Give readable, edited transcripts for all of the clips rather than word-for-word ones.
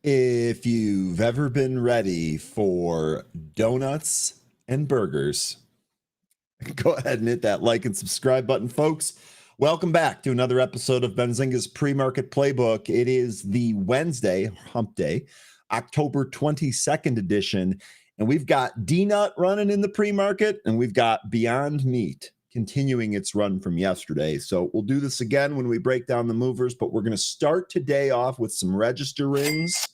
If you've ever been ready for donuts and burgers, go ahead and hit that like and subscribe button, folks. Welcome back to another episode of Benzinga's Pre-Market Playbook. It is the Wednesday, hump day, October 22nd edition, and we've got D-Nut running in the pre-market, and we've got Beyond Meat continuing its run from yesterday. So we'll do this again when we break down the movers, but we're going to start today off with some register rings.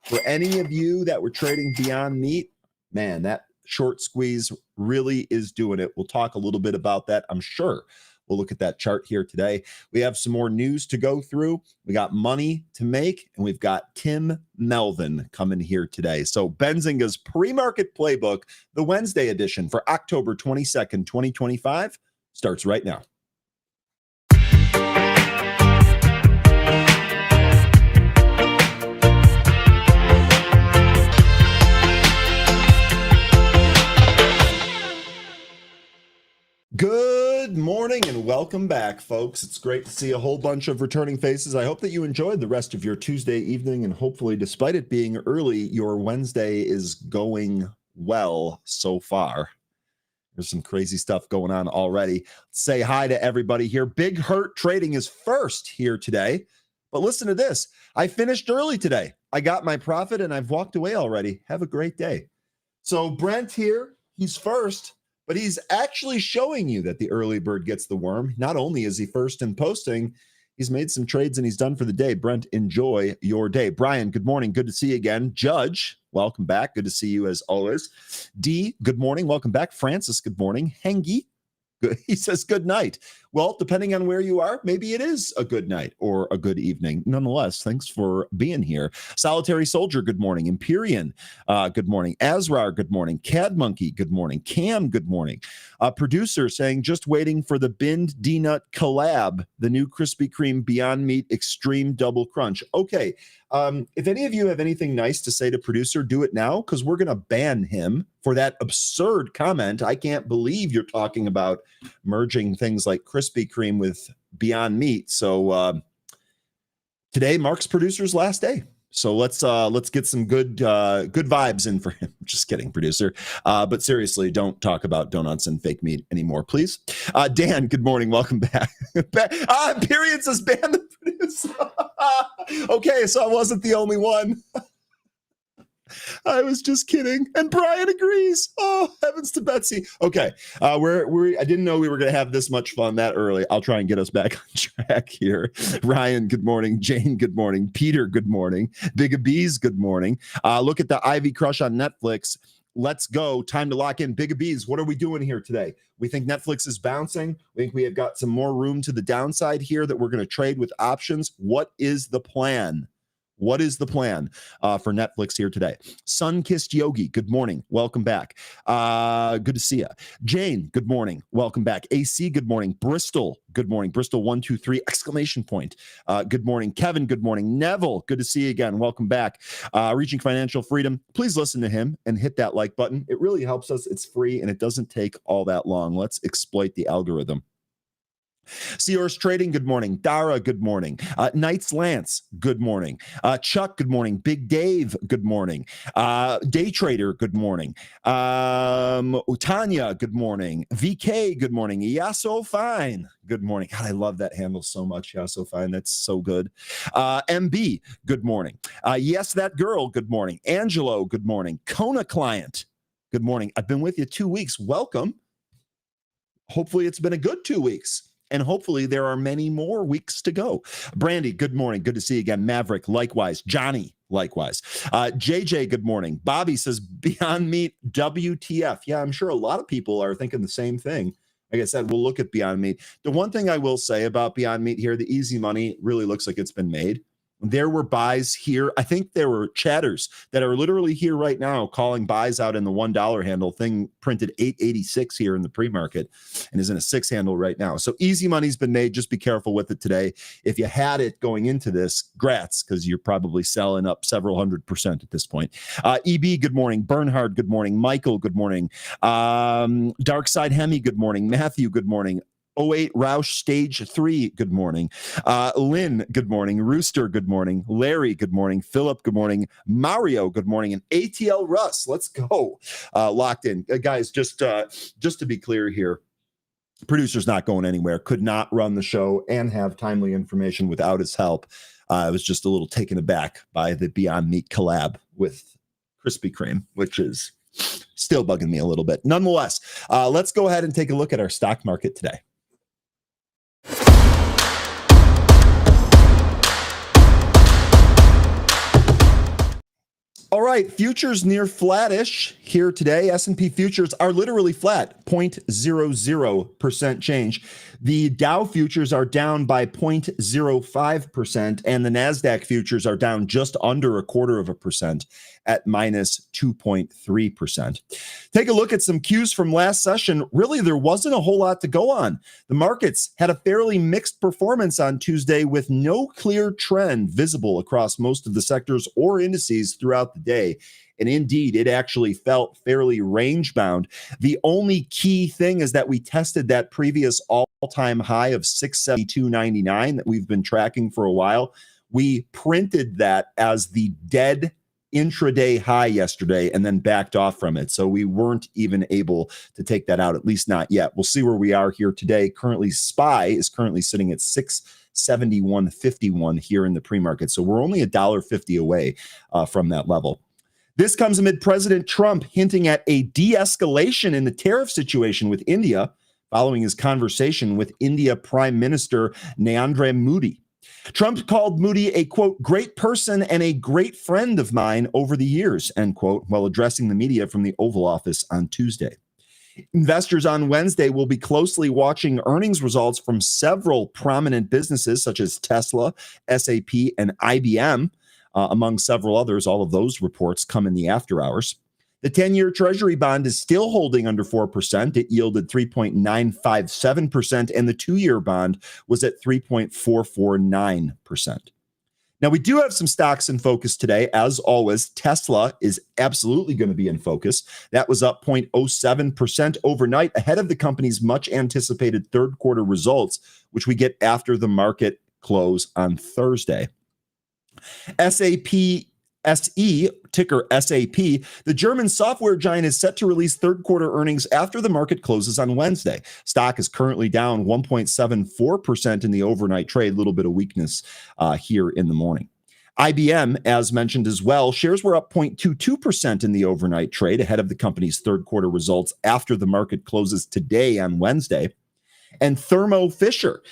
For any of you that were trading Beyond Meat, man, that short squeeze really is doing it. We'll talk a little bit about that, I'm sure. We'll look at that chart here today. We have some more news to go through. We got money to make, and we've got Tim Melvin coming here today. So Benzinga's Pre-Market Playbook, the Wednesday edition for October 22nd, 2025, starts right now. Good morning and welcome back, folks. It's great to see a whole bunch of returning faces. I hope that you enjoyed the rest of your Tuesday evening, and hopefully, despite it being early, your Wednesday is going well so far. There's some crazy stuff going on already. Let's say hi to everybody here. Big Hurt Trading is first here today. But listen to this. I finished early today. I got my profit and I've walked away already. Have a great day. So Brent here, he's first. But he's actually showing you that the early bird gets the worm. Not only is he first in posting, he's made some trades and he's done for the day. Brent, enjoy your day. Brian, good morning. Good to see you again. Judge, welcome back. Good to see you as always. D, good morning. Welcome back. Francis, good morning. Hengi, good. He says good night. Well, depending on where you are, maybe it is a good night or a good evening. Nonetheless, thanks for being here. Solitary Soldier, good morning. Empyrean, good morning. Azrar, good morning. Cad Monkey, good morning. Cam, good morning. Producer saying, just waiting for the Bind D-Nut collab, the new Krispy Kreme Beyond Meat Extreme Double Crunch. Okay, if any of you have anything nice to say to producer, do it now, because we're going to ban him for that absurd comment. I can't believe you're talking about merging things like Krispy Kreme with Beyond Meat. So today marks producer's last day. So let's get some good vibes in for him. Just kidding, producer. But seriously, don't talk about donuts and fake meat anymore, please. Dan, good morning. Welcome back. Period says ban the producer. Okay, so I wasn't the only one. I was just kidding. And Brian agrees. Oh, heavens to Betsy. Okay. I didn't know we were going to have this much fun that early. I'll try and get us back on track here. Ryan, good morning. Jane, good morning. Peter, good morning. Big Bees, good morning. Look at the Ivy Crush on Netflix. Let's go. Time to lock in. Big Bees, what are we doing here today? We think Netflix is bouncing. We think we have got some more room to the downside here that we're going to trade with options. What is the plan? What is the plan for Netflix here today? Sun-Kissed Yogi, good morning. Welcome back. Good to see you. Jane, good morning. Welcome back. AC, good morning. Bristol, good morning. Bristol 123 exclamation point. Good morning. Kevin, good morning. Neville, good to see you again. Welcome back. Reaching Financial Freedom. Please listen to him and hit that like button. It really helps us. It's free and it doesn't take all that long. Let's exploit the algorithm. Sears Trading, good morning. Dara, good morning. Knights Lance, good morning. Chuck, good morning. Big Dave, good morning. Day Trader, good morning. Tanya, good morning. VK, good morning. Yasso Fine, good morning. God, I love that handle so much. Yasso Fine, that's so good. MB, good morning. Yes, that girl, good morning. Angelo, good morning. Kona Client, good morning. I've been with you 2 weeks. Welcome. Hopefully it's been a good 2 weeks. And hopefully there are many more weeks to go. Brandy, good morning. Good to see you again. Maverick, likewise. Johnny, likewise. JJ, good morning. Bobby says, Beyond Meat, WTF. Yeah, I'm sure a lot of people are thinking the same thing. Like I said, we'll look at Beyond Meat. The one thing I will say about Beyond Meat here, the easy money really looks like it's been made. There were buys here. I think there were chatters that are literally here right now calling buys out in the $1 handle. Thing printed 886 here in the pre-market and is in a 6 handle right now. So easy money's been made. Just be careful with it today. If you had it going into this, grats, because you're probably selling up several 100% at this point. EB, good morning. Bernhard, good morning. Michael, good morning. Dark Side Hemi, good morning. Matthew, good morning. 08 Roush Stage 3, good morning. Lynn, good morning. Rooster, good morning. Larry, good morning. Philip, good morning. Mario, good morning. And ATL Russ, let's go. Locked in. Guys, just to be clear here, producer's not going anywhere, could not run the show and have timely information without his help. I was just a little taken aback by the Beyond Meat collab with Krispy Kreme, which is still bugging me a little bit. Nonetheless, let's go ahead and take a look at our stock market today. All right, futures near flattish here today. S&P futures are literally flat, 0.00% change. The Dow futures are down by 0.05%, and the NASDAQ futures are down just under 0.25% at minus 2.3%. Take a look at some cues from last session. Really, there wasn't a whole lot to go on. The markets had a fairly mixed performance on Tuesday with no clear trend visible across most of the sectors or indices throughout the day. And indeed, it actually felt fairly range-bound. The only key thing is that we tested that previous all-time high of 672.99 that we've been tracking for a while. We printed that as the dead intraday high yesterday and then backed off from it. So we weren't even able to take that out, at least not yet. We'll see where we are here today. Currently, SPY is currently sitting at 671.51 here in the pre-market. So we're only $1.50 away from that level. This comes amid President Trump hinting at a de-escalation in the tariff situation with India following his conversation with India Prime Minister Narendra Modi. Trump called Modi a, quote, great person and a great friend of mine over the years, end quote, while addressing the media from the Oval Office on Tuesday. Investors on Wednesday will be closely watching earnings results from several prominent businesses such as Tesla, SAP, and IBM, among several others. All of those reports come in the after hours. The 10-year Treasury bond is still holding under 4%. It yielded 3.957%, and the 2-year bond was at 3.449%. Now, we do have some stocks in focus today. As always, Tesla is absolutely going to be in focus. That was up 0.07% overnight ahead of the company's much-anticipated third quarter results, which we get after the market close on Thursday. SAP SE, ticker SAP, the German software giant is set to release third quarter earnings after the market closes on Wednesday. Stock is currently down 1.74% in the overnight trade, a little bit of weakness here in the morning. IBM, as mentioned as well, shares were up 0.22% in the overnight trade ahead of the company's third quarter results after the market closes today on Wednesday. And Thermo Fisher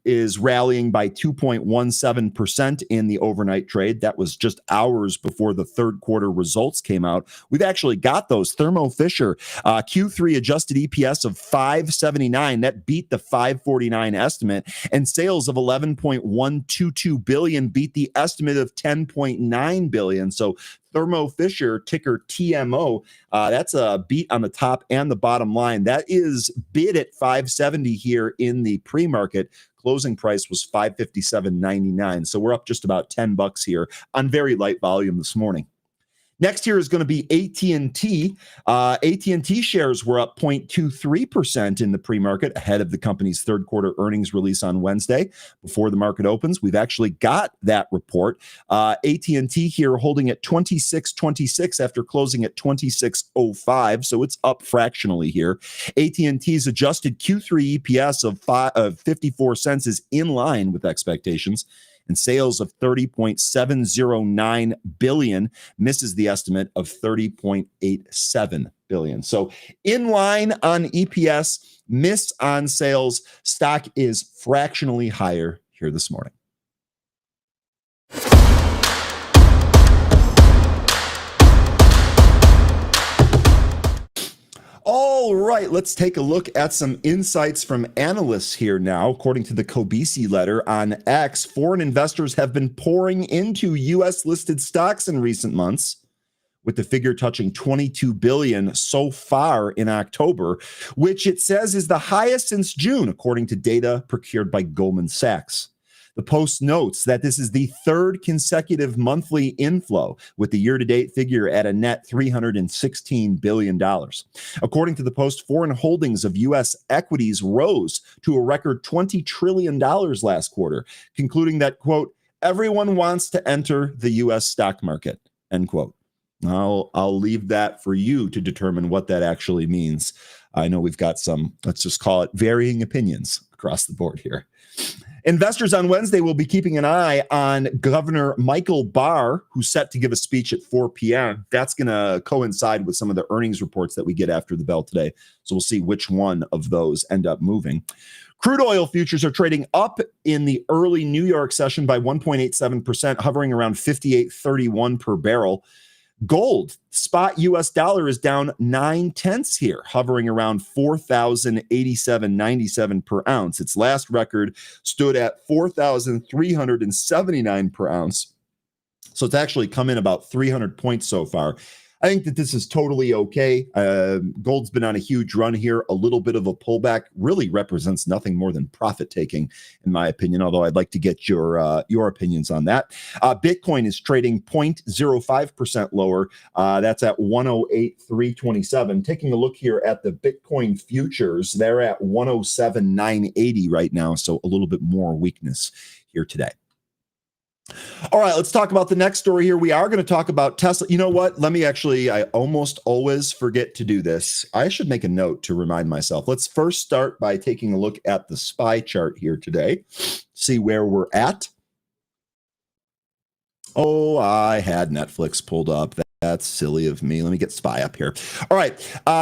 is rallying by 2.17% in the overnight trade. That was just hours before the third quarter results came out. We've actually got those. Thermo Fisher, Q3 adjusted EPS of $5.79. That beat the $5.49 estimate. And sales of $11.122 billion beat the estimate of $10.9 billion. So Thermo Fisher, ticker TMO, that's a beat on the top and the bottom line. That is bid at $5.70 here in the pre-market. Closing price was $557.99. So we're up just about $10 here on very light volume this morning. Next here is going to be AT&T. AT&T shares were up 0.23% in the pre-market ahead of the company's third quarter earnings release on Wednesday. Before the market opens, we've actually got that report. AT&T here holding at 26.26 after closing at 26.05, so it's up fractionally here. AT&T's adjusted Q3 EPS of 54 cents is in line with expectations. And sales of $30.709 billion misses the estimate of $30.87 billion. So in line on EPS, miss on sales. Stock is fractionally higher here this morning. All right, let's take a look at some insights from analysts here now. According to the Kobisi letter on X, foreign investors have been pouring into U.S.-listed stocks in recent months, with the figure touching $22 billion so far in October, which it says is the highest since June, according to data procured by Goldman Sachs. The Post notes that this is the third consecutive monthly inflow, with the year-to-date figure at a net $316 billion. According to the Post, foreign holdings of U.S. equities rose to a record $20 trillion last quarter, concluding that, quote, everyone wants to enter the U.S. stock market, end quote. I'll leave that for you to determine what that actually means. I know we've got some, let's just call it varying opinions across the board here. Investors on Wednesday will be keeping an eye on Governor Michael Barr, who's set to give a speech at 4 p.m. That's going to coincide with some of the earnings reports that we get after the bell today. So we'll see which one of those end up moving. Crude oil futures are trading up in the early New York session by 1.87%, hovering around 58.31 per barrel. Gold, spot U.S. dollar, is down 0.9 here, hovering around 4,087.97 per ounce. Its last record stood at 4,379 per ounce. So it's actually come in about 300 points so far. I think that this is totally okay. Gold's been on a huge run here. A little bit of a pullback really represents nothing more than profit taking, in my opinion, although I'd like to get your opinions on that. Bitcoin is trading 0.05% lower. That's at 108,327. Taking a look here at the Bitcoin futures, they're at 107,980 right now, so a little bit more weakness here today. All right, let's talk about the next story here. We are going to talk about Tesla. You know what? I almost always forget to do this. I should make a note to remind myself. Let's first start by taking a look at the SPY chart here today, see where we're at. Oh, I had Netflix pulled up. That's silly of me. Let me get SPY up here. All right,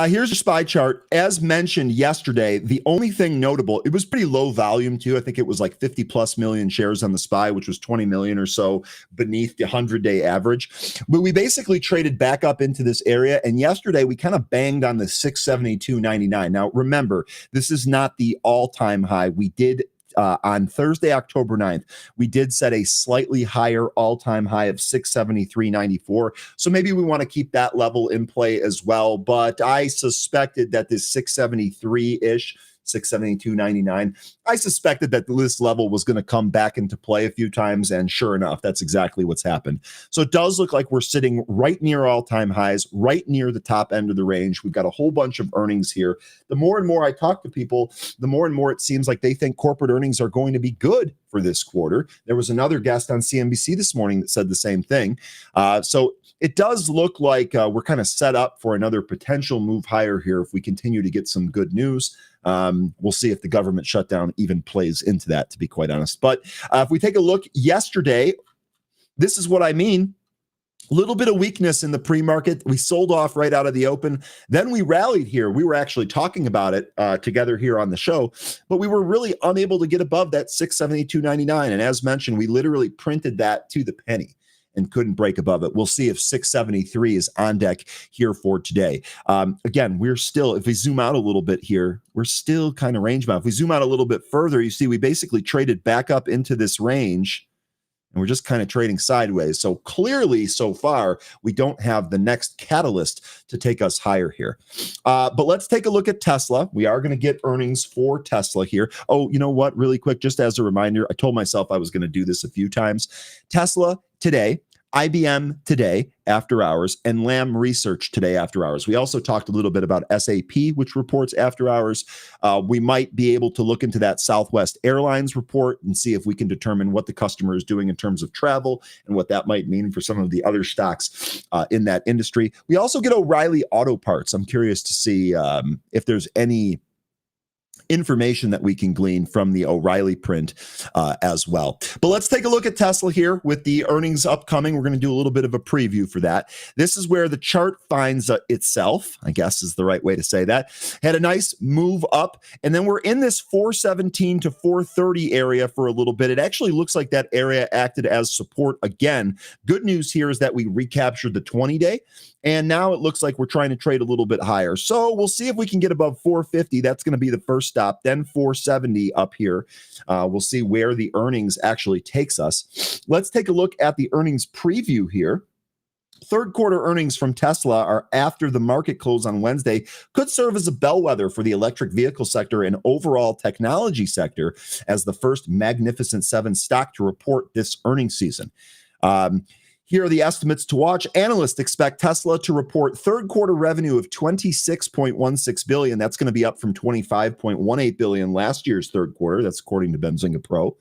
here's your SPY chart. As mentioned yesterday, the only thing notable, it was pretty low volume too. I think it was like 50 plus million shares on the SPY, which was 20 million or so beneath the 100-day average. But we basically traded back up into this area. And yesterday we kind of banged on the 672.99. Now, remember, this is not the all-time high. We did on Thursday, October 9th, we did set a slightly higher all-time high of 673.94. So maybe we want to keep that level in play as well. But I suspected that this 673-ish, 672.99, I suspected that this level was going to come back into play a few times, and sure enough, that's exactly what's happened. So it does look like we're sitting right near all-time highs, right near the top end of the range. We've got a whole bunch of earnings here. The more and more I talk to people, the more and more it seems like they think corporate earnings are going to be good for this quarter. There was another guest on CNBC this morning that said the same thing. So it does look like we're kind of set up for another potential move higher here if we continue to get some good news. We'll see if the government shutdown even plays into that, to be quite honest. But if we take a look yesterday, this is what I mean. A little bit of weakness in the pre-market. We sold off right out of the open. Then we rallied here. We were actually talking about it together here on the show, but we were really unable to get above that 672.99. And as mentioned, we literally printed that to the penny and couldn't break above it. We'll see if 673 is on deck here for today. Again, we're still, if we zoom out a little bit here, we're still kind of range bound. If we zoom out a little bit further, you see we basically traded back up into this range, and we're just kind of trading sideways. So clearly, so far, we don't have the next catalyst to take us higher here. But let's take a look at Tesla. We are going to get earnings for Tesla here. Oh, you know what? Really quick, just as a reminder, I told myself I was going to do this a few times. Tesla today, IBM today after hours, and Lam Research today after hours. We also talked a little bit about SAP, which reports after hours. We might be able to look into that Southwest Airlines report and see if we can determine what the customer is doing in terms of travel and what that might mean for some of the other stocks in that industry. We also get O'Reilly Auto Parts. I'm curious to see if there's any information that we can glean from the O'Reilly print as well. But let's take a look at Tesla here with the earnings upcoming. We're going to do a little bit of a preview for that. This is where the chart finds itself, I guess is the right way to say that. Had a nice move up, and then we're in this 417 to 430 area for a little bit. It actually looks like that area acted as support again. Good news here is that we recaptured the 20-day. And now it looks like we're trying to trade a little bit higher. So we'll see if we can get above 450. That's going to be the first stop. Then 470 up here. We'll see where the earnings actually takes us. Let's take a look at the earnings preview here third quarter earnings from Tesla are after the market close on Wednesday could serve as a bellwether for the electric vehicle sector and overall technology sector as the first Magnificent Seven stock to report this earnings season. Here are the estimates to watch. Analysts expect Tesla to report third quarter revenue of $26.16 billion. That's going to be up from $25.18 billion last year's third quarter. That's according to Benzinga Pro.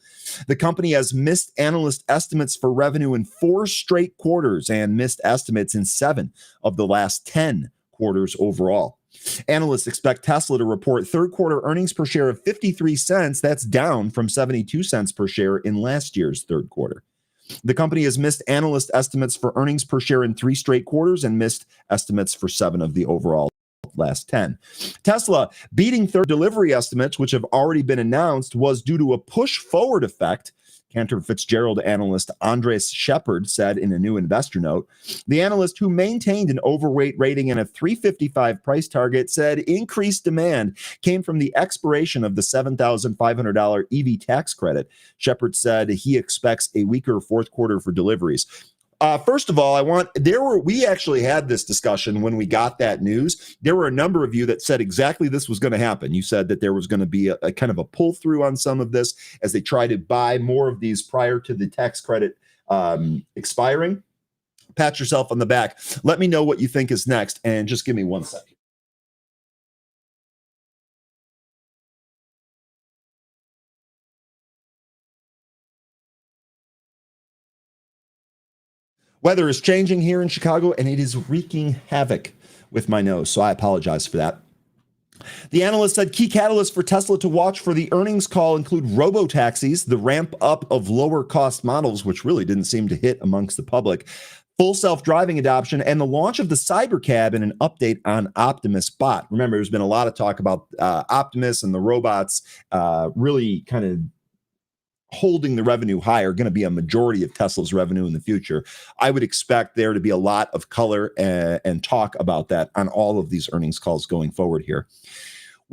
The company has missed analyst estimates for revenue in 4 straight quarters and missed estimates in 7 of the last 10 quarters overall. Analysts expect Tesla to report third quarter earnings per share of 53 cents. That's down from 72 cents per share in last year's third quarter. The company has missed analyst estimates for earnings per share in 3 straight quarters and missed estimates for 7 of the overall last 10. Tesla beating third delivery estimates, which have already been announced, was due to a push forward effect. Cantor Fitzgerald analyst Andres Shepard said in a new investor note. The analyst, who maintained an overweight rating and a 355 price target, said increased demand came from the expiration of the $7,500 EV tax credit. Shepard said he expects a weaker fourth quarter for deliveries. First of all, we actually had this discussion when we got that news. There were a number of you that said exactly this was going to happen. You said that there was going to be a kind of a pull through on some of this as they try to buy more of these prior to the tax credit expiring. Pat yourself on the back. Let me know what you think is next, and just give me 1 second. Weather is changing here in Chicago, and it is wreaking havoc with my nose, so I apologize for that. The analyst said key catalysts for Tesla to watch for the earnings call include robo-taxis, the ramp up of lower cost models, which really didn't seem to hit amongst the public, full self-driving adoption, and the launch of the Cybercab and an update on Optimus Bot. Remember, there's been a lot of talk about Optimus and the robots really kind of holding the revenue higher, going to be a majority of Tesla's revenue in the future. I would expect there to be a lot of color and talk about that on all of these earnings calls going forward here.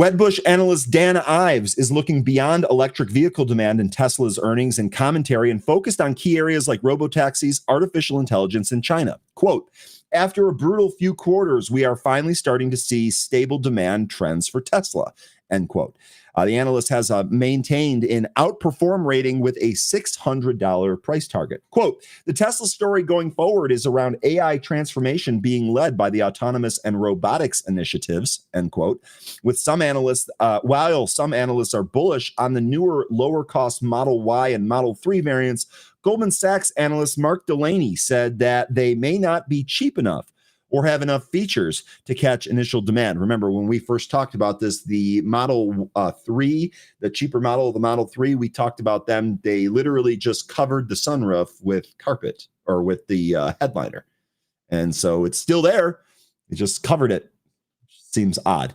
Wedbush analyst Dan Ives is looking beyond electric vehicle demand in Tesla's earnings and commentary and focused on key areas like robotaxis, artificial intelligence, and China. Quote, after a brutal few quarters, we are finally starting to see stable demand trends for Tesla, end quote. The analyst has maintained an outperform rating with a $600 price target. Quote, the Tesla story going forward is around AI transformation being led by the autonomous and robotics initiatives, end quote. With some analysts, while some analysts are bullish on the newer, lower cost Model Y and Model 3 variants, Goldman Sachs analyst Mark Delaney said that they may not be cheap enough or have enough features to catch initial demand. Remember, when we first talked about this, the Model 3, the cheaper model of the Model 3, we talked about them. They literally just covered the sunroof with carpet or with the headliner. And so it's still there. It just covered it. Seems odd.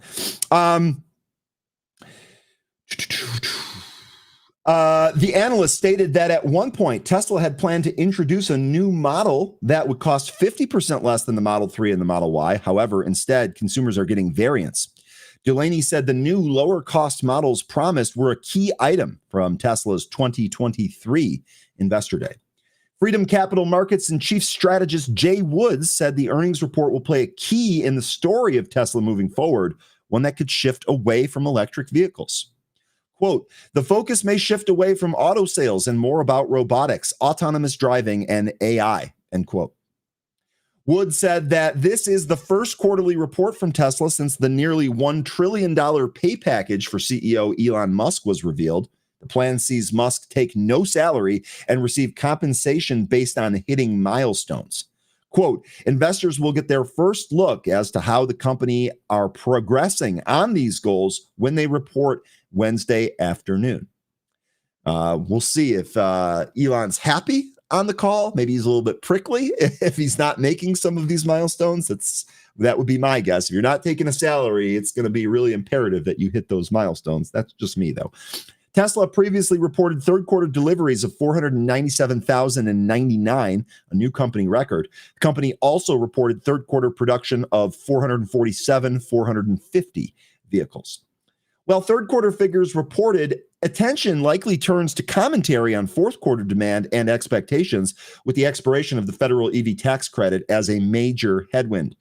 The analyst stated that at one point, Tesla had planned to introduce a new model that would cost 50% less than the Model 3 and the Model Y. However, instead, consumers are getting variants. Delaney said the new lower cost models promised were a key item from Tesla's 2023 Investor Day. Freedom Capital Markets and chief strategist Jay Woods said the earnings report will play a key in the story of Tesla moving forward, one that could shift away from electric vehicles. Quote, the focus may shift away from auto sales and more about robotics, autonomous driving, and AI, end quote. Wood said that this is the first quarterly report from Tesla since the nearly $1 trillion pay package for CEO Elon Musk was revealed. The plan sees Musk take no salary and receive compensation based on hitting milestones. Quote, investors will get their first look as to how the company are progressing on these goals when they report Wednesday afternoon. We'll see if Elon's happy on the call. Maybe he's a little bit prickly if he's not making some of these milestones. That would be my guess. If you're not taking a salary, it's going to be really imperative that you hit those milestones. That's just me, though. Tesla previously reported third quarter deliveries of 497,099, a new company record. The company also reported third quarter production of 450 vehicles. Well, third quarter figures reported attention likely turns to commentary on fourth quarter demand and expectations, with the expiration of the federal EV tax credit as a major headwind.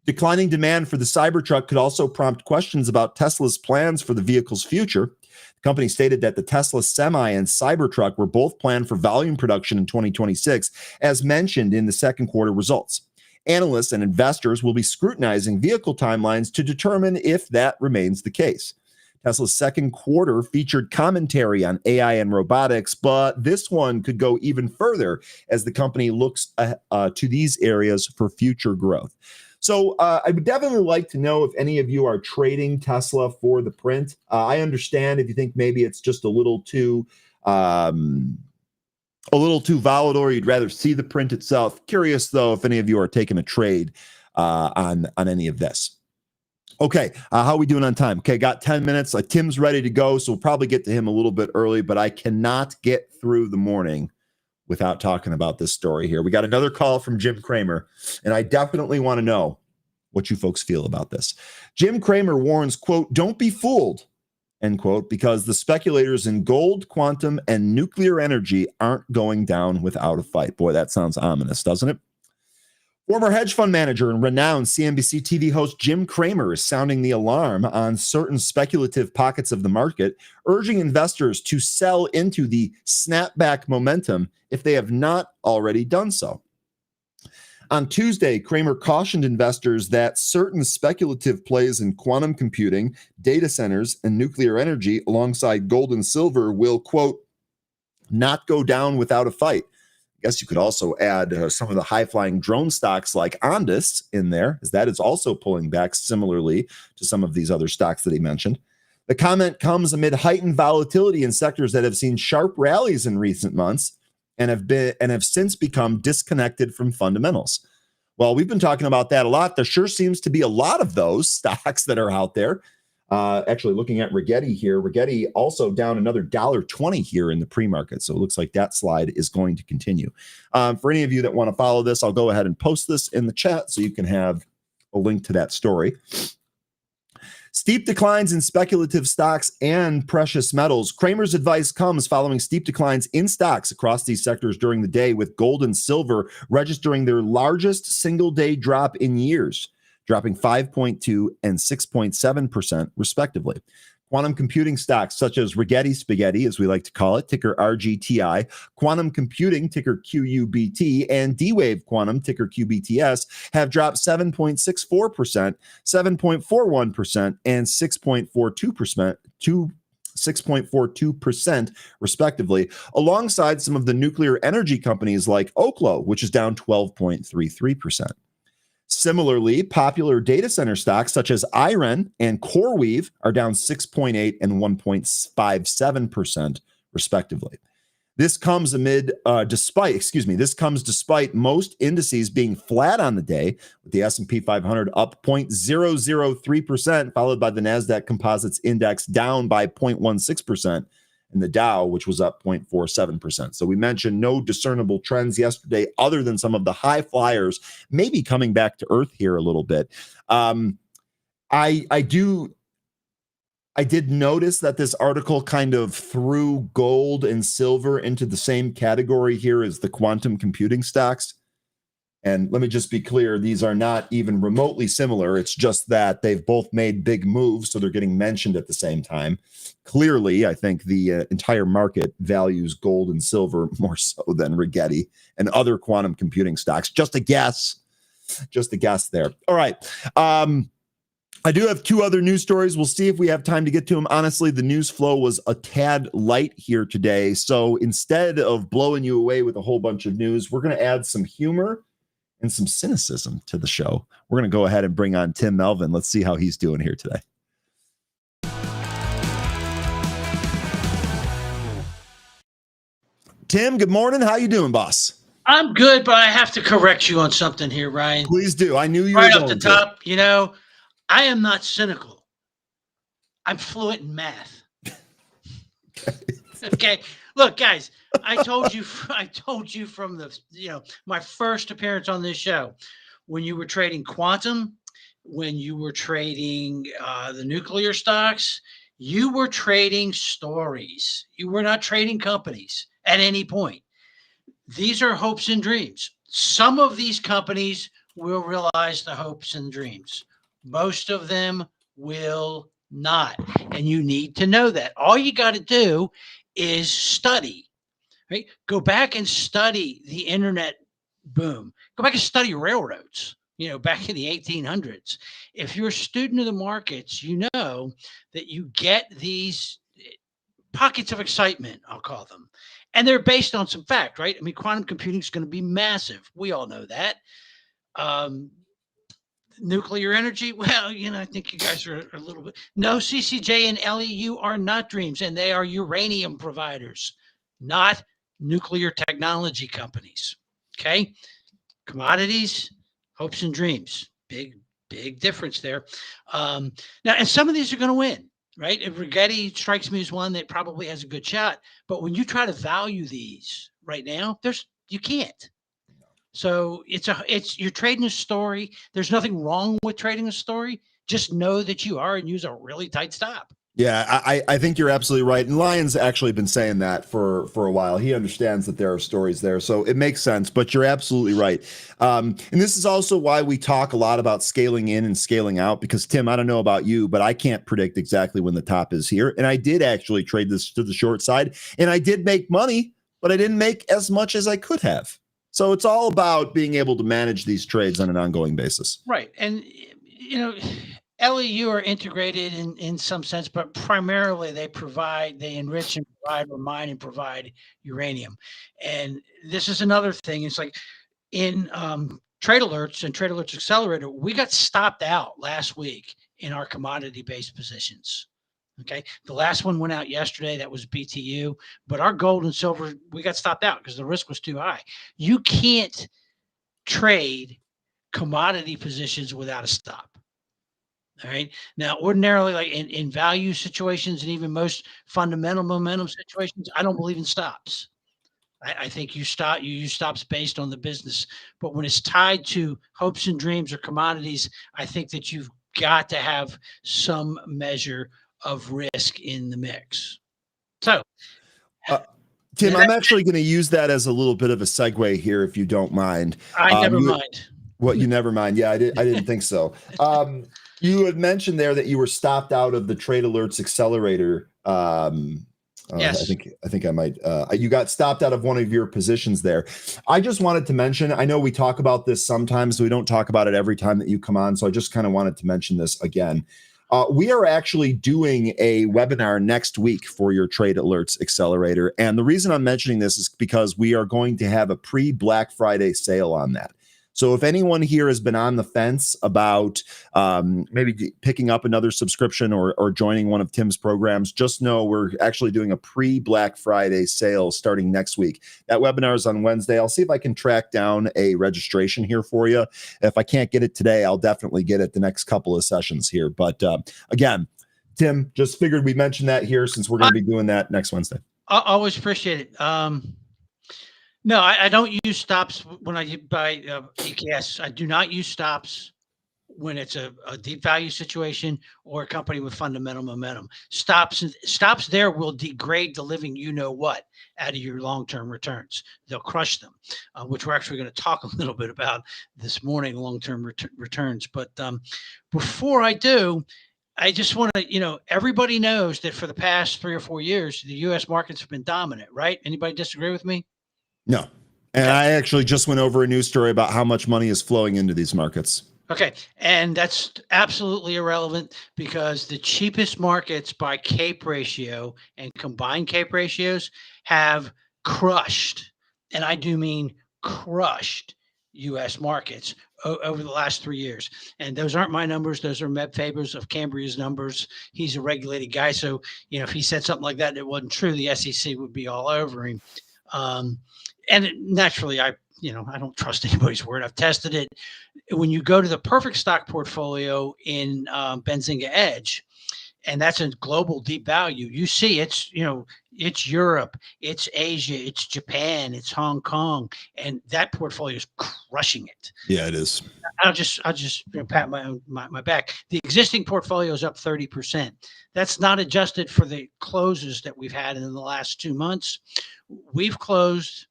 Declining demand for the Cybertruck could also prompt questions about Tesla's plans for the vehicle's future. The company stated that the Tesla Semi and Cybertruck were both planned for volume production in 2026, as mentioned in the second quarter results. Analysts and investors will be scrutinizing vehicle timelines to determine if that remains the case. Tesla's second quarter featured commentary on AI and robotics, but this one could go even further as the company looks to these areas for future growth. So I would definitely like to know if any of you are trading Tesla for the print. I understand if you think maybe it's just a little too volatile, or you'd rather see the print itself. Curious though if any of you are taking a trade on any of this. Okay, how are we doing on time? Okay, got 10 minutes. Tim's ready to go, so we'll probably get to him a little bit early, but I cannot get through the morning without talking about this story here. We got another call from Jim Cramer, and I definitely want to know what you folks feel about this. Jim Cramer warns, quote, "Don't be fooled," end quote, because the speculators in gold, quantum, and nuclear energy aren't going down without a fight. Boy, that sounds ominous, doesn't it? Former hedge fund manager and renowned CNBC TV host Jim Cramer is sounding the alarm on certain speculative pockets of the market, urging investors to sell into the snapback momentum if they have not already done so. On Tuesday, Cramer cautioned investors that certain speculative plays in quantum computing, data centers, and nuclear energy alongside gold and silver will, quote, "not go down without a fight." I guess you could also add some of the high-flying drone stocks like Ondas in there, as that is also pulling back similarly to some of these other stocks that he mentioned. The comment comes amid heightened volatility in sectors that have seen sharp rallies in recent months and have since become disconnected from fundamentals. Well, we've been talking about that a lot. There sure seems to be a lot of those stocks that are out there. Actually, looking at Rigetti here, Rigetti also down another $1.20 here in the pre-market. So it looks like that slide is going to continue. For any of you that want to follow this, I'll go ahead and post this in the chat so you can have a link to that story. Steep declines in speculative stocks and precious metals. Cramer's advice comes following steep declines in stocks across these sectors during the day, with gold and silver registering their largest single-day drop in years, dropping 5.2 and 6.7% respectively. Quantum computing stocks such as Rigetti Spaghetti, as we like to call it, ticker RGTI, Quantum Computing, ticker QUBT, and D-Wave Quantum, ticker QBTS, have dropped 7.64%, 7.41%, and 6.42%, respectively, alongside some of the nuclear energy companies like Oklo, which is down 12.33%. Similarly, popular data center stocks such as IREN and CoreWeave are down 6.8 and 1.57%, respectively. This comes despite most indices being flat on the day, with the S&P 500 up 0.003%, followed by the NASDAQ Composites Index down by 0.16%, and the Dow, which was up 0.47%. So we mentioned no discernible trends yesterday other than some of the high flyers maybe coming back to earth here a little bit. I did notice that this article kind of threw gold and silver into the same category here as the quantum computing stocks. And let me just be clear, these are not even remotely similar. It's just that they've both made big moves, so they're getting mentioned at the same time. Clearly, I think the entire market values gold and silver more so than Rigetti and other quantum computing stocks. Just a guess there. All right. I do have two other news stories. We'll see if we have time to get to them. Honestly, the news flow was a tad light here today. So instead of blowing you away with a whole bunch of news, we're going to add some humor and some cynicism to the show. We're going to go ahead and bring on Tim Melvin. Let's see how he's doing here today. Tim, good morning. How you doing, boss? I'm good, but I have to correct you on something here, Ryan. Please do. I knew you right were off going the top. You know, I am not cynical. I'm fluent in math. Okay. Look, guys, I told you from the, my first appearance on this show, when you were trading quantum, when you were trading the nuclear stocks, You were trading stories. You were not trading companies at any point. These are hopes and dreams. Some of these companies will realize the hopes and dreams. Most of them will not. And you need to know that. All you got to do is study, right? Go back and study the internet boom. Go back and study railroads, back in the 1800s. If you're a student of the markets, you know that you get these pockets of excitement, I'll call them. And they're based on some fact, right? I mean, quantum computing is going to be massive. We all know that. Um, Nuclear energy, well, I think you guys are a little bit. No, CCJ and LEU are not dreams, and they are uranium providers, not nuclear technology companies. Okay. Commodities, hopes and dreams. Big difference there. Now, and some of these are going to win, right? If Rigetti strikes me as one that probably has a good shot, but when you try to value these right now, you can't. So you're trading a story. There's nothing wrong with trading a story. Just know that you are and use a really tight stop. Yeah, I think you're absolutely right. And Lyon's actually been saying that for a while. He understands that there are stories there. So it makes sense, but you're absolutely right. And this is also why we talk a lot about scaling in and scaling out, because Tim, I don't know about you, but I can't predict exactly when the top is here. And I did actually trade this to the short side, and I did make money, but I didn't make as much as I could have. So it's all about being able to manage these trades on an ongoing basis. Right. And, LEU are integrated in some sense, but primarily they enrich and provide, or mine and provide uranium. And this is another thing. It's like in Trade Alerts and Trade Alerts Accelerator, we got stopped out last week in our commodity-based positions. Okay. The last one went out yesterday. That was BTU. But our gold and silver, we got stopped out because the risk was too high. You can't trade commodity positions without a stop. All right. Now, ordinarily, like in value situations and even most fundamental momentum situations, I don't believe in stops. I think you use stops based on the business. But when it's tied to hopes and dreams or commodities, I think that you've got to have some measure of risk in the mix. So, Tim, I'm actually going to use that as a little bit of a segue here, if you don't mind. I never mind. What, you never mind? Yeah, I didn't think so. You had mentioned there that you were stopped out of the Trade Alerts Accelerator. Yes. I think I might. You got stopped out of one of your positions there. I just wanted to mention, I know we talk about this sometimes, so we don't talk about it every time that you come on. So I just kind of wanted to mention this again. We are actually doing a webinar next week for your Trade Alerts Accelerator. And the reason I'm mentioning this is because we are going to have a pre-Black Friday sale on that. So if anyone here has been on the fence about maybe picking up another subscription or joining one of Tim's programs, just know we're actually doing a pre-Black Friday sale starting next week. That webinar is on Wednesday. I'll see if I can track down a registration here for you. If I can't get it today, I'll definitely get it the next couple of sessions here. But again, Tim, just figured we mentioned that here since we're going to be doing that next Wednesday. I always appreciate it. No, I don't use stops when I buy EKS. I do not use stops when it's a deep value situation or a company with fundamental momentum. Stops there will degrade the living what out of your long-term returns. They'll crush them, which we're actually going to talk a little bit about this morning, long-term returns. But before I do, I just want to, everybody knows that for the past 3 or 4 years, the U.S. markets have been dominant, right? Anybody disagree with me? No. And I actually just went over a news story about how much money is flowing into these markets. Okay. And that's absolutely irrelevant because the cheapest markets by CAPE ratio and combined CAPE ratios have crushed, and I do mean crushed, U.S. markets over the last 3 years. And those aren't my numbers. Those are Meb Faber's of Cambria's numbers. He's a regulated guy. So, if he said something like that wasn't true, the SEC would be all over him. And naturally, I don't trust anybody's word. I've tested it. When you go to the perfect stock portfolio in Benzinga Edge, and that's a global deep value. You see, it's it's Europe, it's Asia, it's Japan, it's Hong Kong, and that portfolio is crushing it. Yeah, it is. I'll just pat my back. The existing portfolio is up 30%. That's not adjusted for the closes that we've had in the last 2 months. We've closed,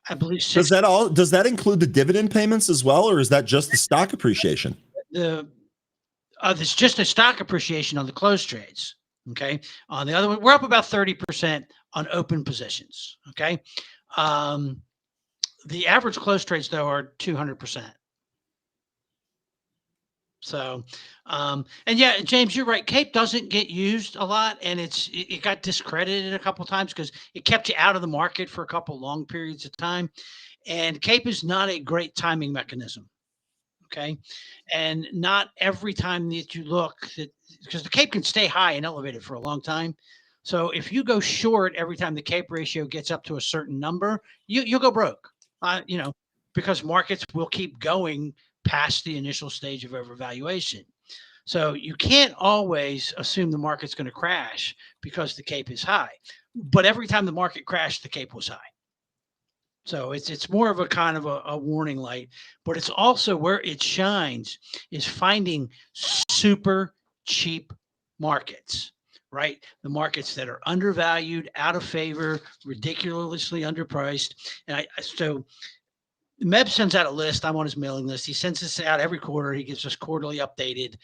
I believe, Does that include the dividend payments as well, or is that just the stock appreciation? There's just a stock appreciation on the closed trades. Okay. On the other one, we're up about 30% on open positions. Okay. The average closed trades, though, are 200%. So, and yeah, James, you're right. CAPE doesn't get used a lot, and it got discredited a couple of times because it kept you out of the market for a couple long periods of time. And CAPE is not a great timing mechanism. Okay. And not every time that you look, because the CAPE can stay high and elevated for a long time. So if you go short every time the CAPE ratio gets up to a certain number, you'll go broke. Because markets will keep going past the initial stage of overvaluation. So you can't always assume the market's going to crash because the CAPE is high. But every time the market crashed, the CAPE was high. So it's more of a kind of a warning light, but it's also where it shines is finding super cheap markets, right? The markets that are undervalued, out of favor, ridiculously underpriced. And so Meb sends out a list. I'm on his mailing list. He sends this out every quarter. He gives us quarterly updated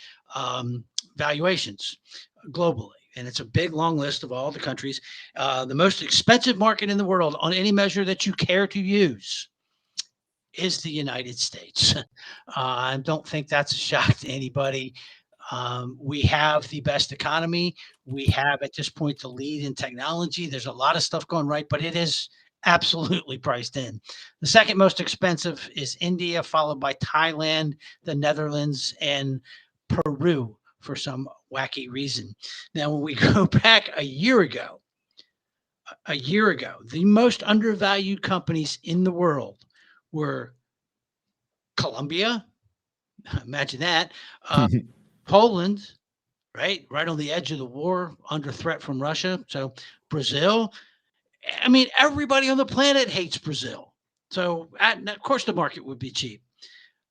valuations globally. And it's a big, long list of all the countries. The most expensive market in the world on any measure that you care to use is the United States. I don't think that's a shock to anybody. We have the best economy. We have, at this point, the lead in technology. There's a lot of stuff going right, but it is absolutely priced in. The second most expensive is India, followed by Thailand, the Netherlands, and Peru for some wacky reason. Now, when we go back a year ago, the most undervalued companies in the world were Colombia, imagine that, Poland, right on the edge of the war, under threat from Russia. So Brazil, I mean, everybody on the planet hates Brazil. So of course the market would be cheap.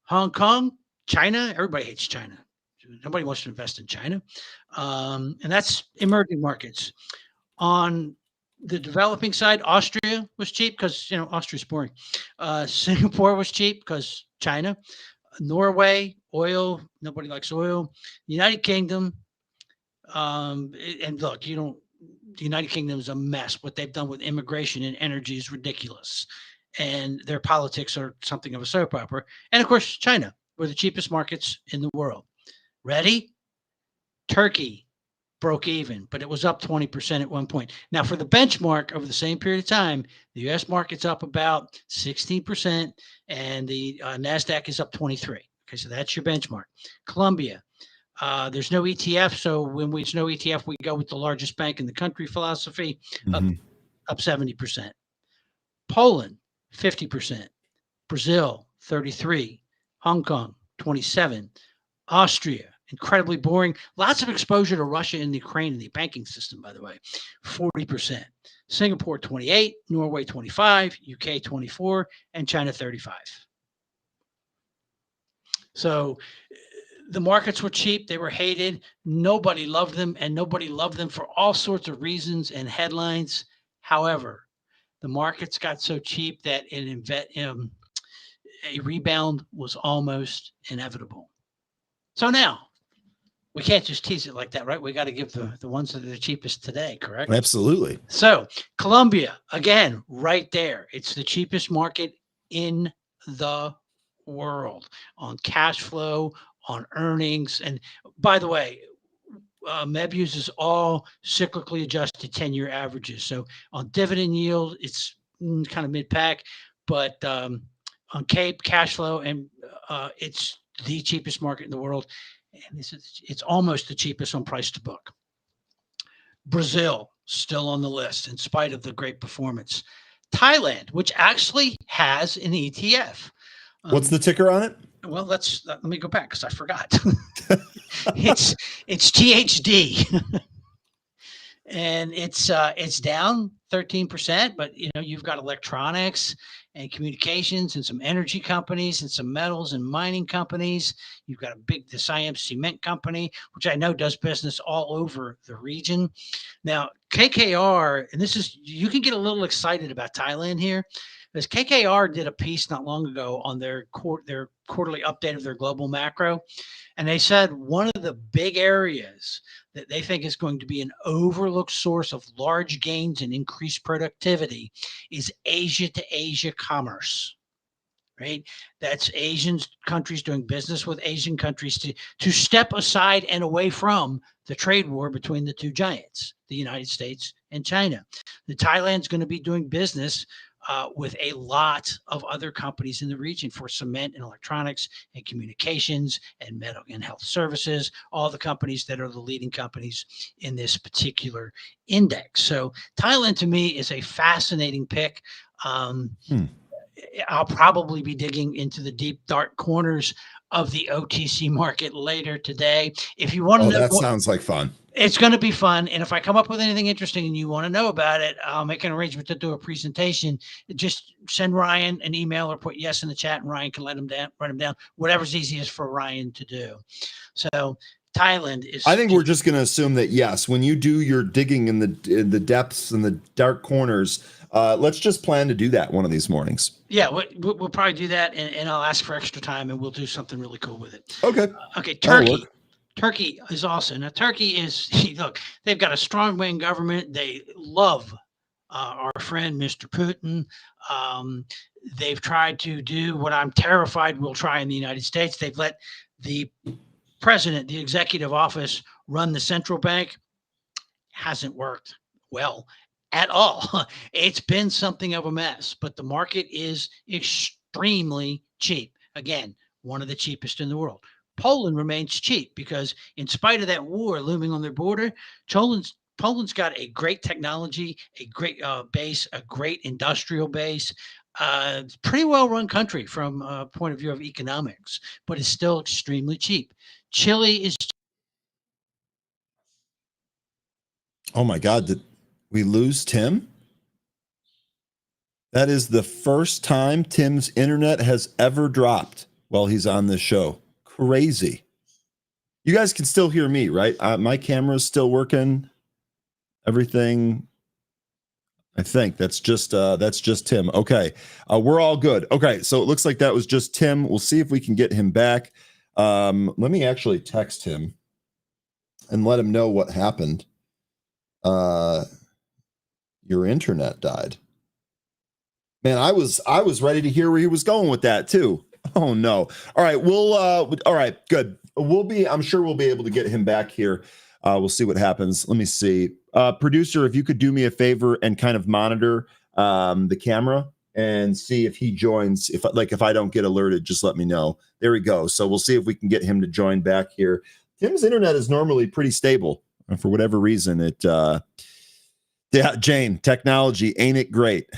Hong Kong, China, everybody hates China. Nobody wants to invest in China. And that's emerging markets. On the developing side, Austria was cheap because, Austria's boring. Singapore was cheap because China. Norway, oil, nobody likes oil. United Kingdom, and look, the United Kingdom is a mess. What they've done with immigration and energy is ridiculous. And their politics are something of a soap opera. And of course, China, were the cheapest markets in the world. Ready? Turkey broke even, but it was up 20% at one point. Now, for the benchmark over the same period of time, the U.S. market's up about 16%, and the NASDAQ is up 23%. Okay, so that's your benchmark. Colombia, there's no ETF, so when there's no ETF, we go with the largest bank in the country philosophy, up 70%. Poland, 50%. Brazil, 33%. Hong Kong, 27%. Austria, incredibly boring. Lots of exposure to Russia and Ukraine in the banking system, by the way, 40%. Singapore, 28%. Norway, 25%. UK, 24%. And China, 35%. So the markets were cheap. They were hated. Nobody loved them, and nobody loved them for all sorts of reasons and headlines. However, the markets got so cheap that a rebound was almost inevitable. So now we can't just tease it like that, right? We got to give the ones that are the cheapest today, correct? Absolutely. So Colombia, again, right there. It's the cheapest market in the world on cash flow, on earnings. And by the way, MEB uses all cyclically adjusted 10-year averages. So on dividend yield, it's kind of mid-pack, but on CAPE, cash flow, and it's the cheapest market in the world. And it's almost the cheapest on price to book. Brazil, still on the list in spite of the great performance. Thailand, which actually has an ETF. What's the ticker on it? Well, let me go back because I forgot. it's THD. And it's down 13%, but you've got electronics and communications and some energy companies and some metals and mining companies. You've got the Siam Cement Company, which I know does business all over the region. Now, KKR, and you can get a little excited about Thailand here, because KKR did a piece not long ago on their quarterly update of their global macro. And they said one of the big areas that they think is going to be an overlooked source of large gains and increased productivity is Asia to Asia commerce, right? That's Asian countries doing business with Asian countries to step aside and away from the trade war between the two giants, the United States and China. Thailand's going to be doing business with a lot of other companies in the region for cement and electronics and communications and medical and health services, all the companies that are the leading companies in this particular index. So Thailand to me is a fascinating pick. I'll probably be digging into the deep, dark corners of the OTC market later today. If you want to know, that sounds like fun. It's going to be fun. And if I come up with anything interesting and you want to know about it, I'll make an arrangement to do a presentation. Just send Ryan an email or put yes in the chat, and Ryan can write him down, whatever's easiest for Ryan to do. So Thailand is. I think we're just going to assume that, yes, when you do your digging in the depths and the dark corners, let's just plan to do that one of these mornings. Yeah, we'll probably do that, and I'll ask for extra time, and we'll do something really cool with it. Okay. Okay, Turkey. Turkey is awesome. Now, Turkey is, look, they've got a strong-wing government. They love our friend, Mr. Putin. They've tried to do what I'm terrified we'll try in the United States. They've let the president, the executive office, run the central bank. Hasn't worked well at all. It's been something of a mess, but the market is extremely cheap. Again, one of the cheapest in the world. Poland remains cheap because in spite of that war looming on their border, Poland's got a great technology, a great base, a great industrial base. It's a pretty well-run country from a point of view of economics, but it's still extremely cheap. Chile is. Oh my God, did we lose Tim? That is the first time Tim's internet has ever dropped while he's on this show. Crazy. You guys can still hear me, right? My camera's still working. Everything. I think that's just Tim. Okay. We're all good. Okay. So it looks like that was just Tim. We'll see if we can get him back. Let me actually text him and let him know what happened. Your internet died. Man, I was ready to hear where he was going with that too. Oh no. All right. All right, good. I'm sure we'll be able to get him back here. We'll see what happens. Let me see. Producer, if you could do me a favor and kind of monitor the camera and see if he joins. If I don't get alerted, just let me know. There we go. So we'll see if we can get him to join back here. Tim's internet is normally pretty stable. And for whatever reason, Jane, technology, ain't it great?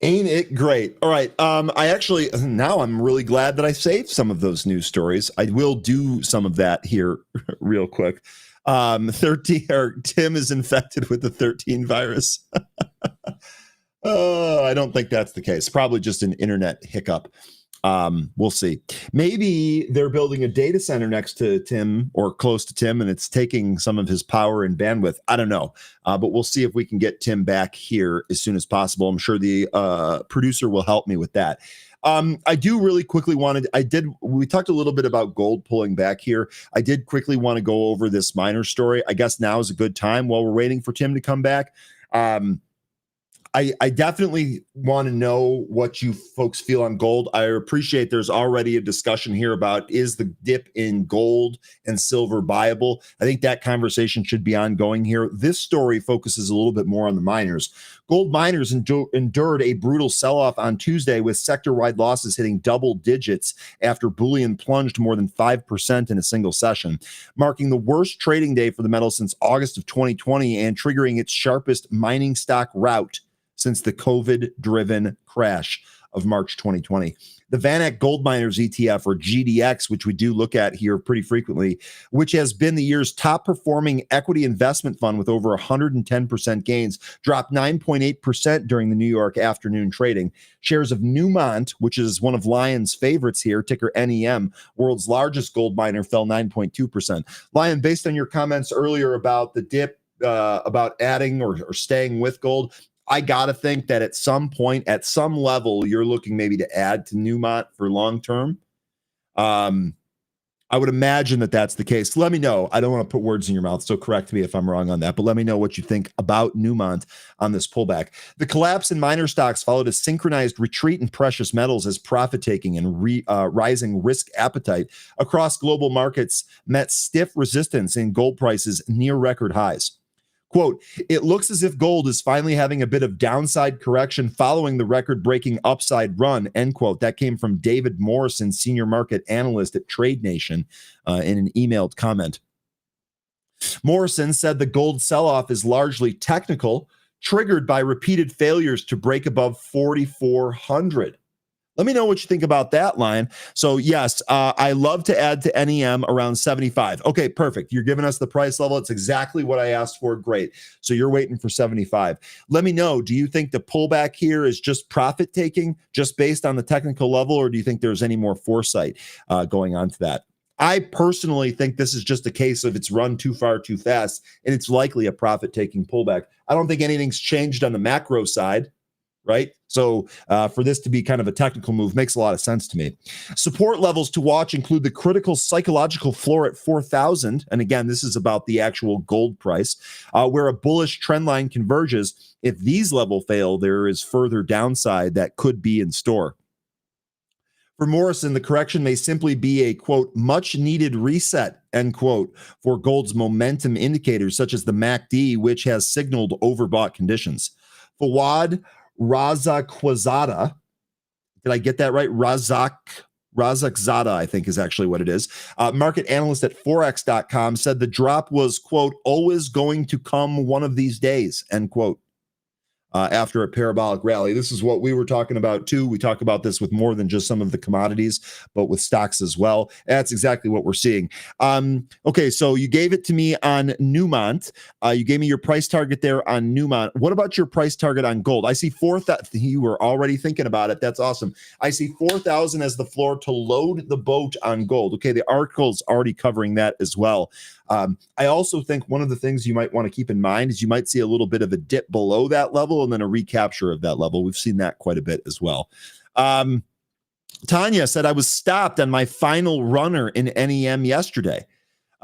Ain't it great? All right. Now I'm really glad that I saved some of those news stories. I will do some of that here real quick. 13 or Tim is infected with the 13 virus. I don't think that's the case. Probably just an internet hiccup. We'll see. Maybe they're building a data center next to Tim or close to Tim, and it's taking some of his power and bandwidth. I don't know, but we'll see if we can get Tim back here as soon as possible. I'm sure the producer will help me with that. I do really quickly we talked a little bit about gold pulling back here. I did quickly want to go over this miner story. I guess now is a good time while we're waiting for Tim to come back. I definitely want to know what you folks feel on gold. I appreciate there's already a discussion here about, is the dip in gold and silver buyable? I think that conversation should be ongoing here. This story focuses a little bit more on the miners. Gold miners endured a brutal sell-off on Tuesday, with sector-wide losses hitting double digits after bullion plunged more than 5% in a single session, marking the worst trading day for the metal since August of 2020 and triggering its sharpest mining stock rout since the COVID-driven crash of March 2020. The VanEck Gold Miners ETF, or GDX, which we do look at here pretty frequently, which has been the year's top performing equity investment fund with over 110% gains, dropped 9.8% during the New York afternoon trading. Shares of Newmont, which is one of Lion's favorites here, ticker NEM, world's largest gold miner, fell 9.2%. Lion, based on your comments earlier about the dip, about adding or staying with gold, I got to think that at some point, at some level, you're looking maybe to add to Newmont for long term. I would imagine that that's the case. Let me know. I don't want to put words in your mouth, so correct me if I'm wrong on that, but let me know what you think about Newmont on this pullback. The collapse in miner stocks followed a synchronized retreat in precious metals as profit-taking and rising risk appetite across global markets met stiff resistance in gold prices near record highs. Quote, it looks as if gold is finally having a bit of downside correction following the record-breaking upside run, end quote. That came from David Morrison, senior market analyst at Trade Nation, in an emailed comment. Morrison said the gold sell-off is largely technical, triggered by repeated failures to break above 4,400. Let me know what you think about that, Lion. So, yes, I love to add to NEM around 75. Okay, perfect. You're giving us the price level. It's exactly what I asked for. Great. So you're waiting for 75. Let me know, do you think the pullback here is just profit taking, just based on the technical level, or do you think there's any more foresight going on to that? I personally think this is just a case of it's run too far too fast, and it's likely a profit taking pullback. I don't think anything's changed on the macro side. Right? So for this to be kind of a technical move makes a lot of sense to me. Support levels to watch include the critical psychological floor at 4,000. And again, this is about the actual gold price, where a bullish trend line converges. If these levels fail, there is further downside that could be in store. For Morrison, the correction may simply be a, quote, much needed reset, end quote, for gold's momentum indicators, such as the MACD, which has signaled overbought conditions. Fawad Razaqzada, did I get that right? Razaqzada, I think is actually what it is. Market analyst at Forex.com said the drop was, quote, always going to come one of these days, end quote. After a parabolic rally. This is what we were talking about too. We talk about this with more than just some of the commodities, but with stocks as well. That's exactly what we're seeing. Okay, so you gave it to me on Newmont. You gave me your price target there on Newmont. What about your price target on gold? I see 4,000. You were already thinking about it. That's awesome. I see 4,000 as the floor to load the boat on gold. Okay, the article's already covering that as well. I also think one of the things you might want to keep in mind is you might see a little bit of a dip below that level and then a recapture of that level. We've seen that quite a bit as well. Tanya said, I was stopped on my final runner in NEM yesterday.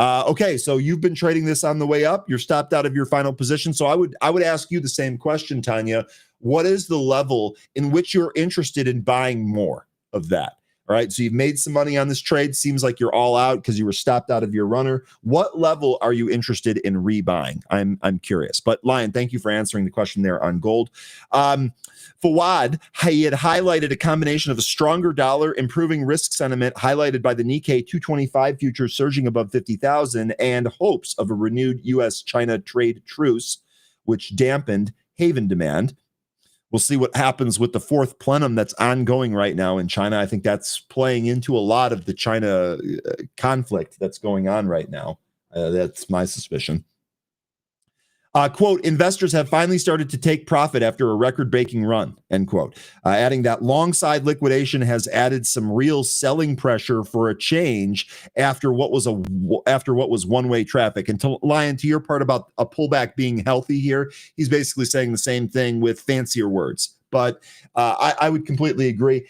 Okay, so you've been trading this on the way up. You're stopped out of your final position. So I would ask you the same question, Tanya. What is the level in which you're interested in buying more of that? All right, so you've made some money on this trade. Seems like you're all out because you were stopped out of your runner. What level are you interested in rebuying? I'm curious. But Lion, thank you for answering the question there on gold. Fawad, he had highlighted a combination of a stronger dollar, improving risk sentiment, highlighted by the Nikkei 225 futures surging above 50,000, and hopes of a renewed U.S.-China trade truce, which dampened haven demand. We'll see what happens with the fourth plenum that's ongoing right now in China. I think that's playing into a lot of the China conflict that's going on right now. That's my suspicion. Quote, investors have finally started to take profit after a record-breaking run, end quote. Adding that long side liquidation has added some real selling pressure for a change after what was one-way traffic. And to Lion, to your part about a pullback being healthy here, he's basically saying the same thing with fancier words. But I would completely agree.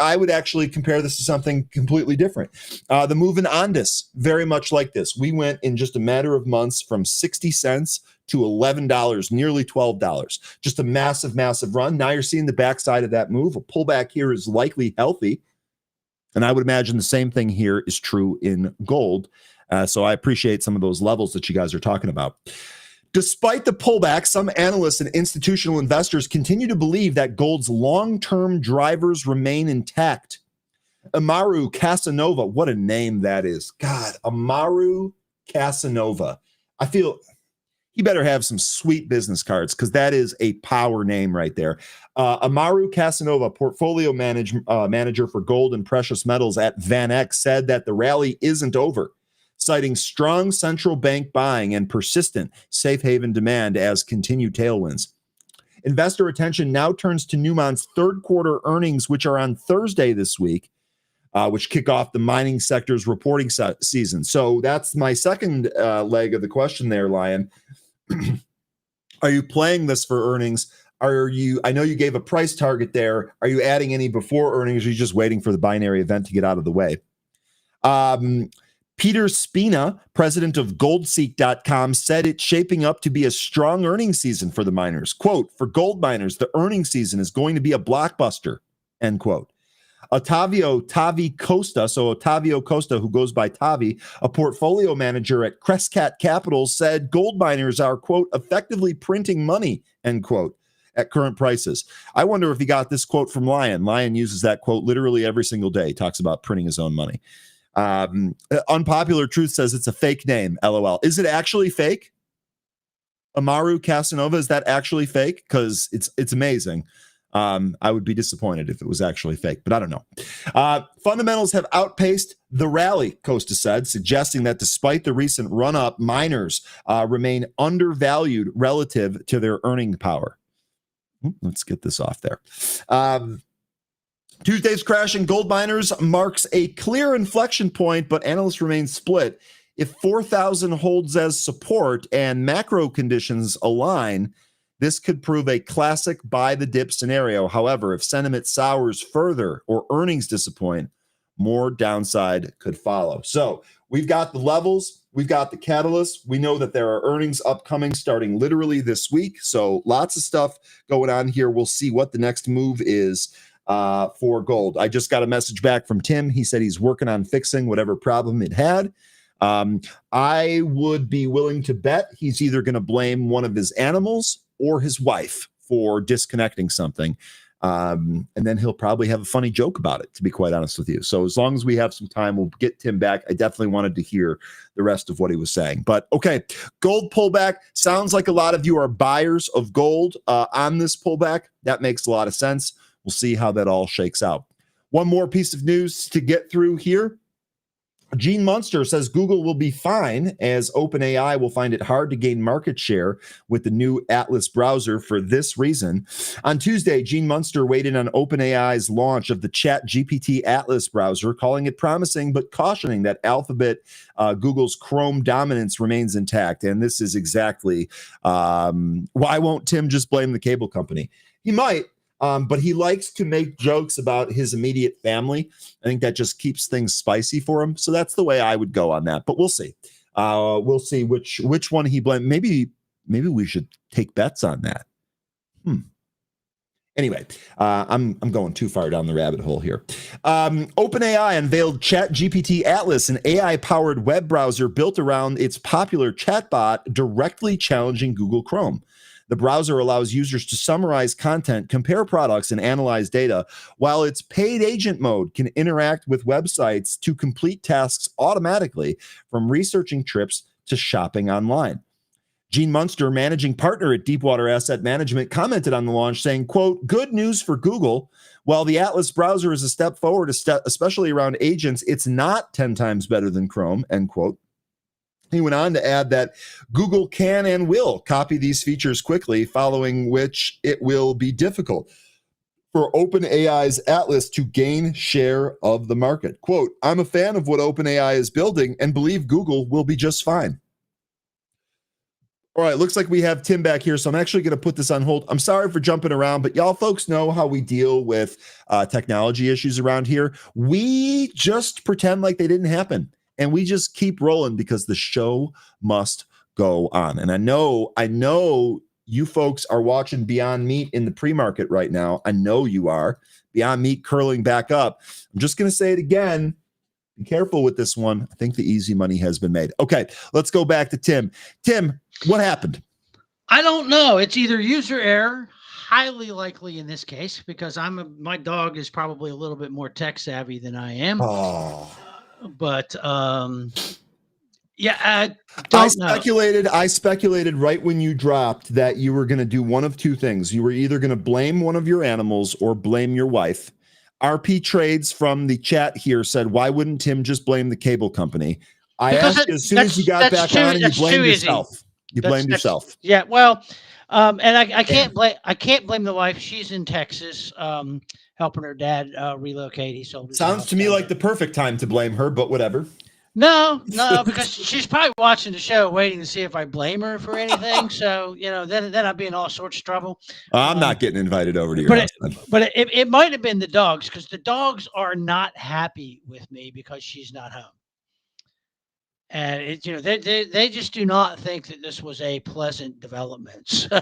I would actually compare this to something completely different. The move in Andis, very much like this. We went in just a matter of months from 60 cents to $11, nearly $12. Just a massive, massive run. Now you're seeing the backside of that move. A pullback here is likely healthy. And I would imagine the same thing here is true in gold. So I appreciate some of those levels that you guys are talking about. Despite the pullback, some analysts and institutional investors continue to believe that gold's long-term drivers remain intact. Amaru Casanova, what a name that is. God, Amaru Casanova. I feel he better have some sweet business cards because that is a power name right there. Amaru Casanova, portfolio manager for gold and precious metals at VanEck, said that the rally isn't over, citing strong central bank buying and persistent safe haven demand as continued tailwinds. Investor attention now turns to Newmont's third quarter earnings, which are on Thursday this week, which kick off the mining sector's reporting season. So that's my second leg of the question there, Lion. Are you playing this for earnings? I know you gave a price target there. Are you adding any before earnings? Or are you just waiting for the binary event to get out of the way? Peter Spina, president of goldseek.com, said it's shaping up to be a strong earnings season for the miners. Quote, for gold miners, the earnings season is going to be a blockbuster, end quote. Otavio Costa, who goes by Tavi, a portfolio manager at Crescat Capital, said gold miners are, quote, effectively printing money, end quote, at current prices. I wonder if he got this quote from Lion. Lion uses that quote literally every single day. He talks about printing his own money. Unpopular Truth says it's a fake name, LOL. Is it actually fake? Amaru Casanova, is that actually fake? Because it's amazing. I would be disappointed if it was actually fake, but I don't know. Fundamentals have outpaced the rally, Costa said, suggesting that despite the recent run-up, miners remain undervalued relative to their earning power. Let's get this off there. Tuesday's crash in gold miners marks a clear inflection point, but analysts remain split. If 4,000 holds as support and macro conditions align, this could prove a classic buy the dip scenario. However, if sentiment sours further or earnings disappoint, more downside could follow. So we've got the levels, we've got the catalysts. We know that there are earnings upcoming starting literally this week. So lots of stuff going on here. We'll see what the next move is for gold. I just got a message back from Tim. He said he's working on fixing whatever problem it had. I would be willing to bet he's either going to blame one of his animals or his wife for disconnecting something. And then he'll probably have a funny joke about it, to be quite honest with you. So as long as we have some time, we'll get Tim back. I definitely wanted to hear the rest of what he was saying. But okay, gold pullback. Sounds like a lot of you are buyers of gold on this pullback. That makes a lot of sense. We'll see how that all shakes out. One more piece of news to get through here. Gene Munster says Google will be fine as OpenAI will find it hard to gain market share with the new Atlas browser for this reason. On Tuesday, Gene Munster weighed in on OpenAI's launch of the ChatGPT Atlas browser, calling it promising but cautioning that Alphabet, Google's Chrome dominance remains intact. And this is exactly why won't Tim just blame the cable company? He might. But he likes to make jokes about his immediate family. I think that just keeps things spicy for him. So that's the way I would go on that. But we'll see. We'll see which one he blamed. Maybe we should take bets on that. Anyway, I'm going too far down the rabbit hole here. OpenAI unveiled ChatGPT Atlas, an AI-powered web browser built around its popular chatbot, directly challenging Google Chrome. The browser allows users to summarize content, compare products, and analyze data, while its paid agent mode can interact with websites to complete tasks automatically, from researching trips to shopping online. Gene Munster, managing partner at Deepwater Asset Management, commented on the launch saying, quote, good news for Google. While the Atlas browser is a step forward, especially around agents, it's not 10 times better than Chrome, end quote. He went on to add that Google can and will copy these features quickly, following which it will be difficult for OpenAI's Atlas to gain share of the market. Quote, I'm a fan of what OpenAI is building and believe Google will be just fine. All right, looks like we have Tim back here, so I'm actually going to put this on hold. I'm sorry for jumping around, but y'all folks know how we deal with technology issues around here. We just pretend like they didn't happen. And we just keep rolling because the show must go on. And I know you folks are watching Beyond Meat in the pre-market right now. I know you are. Beyond Meat curling back up. I'm just going to say it again. Be careful with this one. I think the easy money has been made. Okay, let's go back to Tim. Tim, what happened? I don't know. It's either user error, highly likely in this case, because my dog is probably a little bit more tech savvy than I am. Oh. But Yeah, I don't know. I speculated right when you dropped that you were going to do one of two things. You were either going to blame one of your animals or blame your wife. RP Trades from the chat here said, why wouldn't Tim just blame the cable company? I Because asked you as soon as you got back on and you that's too blamed easy. yourself. You blamed yourself. Yeah. Well, and I Damn. can't blame the wife. She's in Texas, helping her dad relocate. He sold his Sounds house to me down like there. the perfect time to blame her, but whatever. No, because she's probably watching the show, waiting to see if I blame her for anything. So then I'd be in all sorts of trouble. I'm not getting invited over to your But house it, then. but it might have been the dogs, because the dogs are not happy with me because she's not home. And they just do not think that this was a pleasant development. So,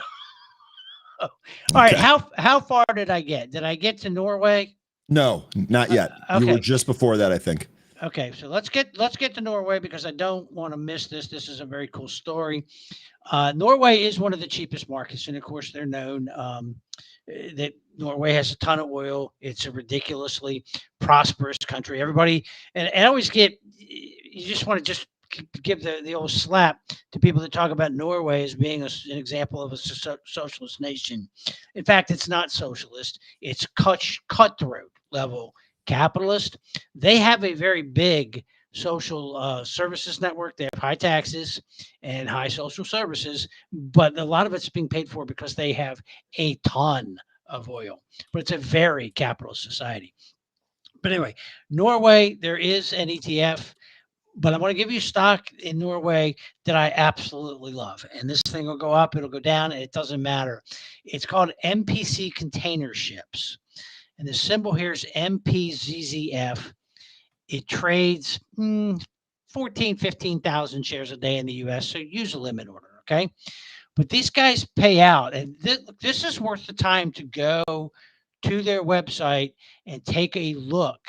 all right, Okay. how far did I get? Did I get to Norway? No, not yet. You were Okay. just before that, I think. Okay, so let's get to Norway, because I don't want to miss this. This is a very cool story. Norway is one of the cheapest markets, and of course, they're known that Norway has a ton of oil. It's a ridiculously prosperous country. Everybody, and I always get, you just want to just give the old slap to people that talk about Norway as being an example of a socialist nation. In fact, it's not socialist. It's cutthroat level capitalist. They have a very big social services network. They have high taxes and high social services, but a lot of it's being paid for because they have a ton of oil. But it's a very capitalist society. But anyway, Norway, there is an ETF, but I want to give you stock in Norway that I absolutely love. And this thing will go up, it'll go down, and it doesn't matter. It's called MPC Container Ships. And the symbol here is MPZZF. It trades 15,000 shares a day in the US. So use a limit order. Okay. But these guys pay out. And this is worth the time to go to their website and take a look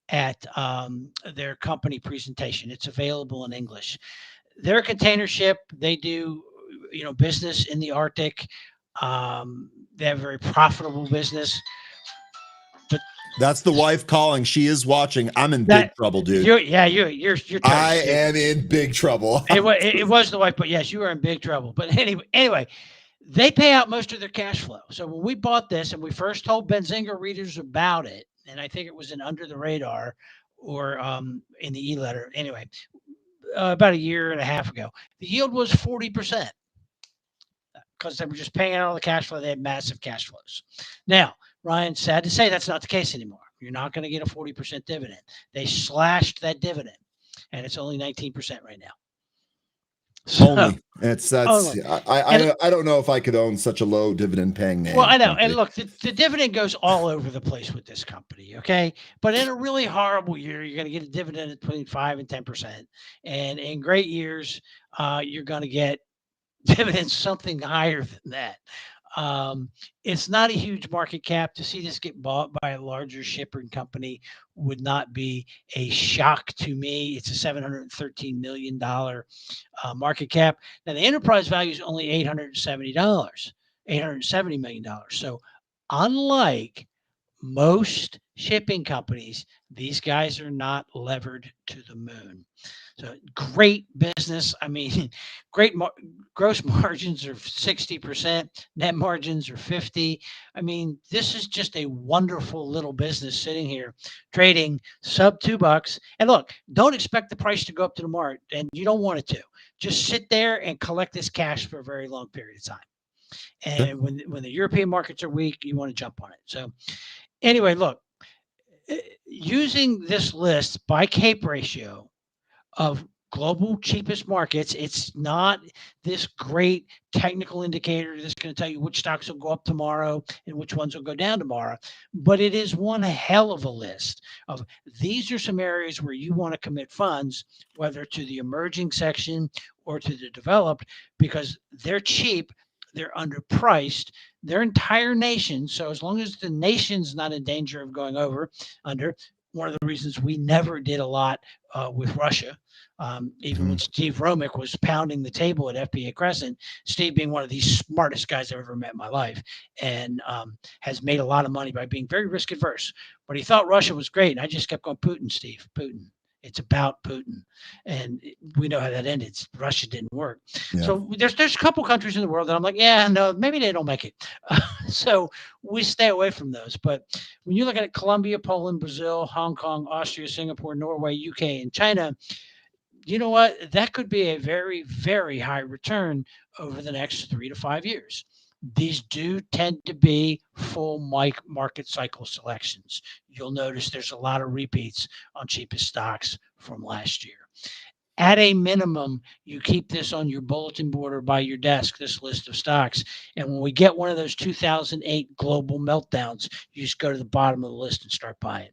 at their company presentation. It's available in English. They're a container ship. They do, business in the Arctic. They have a very profitable business. But That's the wife calling. She is watching. I'm in big trouble, dude. You're toast, I dude. am in big trouble. It was the wife, but yes, you are in big trouble. But anyway, they pay out most of their cash flow. So when we bought this and we first told Benzinga readers about it, and I think it was in Under the Radar or in the e-letter. Anyway, about a year and a half ago, the yield was 40%, because they were just paying out all the cash flow. They had massive cash flows. Now, Ryan, sad to say, that's not the case anymore. You're not going to get a 40% dividend. They slashed that dividend, and it's only 19% right now. So, only that's only. I don't know if I could own such a low dividend paying name. Well, I know. And look, the dividend goes all over the place with this company. Okay. But in a really horrible year, you're going to get a dividend between 5 and 10%. And in great years, you're going to get dividends something higher than that. It's not a huge market cap. To see this get bought by a larger shipping company would not be a shock to me. It's a $713 million market cap. Now, the enterprise value is only $870 million. So, unlike most shipping companies, these guys are not levered to the moon. So great business. I mean, gross margins are 60%, net margins are 50. I mean, this is just a wonderful little business sitting here trading sub $2. And look, don't expect the price to go up to the market, and you don't want it to. Just sit there and collect this cash for a very long period of time. And when the European markets are weak, you want to jump on it. So anyway, look, using this list by CAPE ratio of global cheapest markets, it's not this great technical indicator that's going to tell you which stocks will go up tomorrow and which ones will go down tomorrow, but it is one hell of a list of these are some areas where you want to commit funds, whether to the emerging section or to the developed, because they're cheap, they're underpriced, their entire nation. So as long as the nation's not in danger of going under, one of the reasons we never did a lot with Russia, even when Steve Romick was pounding the table at FBA Crescent, Steve being one of the smartest guys I've ever met in my life, and has made a lot of money by being very risk adverse. But he thought Russia was great, and I just kept going, Putin, Steve, Putin. It's about Putin, and we know how that ended. Russia didn't work. Yeah. So there's a couple countries in the world that I'm like, yeah, no, maybe they don't make it. So we stay away from those. But when you look at it, Colombia, Poland, Brazil, Hong Kong, Austria, Singapore, Norway, UK, and China, you know what? That could be a very, very high return over the next 3 to 5 years. These do tend to be full market cycle selections. You'll notice there's a lot of repeats on cheapest stocks from last year. At a minimum, you keep this on your bulletin board or by your desk, this list of stocks. And when we get one of those 2008 global meltdowns, you just go to the bottom of the list and start buying.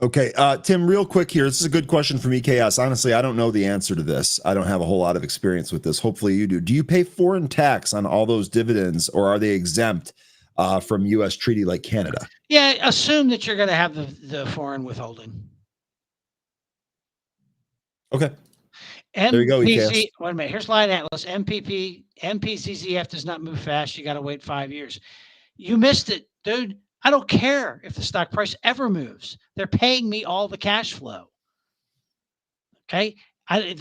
Okay, Tim, real quick here. This is a good question from EKS. Honestly, I don't know the answer to this. I don't have a whole lot of experience with this. Hopefully you do. Do you pay foreign tax on all those dividends, or are they exempt from U.S. treaty like Canada? Yeah, assume that you're going to have the foreign withholding. Okay. There you go, EKS. Wait a minute. Here's Line Atlas. MPCZF does not move fast. You got to wait 5 years. You missed it, dude. I don't care if the stock price ever moves. They're paying me all the cash flow. Okay. I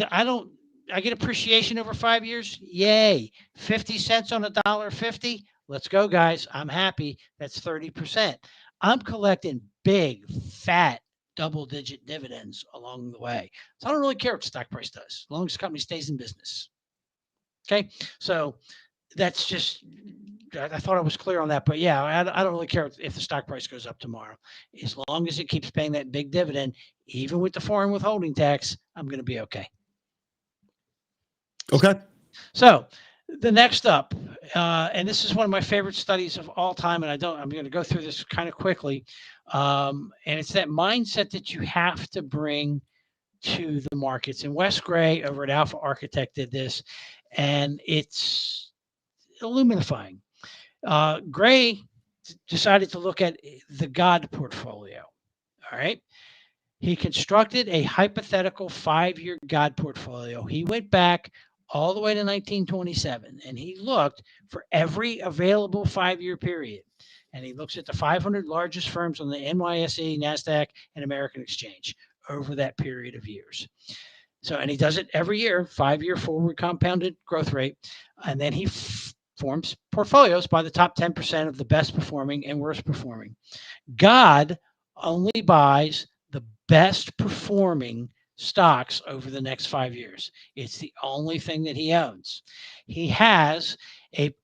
get appreciation over 5 years. Yay. 50 cents on $1.50. Let's go, guys. I'm happy. That's 30%. I'm collecting big, fat, double-digit dividends along the way. So I don't really care what the stock price does, as long as the company stays in business. Okay. So that's just, I thought I was clear on that, but yeah, I don't really care if the stock price goes up tomorrow. As long as it keeps paying that big dividend, even with the foreign withholding tax, I'm going to be okay. Okay. So the next up, and this is one of my favorite studies of all time, and I'm going to go through this kind of quickly. And it's that mindset that you have to bring to the markets. And Wes Gray over at Alpha Architect did this, and it's illuminifying. Gray decided to look at the God portfolio. All right. He constructed a hypothetical 5-year God portfolio. He went back all the way to 1927 and he looked for every available 5-year period. And he looks at the 500 largest firms on the NYSE, NASDAQ, and American Exchange over that period of years. So, and he does it every year, 5-year forward compounded growth rate. And then he forms portfolios by the top 10% of the best performing and worst performing. God only buys the best performing stocks over the next 5 years. It's the only thing that he owns. He has a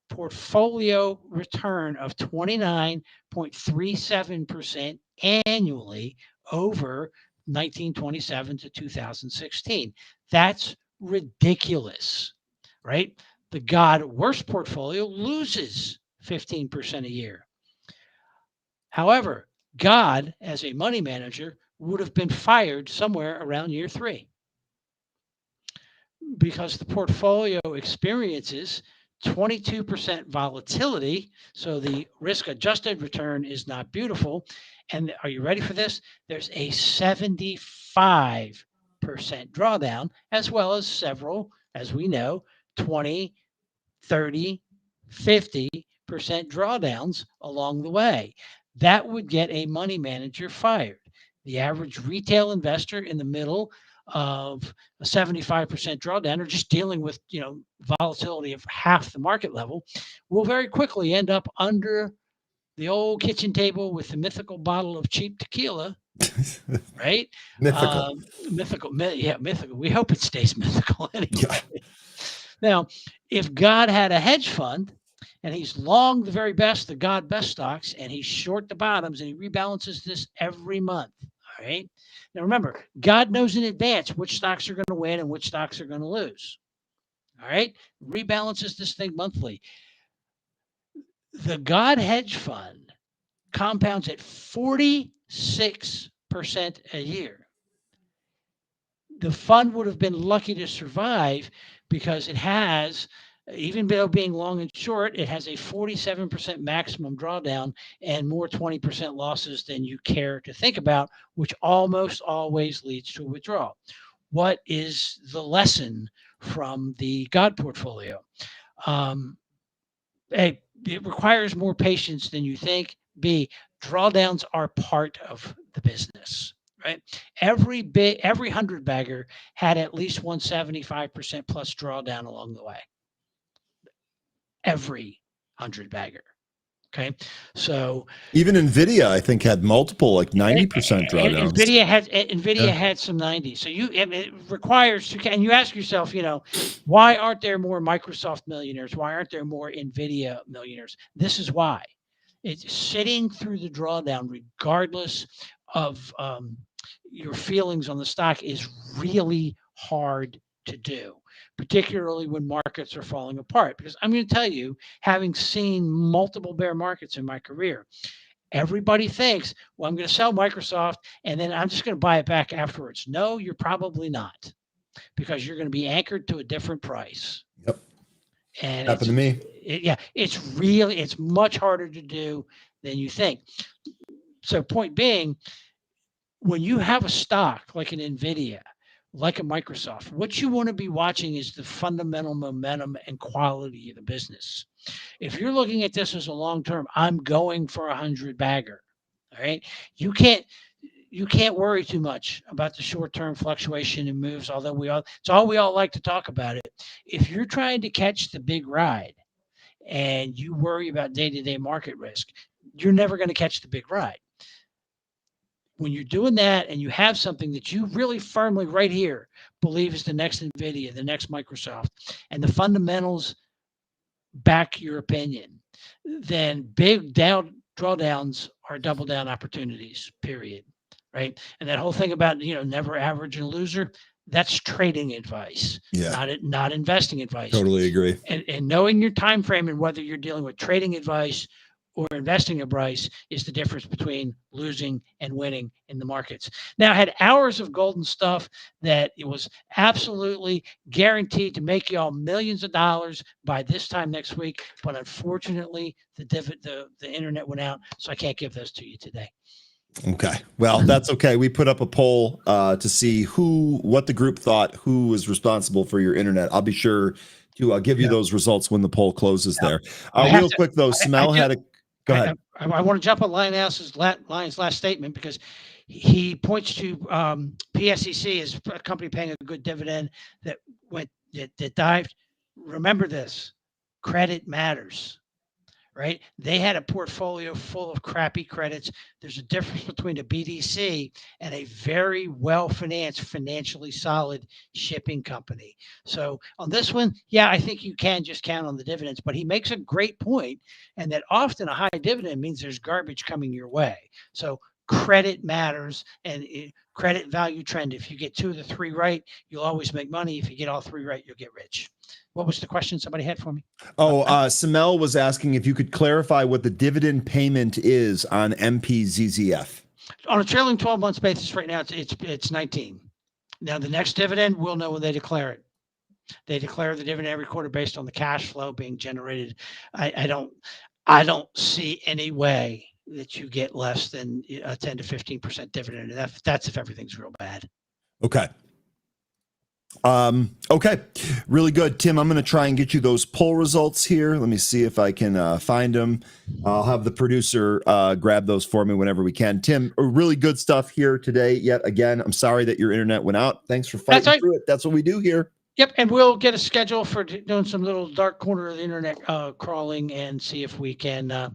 portfolio return of 29.37% annually over 1927 to 2016. That's ridiculous, right? The God worst portfolio loses 15% a year. However, God, as a money manager, would have been fired somewhere around year 3 because the portfolio experiences 22% volatility. So the risk adjusted return is not beautiful. And are you ready for this? There's a 75% drawdown, as well as several, as we know, 20, 30, 50% drawdowns along the way. That would get a money manager fired. The average retail investor in the middle of a 75% drawdown or just dealing with, volatility of half the market level will very quickly end up under the old kitchen table with the mythical bottle of cheap tequila, right? Mythical. Mythical. We hope it stays mythical anyway. Yeah. Now, if God had a hedge fund and he's long the very best, the God best stocks, and he's short the bottoms and he rebalances this every month. All right. Now, remember, God knows in advance which stocks are going to win and which stocks are going to lose. All right. Rebalances this thing monthly. The God hedge fund compounds at 46% a year. The fund would have been lucky to survive because it has, even though being long and short, it has a 47% maximum drawdown and more 20% losses than you care to think about, which almost always leads to a withdrawal. What is the lesson from the God portfolio? A, it requires more patience than you think. B, drawdowns are part of the business, right? every 100 bagger had at least 175% plus drawdown along the way. Every 100 bagger. Okay. So even Nvidia, I think, had multiple like 90% drawdowns. Nvidia had some 90. So it requires and you ask yourself, why aren't there more Microsoft millionaires? Why aren't there more Nvidia millionaires? This is why. It's sitting through the drawdown, regardless of your feelings on the stock, is really hard to do, particularly when markets are falling apart. Because I'm going to tell you, having seen multiple bear markets in my career, everybody thinks, well, I'm going to sell Microsoft and then I'm just going to buy it back afterwards. No, you're probably not, because you're going to be anchored to a different price. Yep. And happened to me. It's much harder to do than you think. So point being, when you have a stock like an Nvidia, like a Microsoft, what you want to be watching is the fundamental momentum and quality of the business. If you're looking at this as a long-term, I'm going for 100 bagger. All right. You can't worry too much about the short-term fluctuation and moves, although it's all we all like to talk about it. If you're trying to catch the big ride and you worry about day-to-day market risk, you're never going to catch the big ride. When you're doing that and you have something that you really firmly right here believe is the next Nvidia, the next Microsoft, and the fundamentals back your opinion, then big drawdowns are double down opportunities, period. Right. And that whole thing about, never average and loser, that's trading advice, not investing advice. Totally agree. And knowing your time frame and whether you're dealing with trading advice or investing advice is the difference between losing and winning in the markets. Now, I had hours of golden stuff that it was absolutely guaranteed to make y'all millions of dollars by this time next week, but unfortunately, the internet went out, so I can't give those to you today. Okay. Well, that's okay. We put up a poll to see what the group thought, who was responsible for your internet. I'll be sure to give you those results when the poll closes there. Real quick, though, Smell had a... Go ahead. I want to jump on Lion's last statement, because he points to PSEC as a company paying a good dividend that dived. Remember this, credit matters, right? They had a portfolio full of crappy credits. There's a difference between a BDC and a very well-financed, financially solid shipping company. So on this one, I think you can just count on the dividends, but he makes a great point, and that often a high dividend means there's garbage coming your way. So credit matters, and credit value trend. If you get 2 of the 3 right, you'll always make money. If you get all 3 right, you'll get rich. What was the question somebody had for me? Samel was asking if you could clarify what the dividend payment is on MPZZF. On a trailing 12 months basis right now, it's 19. Now, the next dividend, we'll know when they declare it. They declare the dividend every quarter based on the cash flow being generated. I don't see any way that you get less than a 10 to 15% dividend. That's if everything's real bad. Okay. Okay. Really good. Tim, I'm going to try and get you those poll results here. Let me see if I can find them. I'll have the producer grab those for me whenever we can. Tim, really good stuff here today. Yet again, I'm sorry that your internet went out. Thanks for fighting through it. That's what we do here. Yep. And we'll get a schedule for doing some little dark corner of the internet crawling and see if we can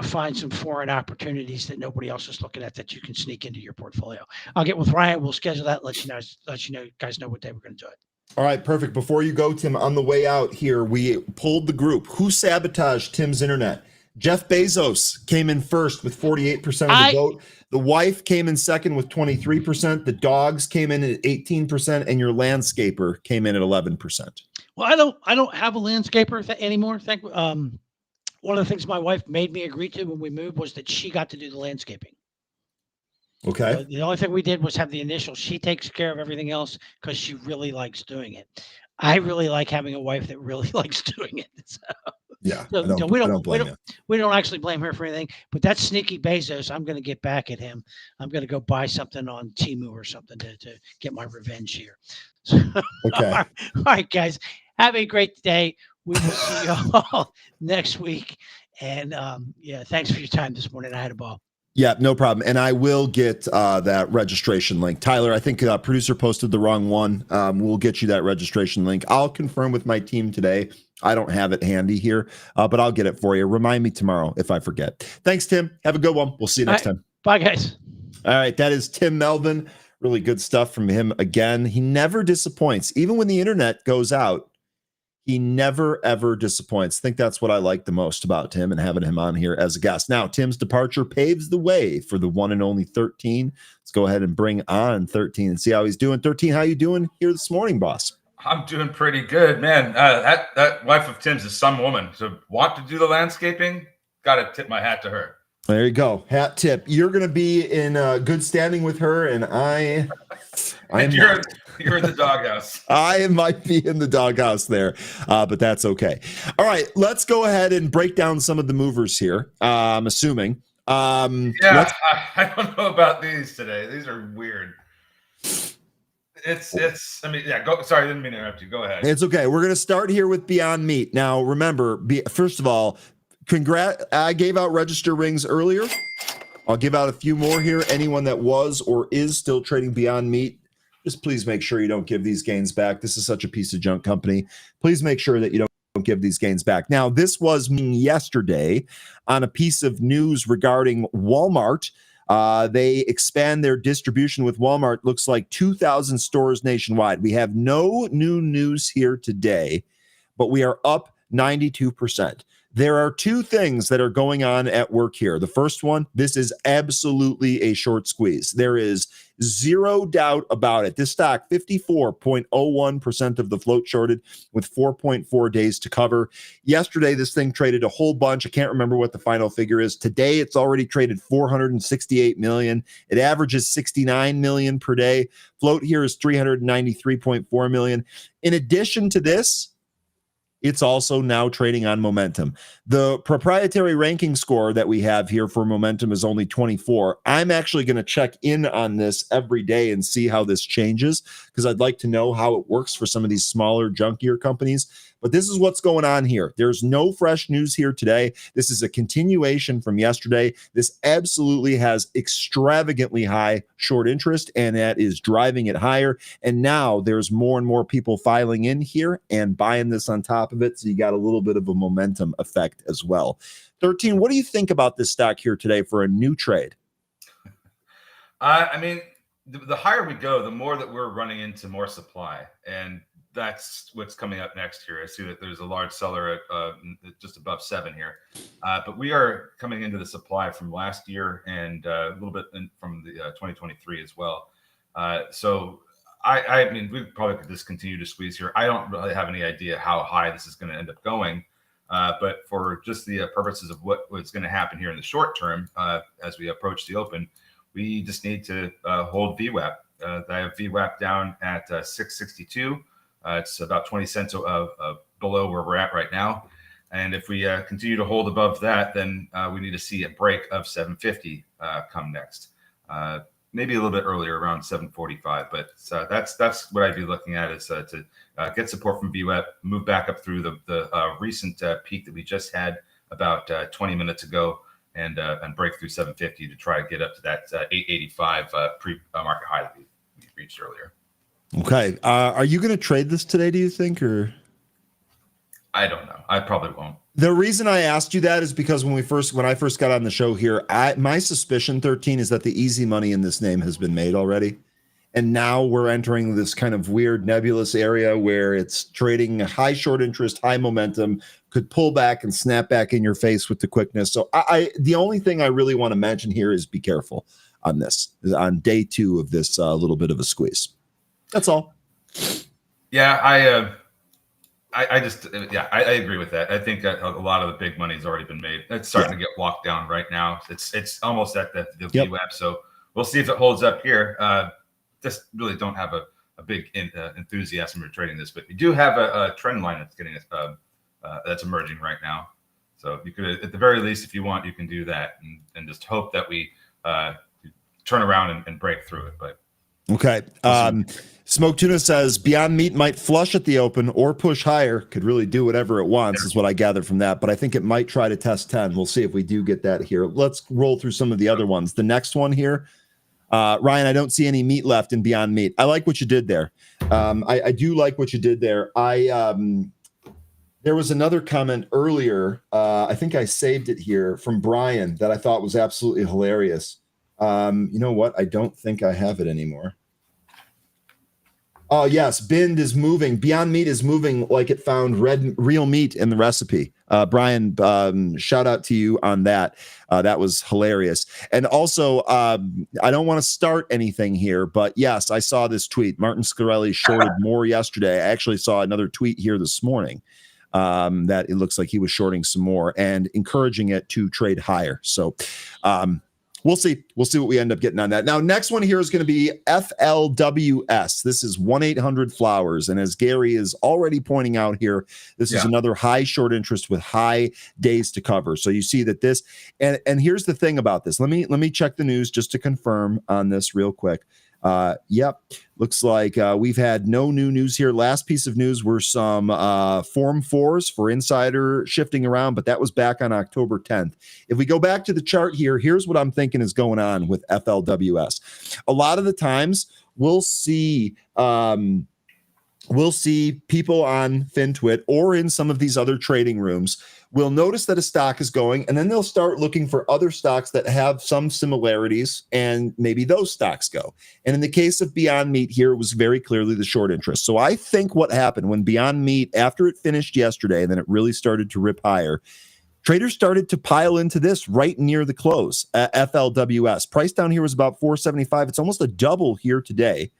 find some foreign opportunities that nobody else is looking at that you can sneak into your portfolio. I'll get with Ryan. We'll schedule that. Let you guys know what day we're going to do it. All right, perfect. Before you go, Tim, on the way out here, we polled the group. Who sabotaged Tim's internet? Jeff Bezos came in first with 48% of the vote. The wife came in second with 23%. The dogs came in at 18%, and your landscaper came in at 11%. Well, I don't have a landscaper anymore. One of the things my wife made me agree to when we moved was that she got to do the landscaping. Okay. The only thing we did was have the initial. She takes care of everything else because she really likes doing it. I really like having a wife that really likes doing it. We don't actually blame her for anything, but that's sneaky Bezos. I'm going to get back at him. I'm going to go buy something on Temu or something to get my revenge here. Okay. All right, guys. Have a great day. We will see you all next week. And thanks for your time this morning. I had a ball. Yeah, no problem. And I will get that registration link. Tyler, I think producer posted the wrong one. We'll get you that registration link. I'll confirm with my team today. I don't have it handy here, but I'll get it for you. Remind me tomorrow if I forget. Thanks, Tim. Have a good one. We'll see you next time. Bye, guys. All right, that is Tim Melvin. Really good stuff from him again. He never disappoints. Even when the internet goes out, he never, ever disappoints. I think that's what I like the most about Tim and having him on here as a guest. Now, Tim's departure paves the way for the one and only 13. Let's go ahead and bring on 13 and see how he's doing. 13, how you doing here this morning, boss? I'm doing pretty good, man. That wife of Tim's is some woman. To want to do the landscaping, got to tip my hat to her. There you go. Hat tip. You're going to be in good standing with her, and you're in the doghouse. I might be in the doghouse there, but that's okay. All right, let's go ahead and break down some of the movers here. I'm assuming. I don't know about these today. These are weird. It's. I mean, yeah. Go. Sorry, I didn't mean to interrupt you. Go ahead. It's okay. We're going to start here with Beyond Meat. Now, remember, first of all, I gave out register rings earlier. I'll give out a few more here. Anyone that was or is still trading Beyond Meat, just please make sure you don't give these gains back. This is such a piece of junk company. Please make sure that you don't give these gains back. Now, this was yesterday on a piece of news regarding Walmart. They expand their distribution with Walmart. Looks like 2,000 stores nationwide. We have no new news here today, but we are up 92%. There are two things that are going on at work here. The first one, this is absolutely a short squeeze. There is zero doubt about it. This stock, 54.01% of the float shorted with 4.4 days to cover. Yesterday, this thing traded a whole bunch. I can't remember what the final figure is. Today, it's already traded 468 million. It averages 69 million per day. Float here is 393.4 million. In addition to this, it's also now trading on momentum. The proprietary ranking score that we have here for momentum is only 24. I'm actually going to check in on this every day and see how this changes, because I'd like to know how it works for some of these smaller, junkier companies. But this is what's going on here. There's no fresh news here today. This is a continuation from yesterday. This absolutely has extravagantly high short interest, and that is driving it higher. And now there's more and more people filing in here and buying this on top of it. So you got a little bit of a momentum effect as well. 13, what do you think about this stock here today for a new trade? I mean, the higher we go, the more that we're running into more supply. And that's what's coming up next here. I see that there's a large seller at just above 7 here. But we are coming into the supply from last year and a little bit from the 2023 as well. So I mean, we probably could just continue to squeeze here. I don't really have any idea how high this is going to end up going. But for just the purposes of what's going to happen here in the short term, as we approach the open, we just need to hold VWAP. I have VWAP down at 662. It's about 20 cents below where we're at right now. And if we continue to hold above that, then we need to see a break of 750 come next. Maybe a little bit earlier, around 745. But that's what I'd be looking at, is to get support from VWAP, move back up through the recent peak that we just had about 20 minutes ago, and break through 750 to try to get up to that 885 pre-market high that we reached earlier. Okay. Are you going to trade this today, do you think, or? I don't know. I probably won't. The reason I asked you that is because when I first got on the show here, my suspicion, 13, is that the easy money in this name has been made already. And now we're entering this kind of weird nebulous area where it's trading high short interest, high momentum, could pull back and snap back in your face with the quickness. So the only thing I really want to mention here is be careful on this, on day 2 of this little bit of a squeeze. That's all. Yeah, I agree with that. I think a lot of the big money has already been made. It's starting to get walked down right now. It's almost at the VWAP. So we'll see if it holds up here. Just really don't have a big enthusiasm for trading this, but we do have a trend line that's getting that's emerging right now. So you could, at the very least, if you want, you can do that and just hope that we turn around and break through it. But Okay. Smoke Tuna says Beyond Meat might flush at the open or push higher. Could really do whatever it wants, is what I gathered from that. But I think it might try to test 10. We'll see if we do get that here. Let's roll through some of the other ones. The next one here, Ryan, I don't see any meat left in Beyond Meat. I like what you did there. I do like what you did there. There was another comment earlier. I think I saved it here from Brian that I thought was absolutely hilarious. You know what? I don't think I have it anymore. Oh, yes. Bind is moving. Beyond Meat is moving like it found real meat in the recipe. Brian, shout out to you on that. That was hilarious. And also, I don't want to start anything here, but yes, I saw this tweet. Martin Scarelli shorted more yesterday. I actually saw another tweet here this morning that it looks like he was shorting some more and encouraging it to trade higher. So, we'll see. We'll see what we end up getting on that. Now, next one here is going to be FLWS. This is 1-800-Flowers. And as Gary is already pointing out here, this is another high short interest with high days to cover. So you see that this, and here's the thing about this. Let me check the news just to confirm on this real quick. Yep. Looks like we've had no new news here. Last piece of news were some Form 4s for insider shifting around, but that was back on October 10th. If we go back to the chart here, here's what I'm thinking is going on with FLWS. A lot of the times we'll see people on FinTwit or in some of these other trading rooms will notice that a stock is going, and then they'll start looking for other stocks that have some similarities, and maybe those stocks go. And in the case of Beyond Meat here, it was very clearly the short interest. So I think what happened when Beyond Meat, after it finished yesterday, and then it really started to rip higher, traders started to pile into this right near the close. FLWS price down here was about 475. It's almost a double here today.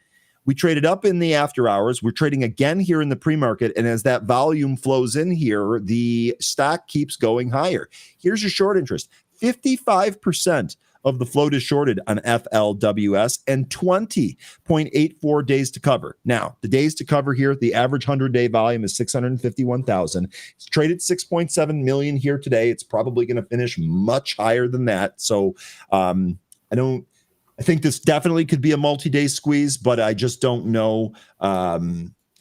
We traded up in the after hours. We're trading again here in the pre-market. And as that volume flows in here, the stock keeps going higher. Here's your short interest. 55% of the float is shorted on FLWS and 20.84 days to cover. Now, the days to cover here, the average 100-day volume is 651,000. It's traded 6.7 million here today. It's probably going to finish much higher than that. So I think this definitely could be a multi-day squeeze, but I just don't know. I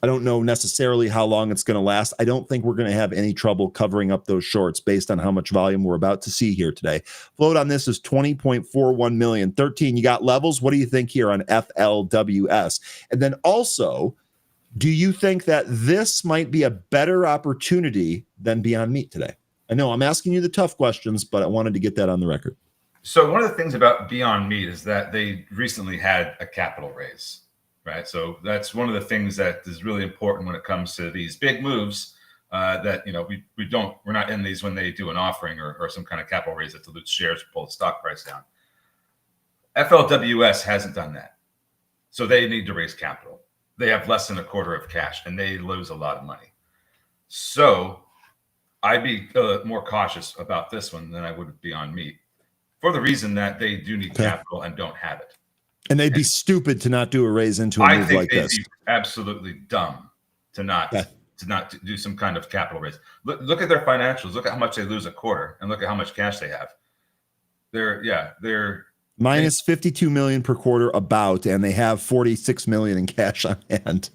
don't know necessarily how long it's going to last. I don't think we're going to have any trouble covering up those shorts based on how much volume we're about to see here today. Float on this is 20.41 million. 13, you got levels. What do you think here on FLWS? And then also, do you think that this might be a better opportunity than Beyond Meat today? I know I'm asking you the tough questions, but I wanted to get that on the record. So one of the things about Beyond Meat is that they recently had a capital raise, right? So that's one of the things that is really important when it comes to these big moves. That we're not in these when they do an offering or some kind of capital raise that dilutes shares or pull the stock price down. FLWS hasn't done that, so they need to raise capital. They have less than a quarter of cash, and they lose a lot of money. So I'd be more cautious about this one than I would Beyond Meat, for the reason that they do need capital and don't have it. And they'd be stupid to not do a raise into a move like this. I think they'd be absolutely dumb to not do some kind of capital raise. Look at their financials. Look at how much they lose a quarter, and look at how much cash they have. They're minus 52 million per quarter and they have 46 million in cash on hand.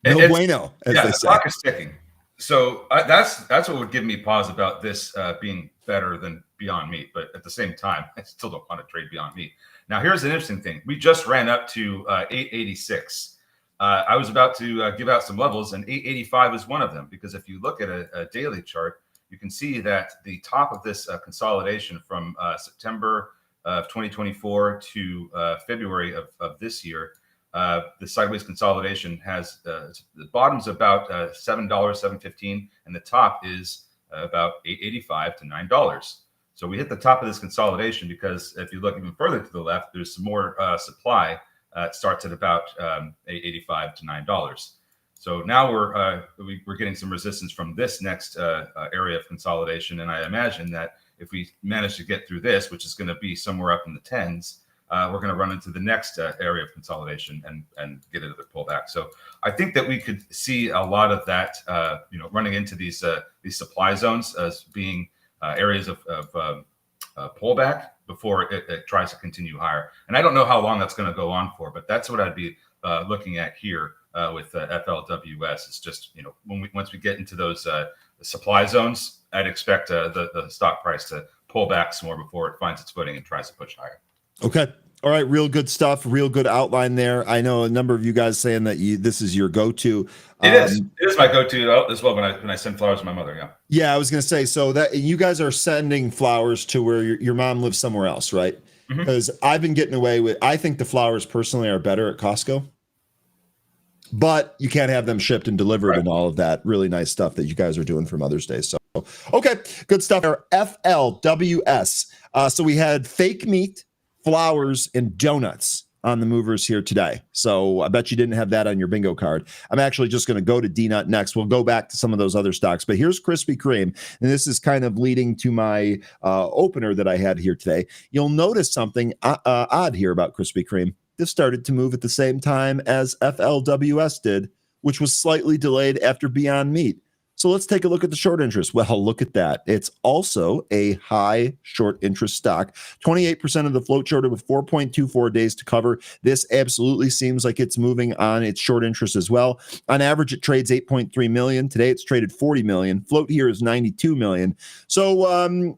No bueno, as they say. The clock is ticking. So that's what would give me pause about this being better than Beyond Meat. But at the same time, I still don't want to trade Beyond Meat. Now, here's an interesting thing. We just ran up to 886. I was about to give out some levels, and 885 is one of them, because if you look at a daily chart, you can see that the top of this consolidation from September of 2024 to February of this year, the sideways consolidation has the bottom's about $7.15, and the top is about $8.85 to $9. So we hit the top of this consolidation because if you look even further to the left, there's some more supply. It starts at about $8.85 to $9. So now we're getting some resistance from this next area of consolidation, and I imagine that if we manage to get through this, which is going to be somewhere up in the tens, we're going to run into the next area of consolidation and get another pullback. So I think that we could see a lot of that, running into these supply zones as being areas of pullback before it tries to continue higher. And I don't know how long that's going to go on for, but that's what I'd be looking at here with FLWS. It's just, once we get into those supply zones, I'd expect the stock price to pull back some more before it finds its footing and tries to push higher. Okay. All right. Real good stuff. Real good outline there. I know a number of you guys saying that this is your go-to. It is my go-to as well when I send flowers to my mother. Yeah. Yeah. I was going to say, so that you guys are sending flowers to where your mom lives somewhere else, right? Because I've been getting away with, I think the flowers personally are better at Costco, but you can't have them shipped and delivered and all of that really nice stuff that you guys are doing for Mother's Day. So, okay. Good stuff. FLWS. So we had fake meat, flowers, and donuts on the movers here today. So I bet you didn't have that on your bingo card. I'm actually just going to go to D-Nut next. We'll go back to some of those other stocks, but here's Krispy Kreme. And this is kind of leading to my opener that I had here today. You'll notice something odd here about Krispy Kreme. This started to move at the same time as FLWS did, which was slightly delayed after Beyond Meat. So let's take a look at the short interest. Well, look at that. It's also a high short interest stock. 28% of the float shorted with 4.24 days to cover. This absolutely seems like it's moving on its short interest as well. On average, it trades 8.3 million. Today, it's traded 40 million. Float here is 92 million. So,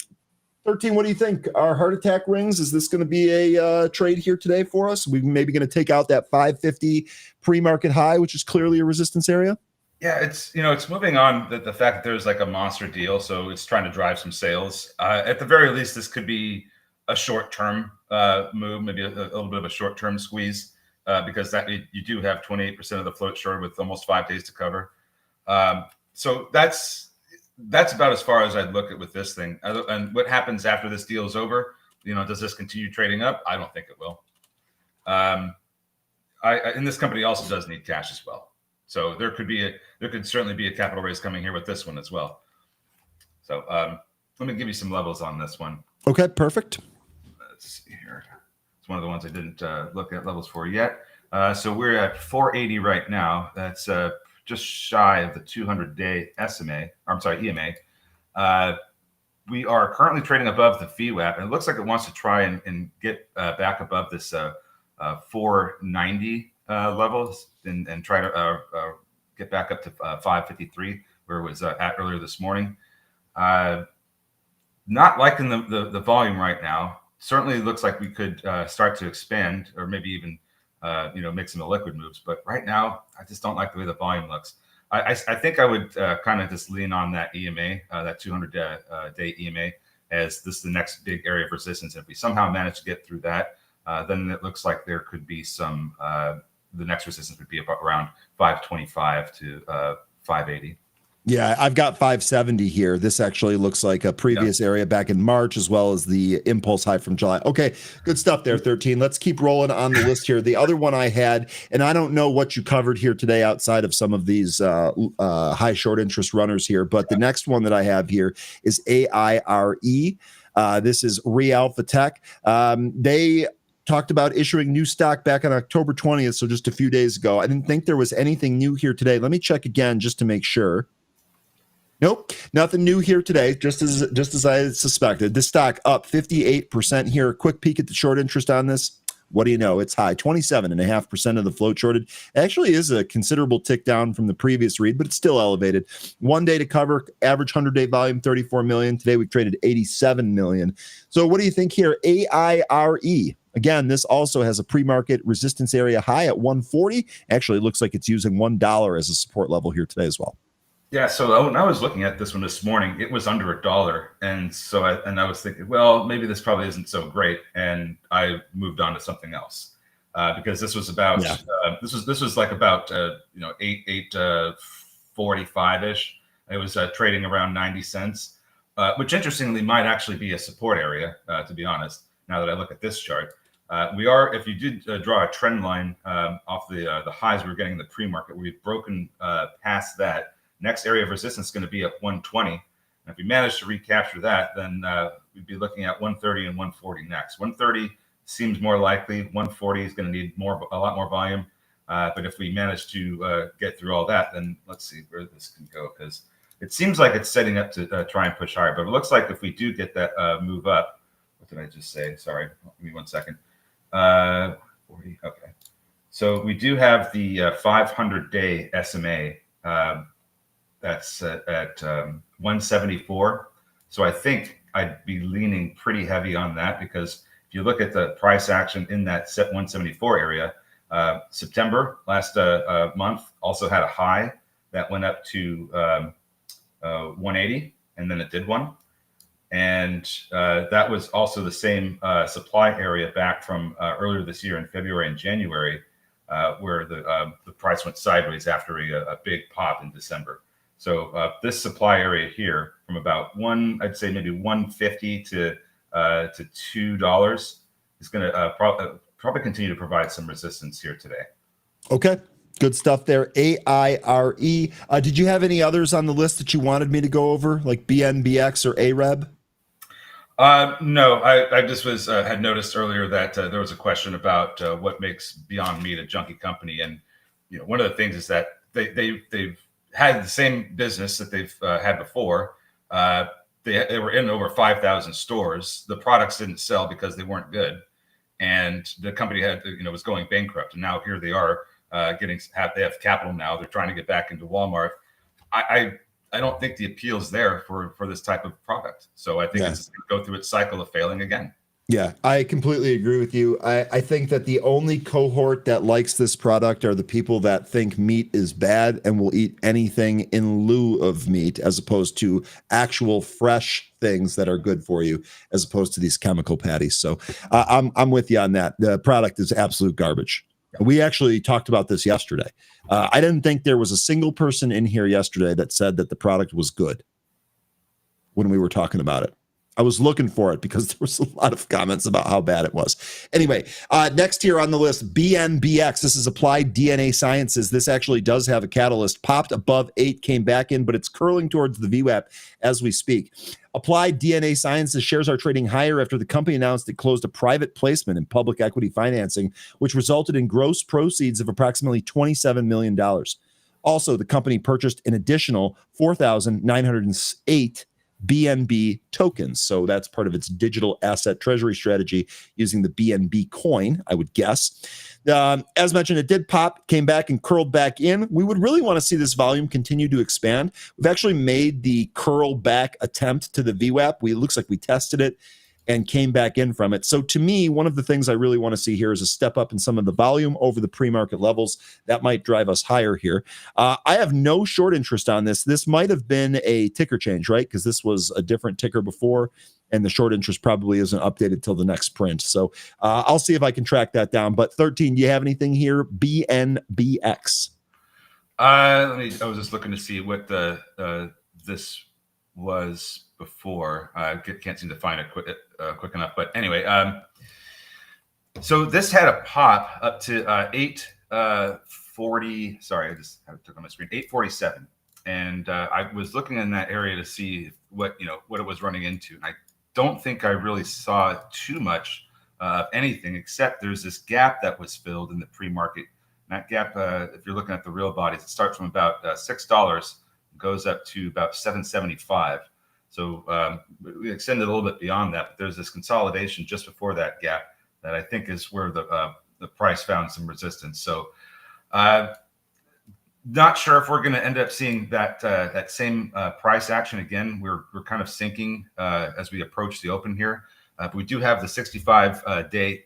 13, what do you think? Our heart attack rings? Is this going to be a trade here today for us? We maybe going to take out that 550 pre-market high, which is clearly a resistance area? Yeah, it's moving on the fact that there's like a monster deal, so it's trying to drive some sales. At the very least, this could be a short-term move, maybe a little bit of a short-term squeeze, because that you do have 28% of the float short with almost 5 days to cover. So that's about as far as I'd look at with this thing. And what happens after this deal is over? Does this continue trading up? I don't think it will. And this company also does need cash as well. So there could certainly be a capital raise coming here with this one as well. So let me give you some levels on this one. Okay, perfect. Let's see here. It's one of the ones I didn't look at levels for yet. So we're at 480 right now. That's just shy of the 200-day EMA. We are currently trading above the VWAP, and it looks like it wants to try and get back above this 490 levels and try to get back up to 553 where it was at earlier this morning. Not liking the volume right now. Certainly looks like we could start to expand or maybe even make some of the liquid moves. But right now, I just don't like the way the volume looks. I think I would kind of just lean on that EMA, that 200-day EMA, as this is the next big area of resistance. If we somehow manage to get through that, then it looks like there could be some. The next resistance would be about around 525 to 580. Yeah, I've got 570 here. This actually looks like a previous area back in March, as well as the impulse high from July. Okay, good stuff there, 13. Let's keep rolling on the list here. The other one I had, and I don't know what you covered here today outside of some of these high short interest runners here, but the next one that I have here is AIRE. This is Realpha Tech. They talked about issuing new stock back on October 20th, so just a few days ago. I didn't think there was anything new here today. Let me check again just to make sure. Nope, nothing new here today, just as I suspected. This stock up 58% here. Quick peek at the short interest on this. What do you know? It's high, 27.5% of the float shorted. It actually is a considerable tick down from the previous read, but it's still elevated. 1 day to cover, average 100-day volume, 34 million. Today we traded 87 million. So what do you think here? AIRE. Again, this also has a pre-market resistance area high at 140. Actually, it looks like it's using $1 as a support level here today as well. Yeah, so when I was looking at this one this morning, it was under $1, and so I was thinking, well, maybe this probably isn't so great, and I moved on to something else because this was about this was like about 8.45 ish. It was trading around 90 cents, which interestingly might actually be a support area, to be honest. Now that I look at this chart. If you did draw a trend line off the highs we were getting in the pre-market, we've broken past that. Next area of resistance is going to be at 120. And if we manage to recapture that, then we'd be looking at 130 and 140 next. 130 seems more likely. 140 is going to need a lot more volume. But if we manage to get through all that, then let's see where this can go, because it seems like it's setting up to try and push higher. But it looks like if we do get that move up, with did I just say? Sorry, give me 1 second. 40. Okay. So we do have the 500-day SMA. That's at 174. So I think I'd be leaning pretty heavy on that, because if you look at the price action in that 174 area, September last month also had a high that went up to 180, and then it did one. And that was also the same supply area back from earlier this year in February and January, where the price went sideways after a big pop in December. So this supply area here, from about I'd say maybe 150 to $2, is going to probably continue to provide some resistance here today. Okay. Good stuff there. AIRE. Did you have any others on the list that you wanted me to go over, like BNBX or AREB? No, I just had noticed earlier that there was a question about what makes Beyond Meat a junky company, and one of the things is that they've had the same business that they've had before. They were in over 5,000 stores. The products didn't sell because they weren't good, and the company was going bankrupt. And now here they are they have capital now. They're trying to get back into Walmart. I don't think the appeal is there for this type of product. So I think it's going to go through its cycle of failing again. Yeah, I completely agree with you. I think that the only cohort that likes this product are the people that think meat is bad and will eat anything in lieu of meat, as opposed to actual fresh things that are good for you, as opposed to these chemical patties. So I'm with you on that. The product is absolute garbage. We actually talked about this yesterday. I didn't think there was a single person in here yesterday that said that the product was good when we were talking about it. I was looking for it because there was a lot of comments about how bad it was. Anyway, next here on the list, BNBX. This is Applied DNA Sciences. This actually does have a catalyst. Popped above 8, came back in, but it's curling towards the VWAP as we speak. Applied DNA Sciences shares are trading higher after the company announced it closed a private placement in public equity financing, which resulted in gross proceeds of approximately $27 million. Also, the company purchased an additional 4,908 BNB tokens. So that's part of its digital asset treasury strategy using the BNB coin, I would guess. As mentioned, it did pop, came back and curled back in. We would really want to see this volume continue to expand. We've actually made the curl back attempt to the VWAP. It looks like we tested it and came back in from it. So to me, one of the things I really want to see here is a step up in some of the volume over the pre-market levels. That might drive us higher here. I have no short interest on this. This might have been a ticker change, right? Because this was a different ticker before, and the short interest probably isn't updated till the next print. So I'll see if I can track that down. But 13, do you have anything here? BNBX. I was just looking to see what this was before. I can't seem to find it quick enough. But anyway, so this had a pop up to 840. Sorry, I just took on my screen. 847, and I was looking in that area to see what it was running into. And I don't think I really saw too much of anything, except there's this gap that was filled in the pre-market. And that gap, if you're looking at the real bodies, it starts from about $6, goes up to about $7.75. So we extended a little bit beyond that, but there's this consolidation just before that gap that I think is where the price found some resistance. So not sure if we're going to end up seeing that same price action again. We're kind of sinking as we approach the open here, but we do have the 65-day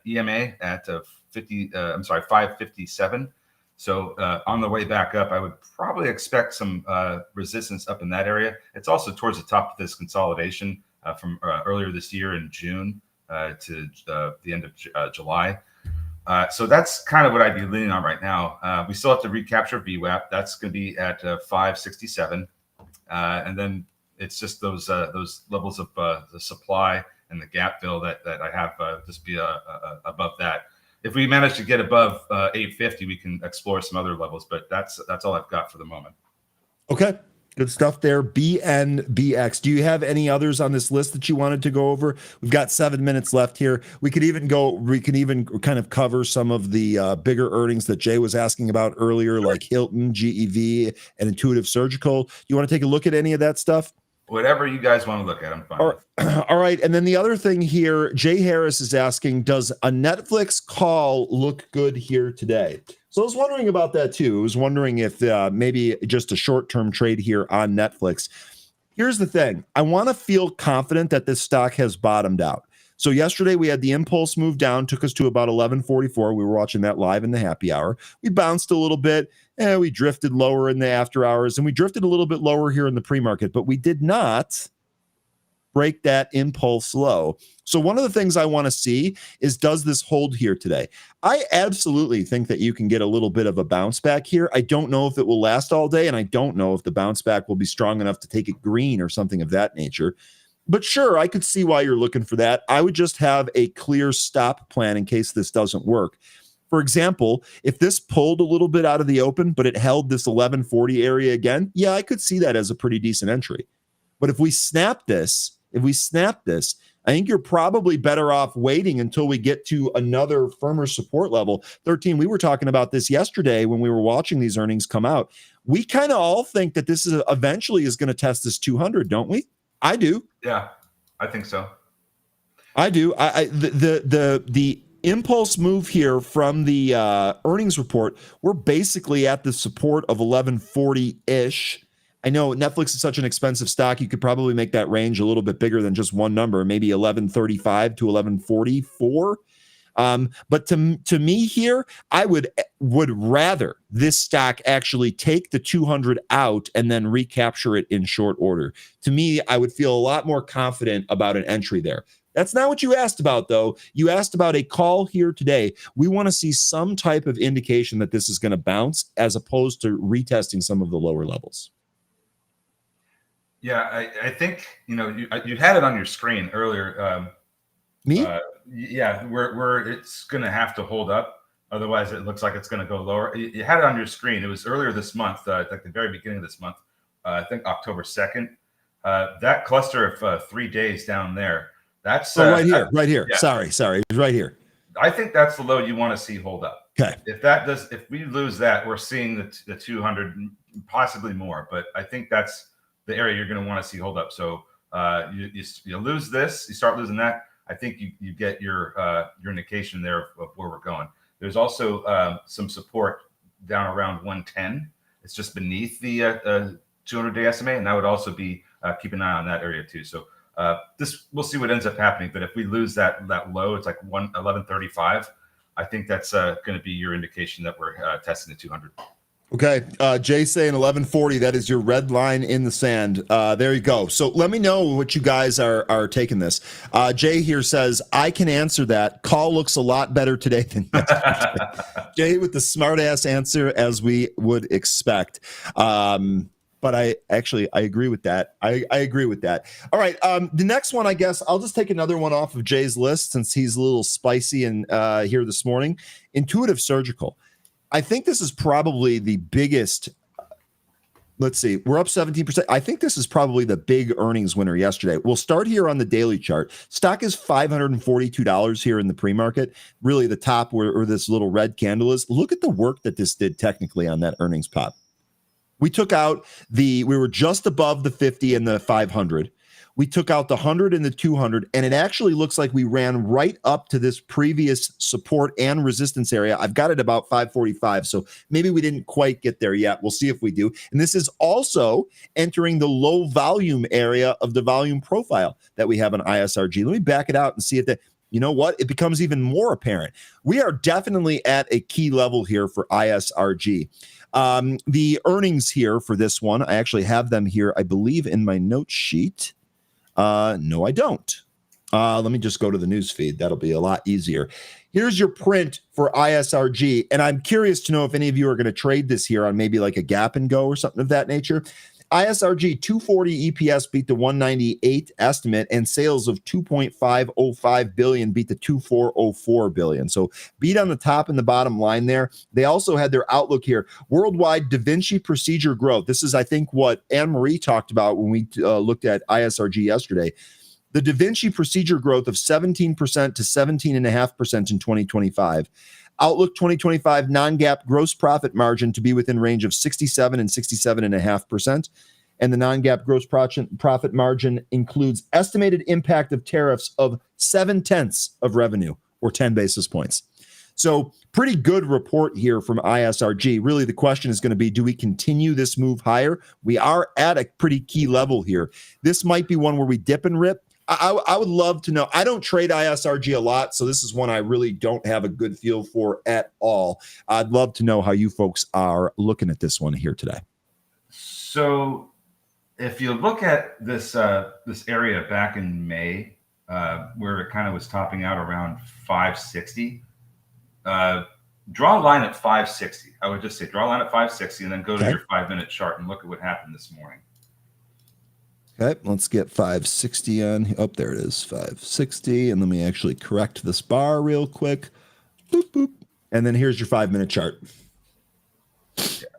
EMA at 557. So on the way back up, I would probably expect some resistance up in that area. It's also towards the top of this consolidation from earlier this year in June to the end of July. So that's kind of what I'd be leaning on right now. We still have to recapture VWAP. That's going to be at 567. And then it's just those levels of the supply and the gap fill that I have just be above that. If we manage to get above 850, we can explore some other levels, but that's all I've got for the moment. Okay, good stuff there. BNBX. Do you have any others on this list that you wanted to go over? We've got 7 minutes left here. We could even kind of cover some of the bigger earnings that Jay was asking about earlier, like Hilton, GEV, and Intuitive Surgical. You want to take a look at any of that stuff? Whatever you guys want to look at, I'm fine with. All right. And then the other thing here, Jay Harris is asking, does a Netflix call look good here today? So I was wondering about that too. I was wondering if maybe just a short-term trade here on Netflix. Here's the thing. I want to feel confident that this stock has bottomed out. So yesterday we had the impulse move down, took us to about 1144. We were watching that live in the happy hour. We bounced a little bit, and we drifted lower in the after hours, and we drifted a little bit lower here in the pre-market, but we did not break that impulse low. So one of the things I want to see is, does this hold here today? I absolutely think that you can get a little bit of a bounce back here. I don't know if it will last all day, and I don't know if the bounce back will be strong enough to take it green or something of that nature. But sure, I could see why you're looking for that. I would just have a clear stop plan in case this doesn't work. For example, if this pulled a little bit out of the open, but it held this 1140 area again, yeah, I could see that as a pretty decent entry. But if we snap this, I think you're probably better off waiting until we get to another firmer support level. 13, we were talking about this yesterday when we were watching these earnings come out. We kind of all think that this is eventually is going to test this 200, don't we? I do. Yeah, I think so. I do. The impulse move here from the earnings report, we're basically at the support of 1140-ish. I know Netflix is such an expensive stock. You could probably make that range a little bit bigger than just one number, maybe 1135 to 1144. But to me here, I would rather this stock actually take the 200 out and then recapture it in short order. To me, I would feel a lot more confident about an entry there. That's not what you asked about, though. You asked about a call here today. We want to see some type of indication that this is going to bounce as opposed to retesting some of the lower levels. Yeah, I think, you had it on your screen earlier. Me? Yeah, where it's going to have to hold up. Otherwise, it looks like it's going to go lower. You had it on your screen. It was earlier this month, like the very beginning of this month, I think October 2nd. That cluster of 3 days down there, that's right here. Yeah. Sorry, it's right here. I think that's the low you want to see hold up. Okay. If we lose that, we're seeing the 200, possibly more. But I think that's the area you're going to want to see hold up. So you lose this, you start losing that. I think you get your indication there of where we're going. There's also some support down around 110. It's just beneath the 200-day SMA, and that would also be keep an eye on that area too. So we'll see what ends up happening. But if we lose that low, it's like 1135. I think that's going to be your indication that we're testing the 200. Okay. Jay saying 1140. That is your red line in the sand. There you go. So let me know what you guys are taking this. Jay here says, I can answer that. Call looks a lot better today than yesterday. Jay with the smart ass answer, as we would expect. But I agree with that. I agree with that. All right. The next one, I guess I'll just take another one off of Jay's list since he's a little spicy and here this morning. Intuitive Surgical. I think this is probably the biggest. Let's see. We're up 17%. I think this is probably the big earnings winner yesterday. We'll start here on the daily chart. Stock is $542 here in the pre-market. Really the top where this little red candle is. Look at the work that this did technically on that earnings pop. We took out we were just above the 50 and the 500. We took out the 100 and the 200, and it actually looks like we ran right up to this previous support and resistance area. I've got it about 545, so maybe we didn't quite get there yet. We'll see if we do. And this is also entering the low volume area of the volume profile that we have on ISRG. Let me back it out and see if that, you know what? It becomes even more apparent. We are definitely at a key level here for ISRG. The earnings here for this one, I actually have them here, I believe, in my note sheet. No, I don't. Let me just go to the news feed. That'll be a lot easier. Here's your print for ISRG. And I'm curious to know if any of you are going to trade this here on maybe like a gap and go or something of that nature. ISRG 240 EPS beat the 198 estimate, and sales of 2.505 billion beat the 2.404 billion. So beat on the top and the bottom line there. They also had their outlook here. Worldwide Da Vinci procedure growth. This is, I think, what Anne-Marie talked about when we looked at ISRG yesterday. The Da Vinci procedure growth of 17% to 17.5% in 2025. Outlook 2025 non-GAAP gross profit margin to be within range of 67 and 67.5%. and the non-GAAP gross profit margin includes estimated impact of tariffs of 0.7 of revenue, or 10 basis points. So pretty good report here from ISRG. Really, the question is going to be, do we continue this move higher? We are at a pretty key level here. This might be one where we dip and rip. I would love to know. I don't trade ISRG a lot, so this is one I really don't have a good feel for at all. I'd love to know how you folks are looking at this one here today. So if you look at this this area back in May, where it kind of was topping out around 560, draw a line at 560. I would just say draw a line at 560 and then go to your 5-minute chart and look at what happened this morning. Okay, let's get 560 on. Oh, there it is, 560. And let me actually correct this bar real quick. Boop, boop. And then here's your 5-minute chart. Yeah.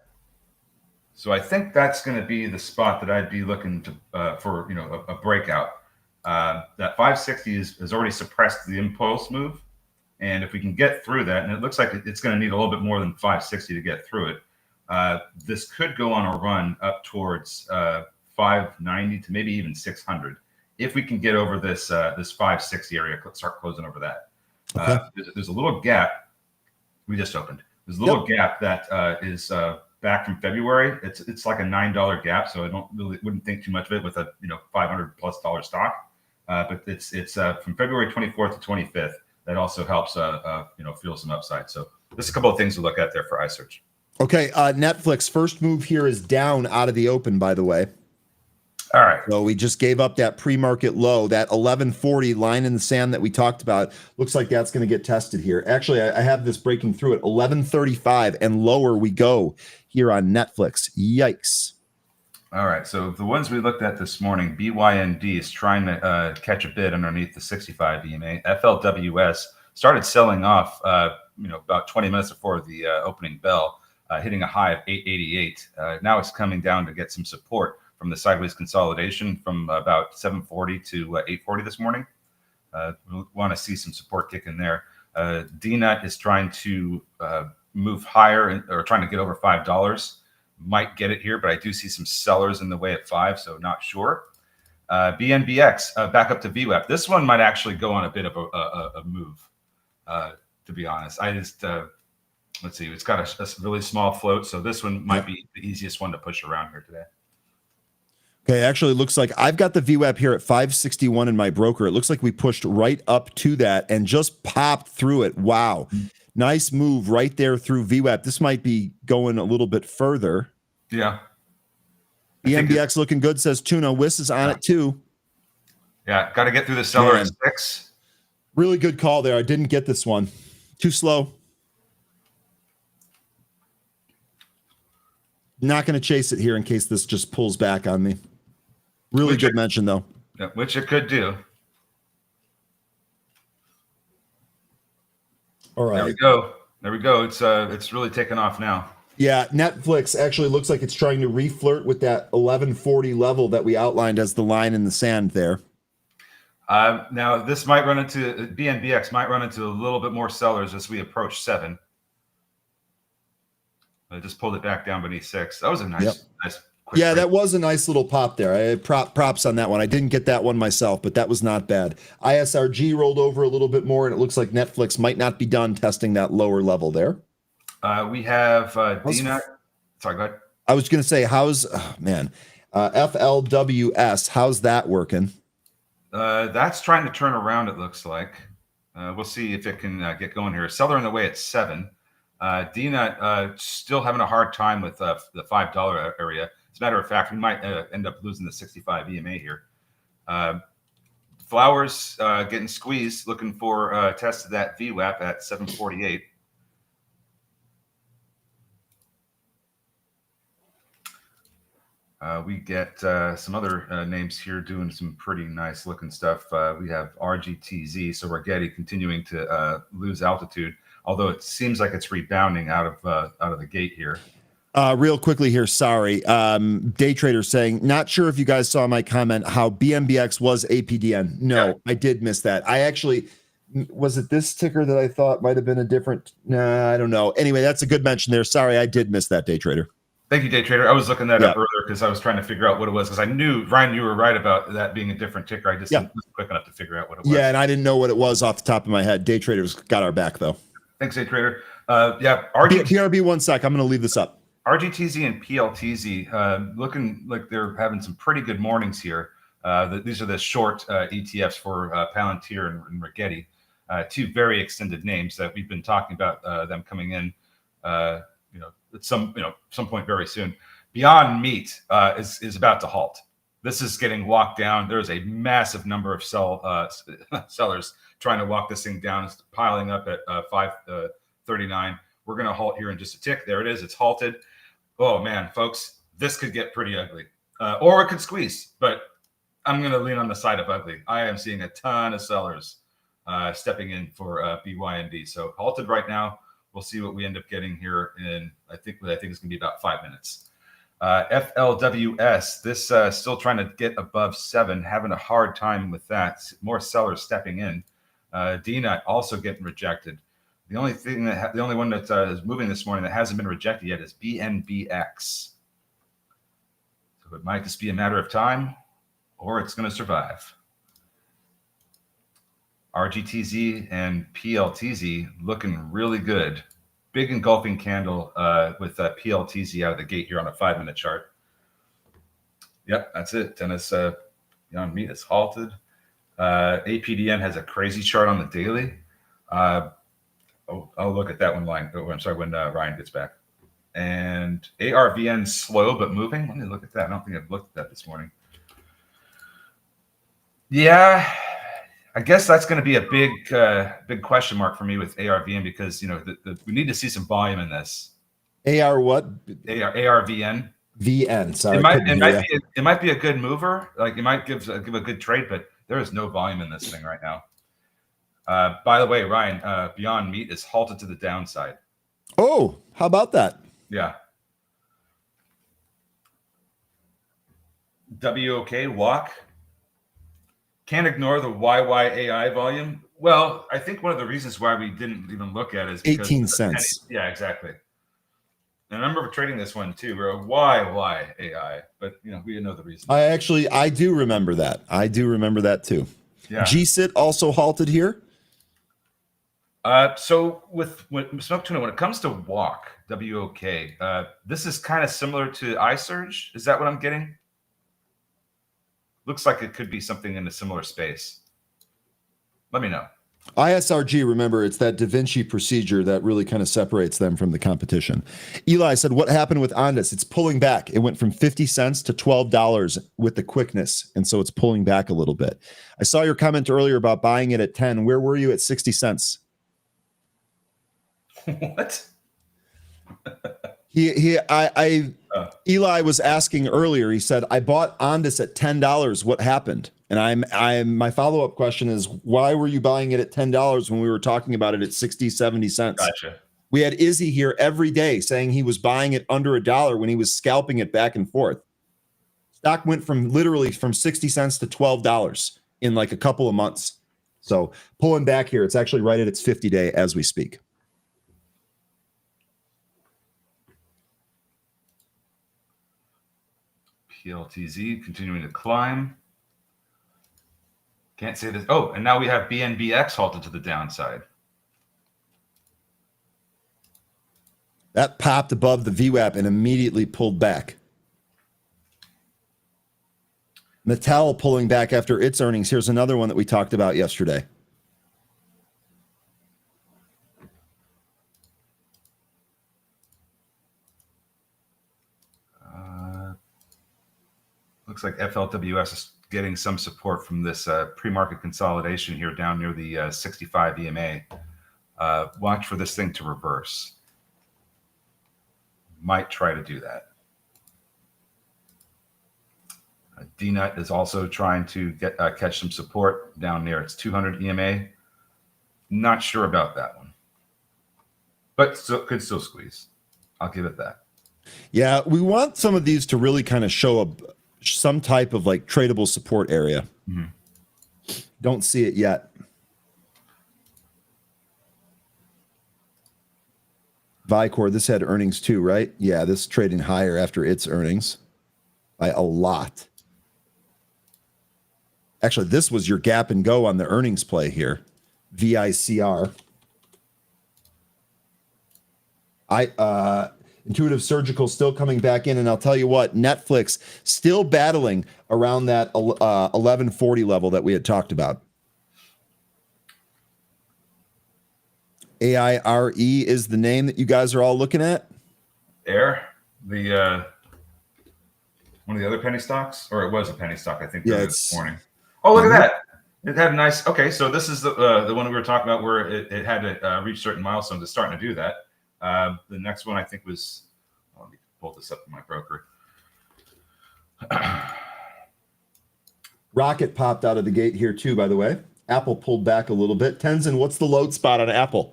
So I think that's going to be the spot that I'd be looking to for a breakout. That 560 has already suppressed the impulse move. And if we can get through that, and it looks like it's going to need a little bit more than 560 to get through it, this could go on a run up towards 590 to maybe even 600 if we can get over this 560 area, start closing over that. Okay. There's a little gap we just opened. There's a little gap that is back from February. It's like a $9 gap, so I wouldn't think too much of it with a $500+ stock. But it's from February 24th to 25th. That also helps fuel some upside. So there's a couple of things to look at there for iSearch. Okay, Netflix first move here is down out of the open, by the way. All right. So we just gave up that pre-market low, that 1140 line in the sand that we talked about. Looks like that's going to get tested here. Actually, I have this breaking through at 1135 and lower we go here on Netflix. Yikes. All right. So the ones we looked at this morning, BYND is trying to catch a bid underneath the 65 EMA. FLWS started selling off, about 20 minutes before the opening bell, hitting a high of 888. Now it's coming down to get some support from the sideways consolidation from about 740 to 840 this morning. We want to see some support kick in there. DNUT is trying to move higher or trying to get over $5. Might get it here, but I do see some sellers in the way at 5, so not sure. BNBX back up to VWAP. This one might actually go on a bit of a move, to be honest. I just let's see. It's got a really small float, so this one might be the easiest one to push around here today. Okay, actually looks like I've got the VWAP here at 561 in my broker. It looks like we pushed right up to that and just popped through it. Wow. Nice move right there through VWAP. This might be going a little bit further. Yeah. EMBX looking good, says Tuna. Wiss is on it too. Yeah, got to get through the seller at 6. Really good call there. I didn't get this one. Too slow. Not going to chase it here in case this just pulls back on me. Really good mention, though. Yeah, which it could do. All right. There we go. It's really taken off now. Yeah, Netflix actually looks like it's trying to reflirt with that 1140 level that we outlined as the line in the sand there. Now, this might run into BNBX might run into a little bit more sellers as we approach 7. I just pulled it back down beneath 6. That was a nice quick break. That was a nice little pop there. I had props on that one. I didn't get that one myself, but that was not bad. ISRG rolled over a little bit more, and it looks like Netflix might not be done testing that lower level there. We have DNUT. Sorry, go ahead. I was going to say, FLWS, how's that working? That's trying to turn around, it looks like. We'll see if it can get going here. Seller in the way at 7. DNUT still having a hard time with the $5 area. As a matter of fact, we might end up losing the 65 EMA here. Flowers getting squeezed, looking for a test of that VWAP at 748. We get some other names here doing some pretty nice looking stuff. We have RGTZ, so Rigetti continuing to lose altitude, although it seems like it's rebounding out of the gate here. Real quickly here, sorry. Day Trader saying, not sure if you guys saw my comment how BMBX was APDN. No, I did miss that. I actually, was it this ticker that I thought might have been a different? Nah, I don't know. Anyway, that's a good mention there. Sorry, I did miss that, Day Trader. Thank you, day trader. I was looking that Yeah. up earlier because I was trying to figure out what it was, because I knew, Ryan, you were right about that being a different ticker. I just wasn't quick enough to figure out what it was. Yeah, and I didn't know what it was off the top of my head. Day traders got our back though. Thanks, day trader. BRB, 1 sec. I'm going to leave this up. RGTZ and PLTZ looking like they're having some pretty good mornings here. These are the short ETFs for Palantir and Rigetti, two very extended names that we've been talking about them coming in, at some point very soon. Beyond Meat is about to halt. This is getting walked down. There's a massive number of sellers trying to walk this thing down. It's piling up at 539. We're going to halt here in just a tick. There it is. It's halted. Oh man, folks, this could get pretty ugly, or it could squeeze. But I'm going to lean on the side of ugly. I am seeing a ton of sellers stepping in for BYND. So halted right now. We'll see what we end up getting here in. I think it's going to be about 5 minutes. FLWS, this still trying to get above 7, having a hard time with that. More sellers stepping in. DNUT also getting rejected. The only one that is moving this morning that hasn't been rejected yet is BNBX. So it might just be a matter of time, or it's going to survive. RGTZ and PLTZ looking really good. Big engulfing candle with PLTZ out of the gate here on a 5-minute chart. Yep, that's it. Dennis, Beyond Meat is halted. APDN has a crazy chart on the daily. I'll look at that one line. Oh, I'm sorry, when Ryan gets back. And ARVN slow but moving. Let me look at that. I don't think I've looked at that this morning. Yeah, I guess that's going to be a big question mark for me with ARVN, because we need to see some volume in this. AR what? ARVN. VN. Sorry, it might be a good mover. Like it might give a good trade, but there is no volume in this thing right now. By the way, Ryan, Beyond Meat is halted to the downside. Oh, how about that? Yeah. WOK walk. Can't ignore the YYAI volume. Well, I think one of the reasons why we didn't even look at it is because 18 cents. Yeah, exactly. And I remember trading this one too. We're a YYAI, but we know the reason. I do remember that. I do remember that too. Yeah. GSIT also halted here. So with Smoke Tuna, when it comes to WOK, W-O-K, this is kind of similar to iSurge. Is that what I'm getting? Looks like it could be something in a similar space. Let me know. ISRG, remember, it's that Da Vinci procedure that really kind of separates them from the competition. Eli said, what happened with Ondas? It's pulling back. It went from 50 cents to $12 with the quickness, and so it's pulling back a little bit. I saw your comment earlier about buying it at 10. Where were you at 60 cents? What? Eli was asking earlier. He said, I bought Ondas at $10. What happened? And my follow-up question is, why were you buying it at $10 when we were talking about it at 60, 70 cents? Gotcha. We had Izzy here every day saying he was buying it under $1 when he was scalping it back and forth. Stock went literally from 60 cents to $12 in like a couple of months. So pulling back here, it's actually right at its 50-day as we speak. PLTZ continuing to climb. Can't say this. Oh, and now we have BNBX halted to the downside. That popped above the VWAP and immediately pulled back. Mattel pulling back after its earnings. Here's another one that we talked about yesterday. Looks like FLWS is getting some support from this pre-market consolidation here down near the 65 EMA. Watch for this thing to reverse. Might try to do that. DNUT is also trying to catch some support down near its 200 EMA. Not sure about that one, but could still squeeze. I'll give it that. Yeah, we want some of these to really kind of show some type of like tradable support area. Mm-hmm. Don't see it yet. Vicor, this had earnings too, right? Yeah, this is trading higher after its earnings by a lot. Actually, this was your gap and go on the earnings play here. VICR. Intuitive Surgical still coming back in, and I'll tell you what, Netflix still battling around that 1140 level that we had talked about. AIRE is the name that you guys are all looking at. Air, the one of the other penny stocks, or it was a penny stock, I think. Yeah, this morning. Oh, look at that! It had a nice. Okay, so this is the one we were talking about where it had to reach certain milestones. It's starting to do that. The next one I think was. Let me pull this up in my broker. Rocket popped out of the gate here too, by the way. Apple pulled back a little bit. Tenzin, what's the load spot on Apple?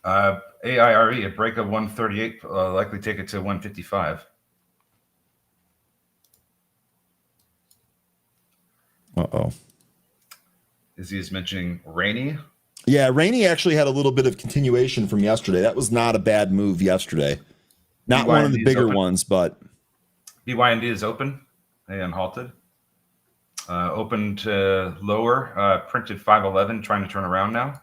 AIRE, a break of 138, likely take it to 155. Uh-oh. Izzy is mentioning Rainy. Yeah, Rainy actually had a little bit of continuation from yesterday. That was not a bad move yesterday. Not one of the bigger ones, but... BYND is open and halted. Open to lower, printed 511, trying to turn around now.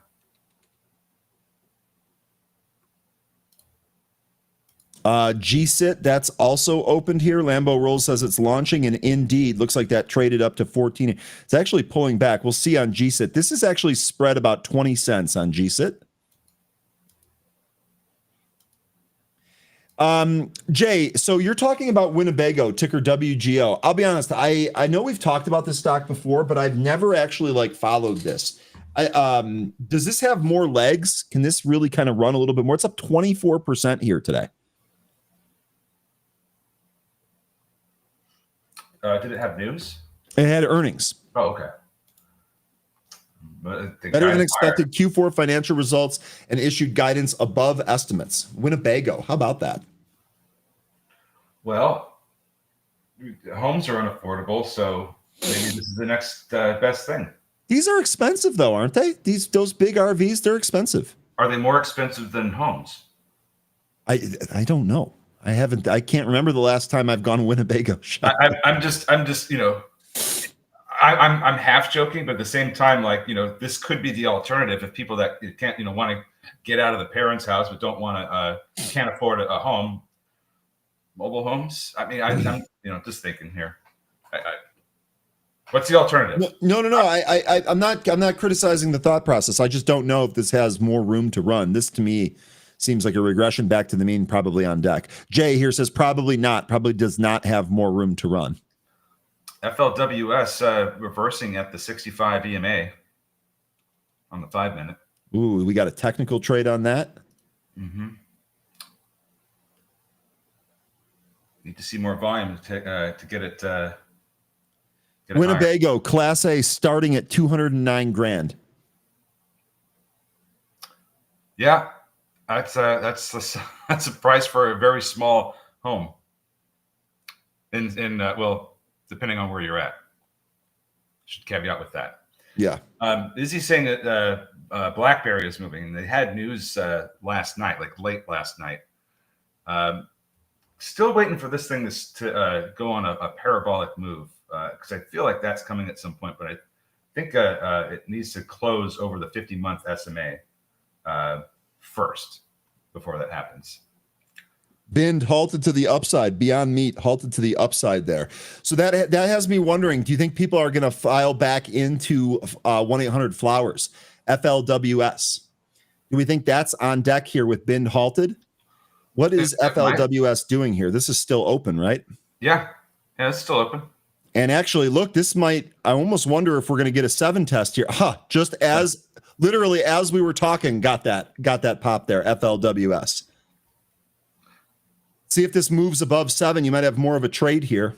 GSIT, that's also opened here. Lambo Rolls says it's launching, and indeed, looks like that traded up to 14. It's actually pulling back. We'll see on GSIT. This is actually spread about 20 cents on GSIT. Jay, so you're talking about Winnebago, ticker WGO. I'll be honest, I know we've talked about this stock before, but I've never actually followed this. Does this have more legs? Can this really kind of run a little bit more? It's up 24% here today. Did it have news? It had earnings. Oh, okay. Better than expected Q4 financial results and issued guidance above estimates. Winnebago, how about that? Well, homes are unaffordable, so maybe this is the next best thing. These are expensive, though, aren't they? Those big RVs, they're expensive. Are they more expensive than homes? I don't know. I can't remember the last time I've gone Winnebago shop. I'm just, I'm half joking, but at the same time, this could be the alternative if people that can't, want to get out of the parents' house but don't want to, can't afford a home. Mobile homes. I mean, I'm just thinking here. What's the alternative? No. I'm not criticizing the thought process. I just don't know if this has more room to run. This to me seems like a regression back to the mean, probably on deck. Jay here says probably not. Probably does not have more room to run. FLWS reversing at the 65 EMA on the 5-minute. Ooh, we got a technical trade on that. Mm-hmm. Need to see more volume to get it. Winnebago higher. Class A starting at $209,000. Yeah, that's a price for a very small home. Well, depending on where you're at. Should caveat with that. Yeah. Is he saying that BlackBerry is moving? And they had news last night, late last night. Still waiting for this thing to go on a parabolic move because I feel like that's coming at some point. But I think it needs to close over the 50-month SMA first before that happens. Bind halted to the upside. Beyond Meat halted to the upside there. So that has me wondering, do you think people are going to file back into 1-800-Flowers, FLWS? Do we think that's on deck here with Bind halted? What is FLWS doing here? This is still open, right? Yeah, it's still open. And actually, look, this might, I almost wonder if we're going to get a 7 test here. Just literally as we were talking, got that pop there, FLWS. See if this moves above 7. You might have more of a trade here.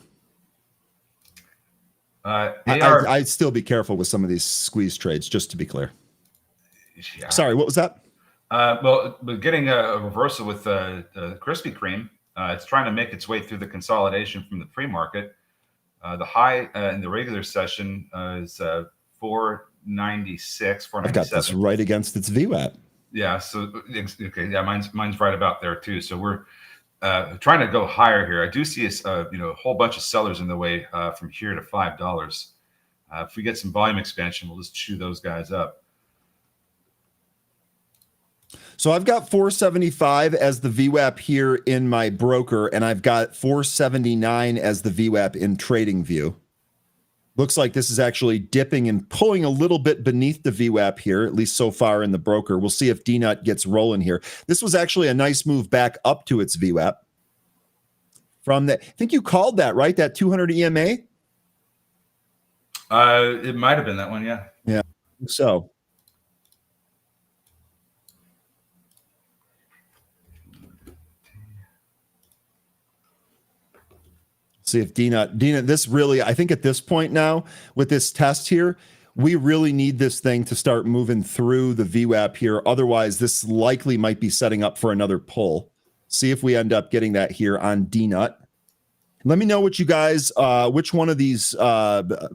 I'd still be careful with some of these squeeze trades, just to be clear. Yeah. Sorry, what was that? Well, getting a reversal with Krispy Kreme, it's trying to make its way through the consolidation from the pre-market. The high in the regular session is 496, 497. I've got this right against its VWAP. Yeah. So okay. Yeah, mine's right about there too. So we're trying to go higher here. I do see a whole bunch of sellers in the way from here to $5. If we get some volume expansion, we'll just chew those guys up. So I've got 475 as the VWAP here in my broker, and I've got 479 as the VWAP in TradingView. Looks like this is actually dipping and pulling a little bit beneath the VWAP here, at least so far in the broker. We'll see if DNUT gets rolling here. This was actually a nice move back up to its VWAP. From that, I think you called that, right? That 200 EMA? It might have been that one, yeah. Yeah. So see if DNUT, this really, I think at this point now with this test here, we really need this thing to start moving through the VWAP here. Otherwise, this likely might be setting up for another pull. See if we end up getting that here on DNUT. Let me know what you guys, which one of these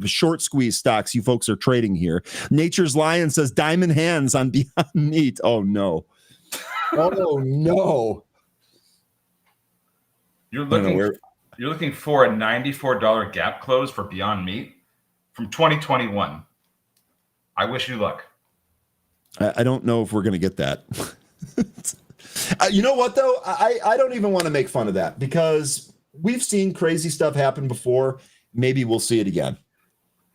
short squeeze stocks you folks are trading here. Nature's Lion says diamond hands on Beyond Meat. Oh, no. Oh, no. You're looking for a $94 gap close for Beyond Meat from 2021. I wish you luck. I don't know if we're going to get that. You know what, though? I don't even want to make fun of that because we've seen crazy stuff happen before. Maybe we'll see it again.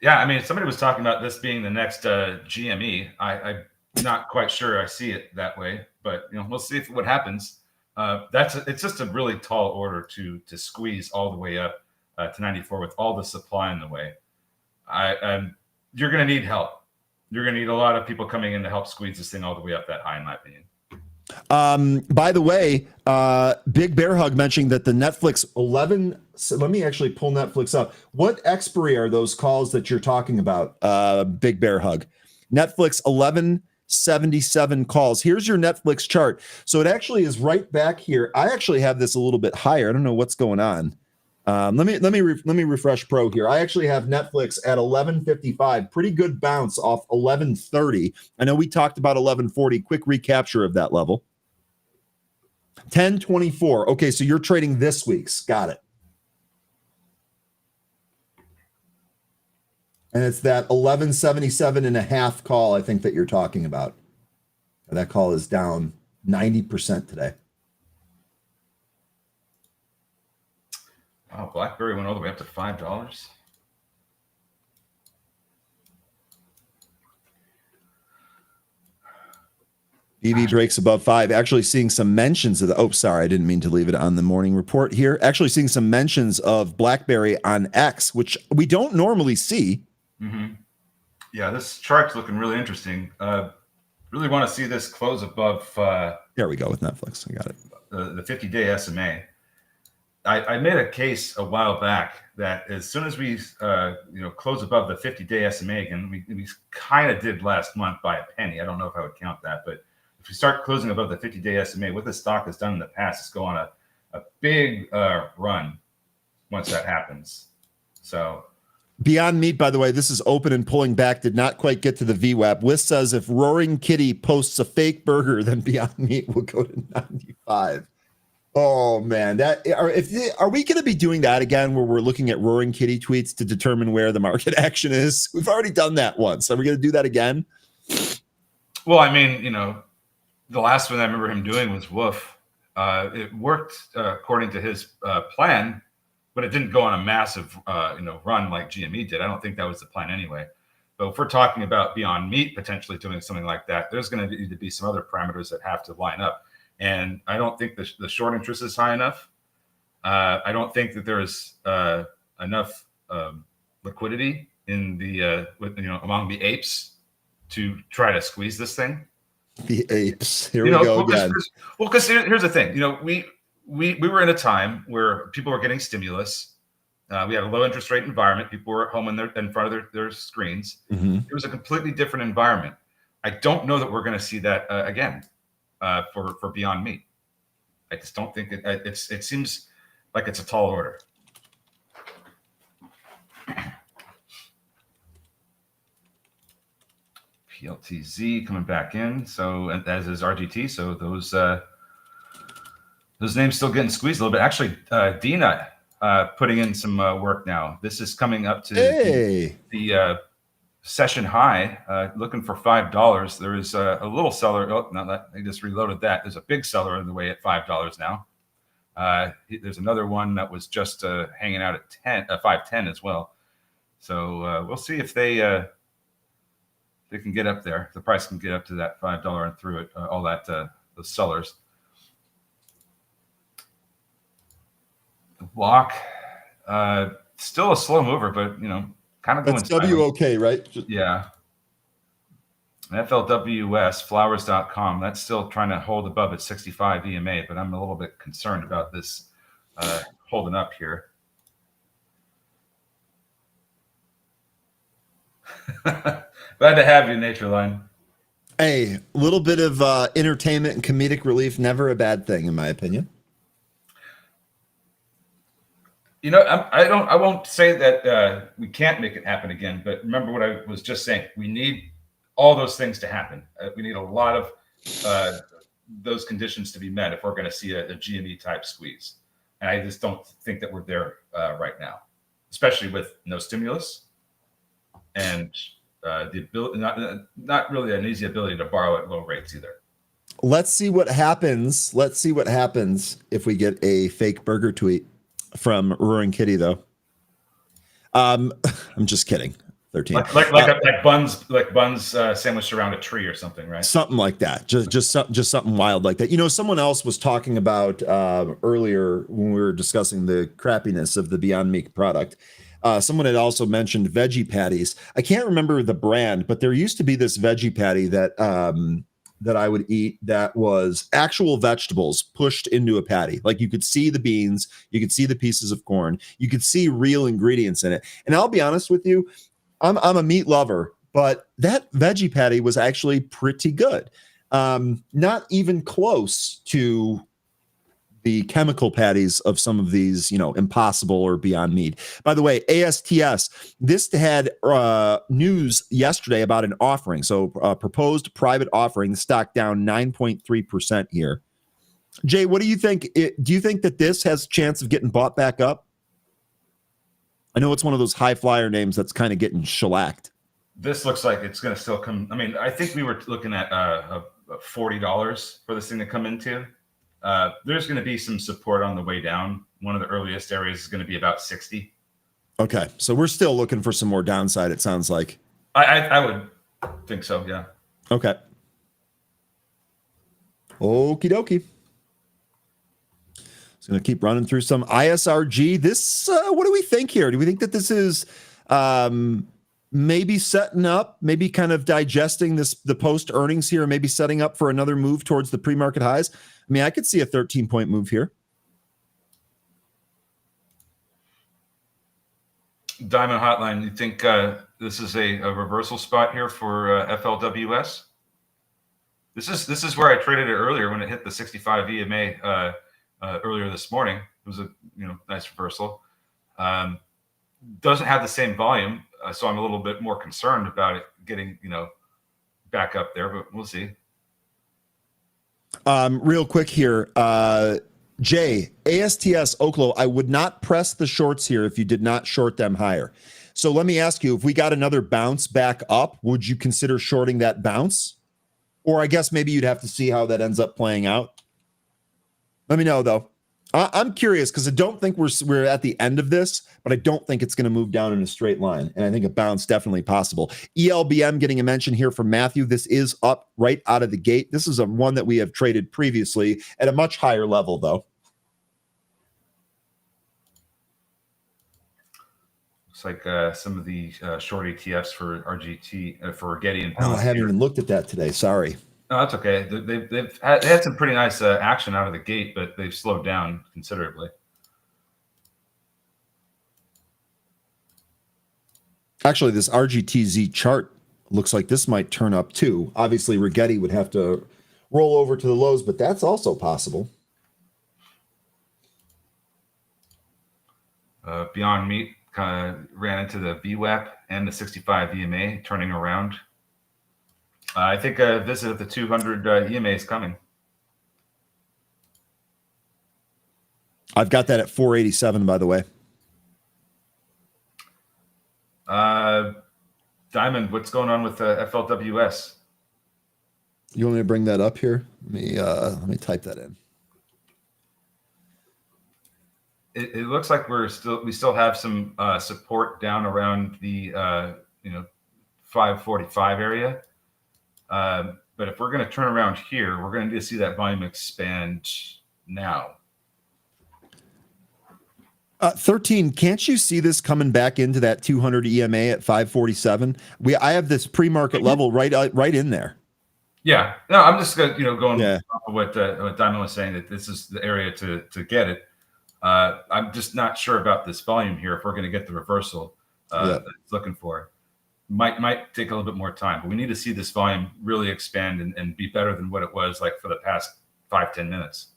Yeah, I mean, somebody was talking about this being the next GME. I'm not quite sure I see it that way, but we'll see what happens. It's just a really tall order to squeeze all the way up to 94 with all the supply in the way. You're going to need help. You're going to need a lot of people coming in to help squeeze this thing all the way up that high, in my opinion. By the way, Big Bear Hug mentioning that the Netflix 11. So let me actually pull Netflix up. What expiry are those calls that you're talking about? Big Bear Hug. Netflix 1177 calls. Here's your Netflix chart. So it actually is right back here. I actually have this a little bit higher. I don't know what's going on. Let me refresh Pro here. I actually have Netflix at 1155. Pretty good bounce off 1130. I know we talked about 1140. Quick recapture of that level. 1024. Okay, so you're trading this week's. Got it. And it's that 1177 and a half call, I think, that you're talking about. That call is down 90% today. Wow, BlackBerry went all the way up to $5. EV breaks above 5. Actually seeing some mentions of the, sorry, I didn't mean to leave it on the morning report here. Actually seeing some mentions of BlackBerry on X, which we don't normally see. Mm-hmm. Yeah, this chart's looking really interesting. Really want to see this close above. There we go with Netflix. I got it. The 50-day SMA. I made a case a while back that as soon as we close above the 50-day SMA again, we kind of did last month by a penny. I don't know if I would count that, but if we start closing above the 50-day SMA, what the stock has done in the past is go on a big run once that happens. So Beyond Meat, by the way, this is open and pulling back. Did not quite get to the VWAP. Wiss says if Roaring Kitty posts a fake burger, then Beyond Meat will go to 95. Oh man, are we going to be doing that again, where we're looking at Roaring Kitty tweets to determine where the market action is? We've already done that once. Are we going to do that again? Well, I mean, the last one I remember him doing was Woof. It worked according to his plan, but it didn't go on a massive, run like GME did. I don't think that was the plan anyway. But if we're talking about Beyond Meat potentially doing something like that, there's going to need to be some other parameters that have to line up. And I don't think the short interest is high enough. I don't think that there is enough liquidity in the among the apes to try to squeeze this thing. The apes. Here we go again. Because here's the thing. We were in a time where people were getting stimulus. We had a low interest rate environment. People were at home in front of their screens. Mm-hmm. It was a completely different environment. I don't know that we're going to see that again. For Beyond Meat, I just don't think it seems like it's a tall order. PLTZ coming back in. So, and as is RGT. So those names still getting squeezed a little bit. Actually, Dina putting in some work now. This is coming up to the session high, looking for $5. There is a little seller. Oh, no, I just reloaded that. There's a big seller in the way at $5 now. There's another one that was just hanging out at 5.10 as well. So we'll see if they can get up there. The price can get up to that $5 and through it. All that those sellers. The block, still a slow mover, but kind of going. That's WOK, right? Yeah. FLWS, flowers.com, that's still trying to hold above its 65 EMA, but I'm a little bit concerned about this holding up here. Glad to have you, Natureline. Hey, a little bit of entertainment and comedic relief, never a bad thing, in my opinion. I won't say that we can't make it happen again, but remember what I was just saying. We need all those things to happen. We need a lot of those conditions to be met if we're going to see a GME type squeeze. And I just don't think that we're there right now, especially with no stimulus and the ability, not really an easy ability to borrow at low rates either. Let's see what happens. Let's see what happens if we get a fake burger tweet from Roaring Kitty, though. I'm just kidding. 13. Like buns sandwiched around a tree or something, right? Something like that. Just something wild like that. Someone else was talking about earlier when we were discussing the crappiness of the Beyond Meat product. Someone had also mentioned veggie patties. I can't remember the brand, but there used to be this veggie patty that I would eat that was actual vegetables pushed into a patty. Like you could see the beans, you could see the pieces of corn, you could see real ingredients in it. And I'll be honest with you, I'm a meat lover, but that veggie patty was actually pretty good. Not even close to the chemical patties of some of these, Impossible or Beyond Meat. By the way, ASTS, this had news yesterday about an offering. So proposed private offering, stock down 9.3% here. Jay, what do you think? Do you think that this has a chance of getting bought back up? I know it's one of those high flyer names that's kind of getting shellacked. This looks like it's going to still come. I mean, I think we were looking at $40 for this thing to come into. There's going to be some support on the way down. One of the earliest areas is going to be about 60. Okay, so we're still looking for some more downside, it sounds like. I would think so, yeah. Okay. Okie dokie. It's going to keep running through some ISRG. This, what do we think here? Do we think that this is maybe setting up, maybe kind of digesting the post earnings here, maybe setting up for another move towards the pre-market highs? I mean, I could see a 13-point move here. Diamond Hotline, you think this is a reversal spot here for FLWS? This is where I traded it earlier when it hit the 65 EMA earlier this morning. It was a nice reversal. Doesn't have the same volume, so I'm a little bit more concerned about it getting back up there, but we'll see. Real quick here, Jay, ASTS Oklo, I would not press the shorts here if you did not short them higher. So let me ask you, if we got another bounce back up, would you consider shorting that bounce? Or I guess maybe you'd have to see how that ends up playing out. Let me know, though. I'm curious because I don't think we're at the end of this, but I don't think it's going to move down in a straight line. And I think a bounce definitely possible. ELBM getting a mention here from Matthew. This is up right out of the gate. This is a one that we have traded previously at a much higher level, though. Looks like some of the short ETFs for RGT, for Getty and I haven't even looked at that today. Sorry. No, that's okay. They had some pretty nice action out of the gate, but they've slowed down considerably. Actually, this RGTZ chart looks like this might turn up too. Obviously, Rigetti would have to roll over to the lows, but that's also possible. Beyond Meat kind of ran into the VWAP and the 65 EMA, turning around. I think a visit at the 200 EMA is coming. I've got that at 487, by the way. Diamond, what's going on with FLWS? You want me to bring that up here? Let me type that in. It looks like we still have some support down around the 545 area. But if we're going to turn around here, we're going to see that volume expand now. 13, can't you see this coming back into that 200 EMA at 547? I have this pre-market level right in there. Yeah, no, I'm just going going Yeah. off of what Diamond was saying, that this is the area to get it. I'm just not sure about this volume here. If we're going to get the reversal that it's looking for, might take a little bit more time. But we need to see this volume really expand and be better than what it was like for the past 5-10 minutes.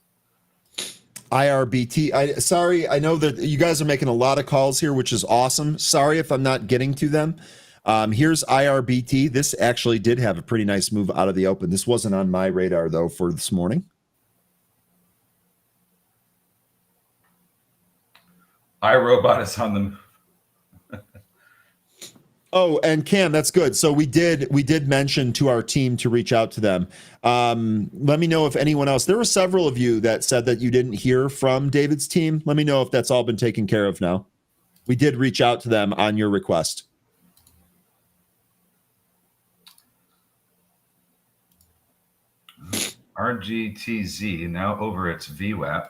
IRBT. Sorry, I know that you guys are making a lot of calls here, which is awesome. Sorry if I'm not getting to them. Here's IRBT. This actually did have a pretty nice move out of the open. This wasn't on my radar, though, for this morning. iRobot is on them. Oh, and Cam, that's good. So we did mention to our team to reach out to them. Let me know if anyone else. There were several of you that said that you didn't hear from David's team. Let me know if that's all been taken care of now. We did reach out to them on your request. RGTZ now over its VWAP.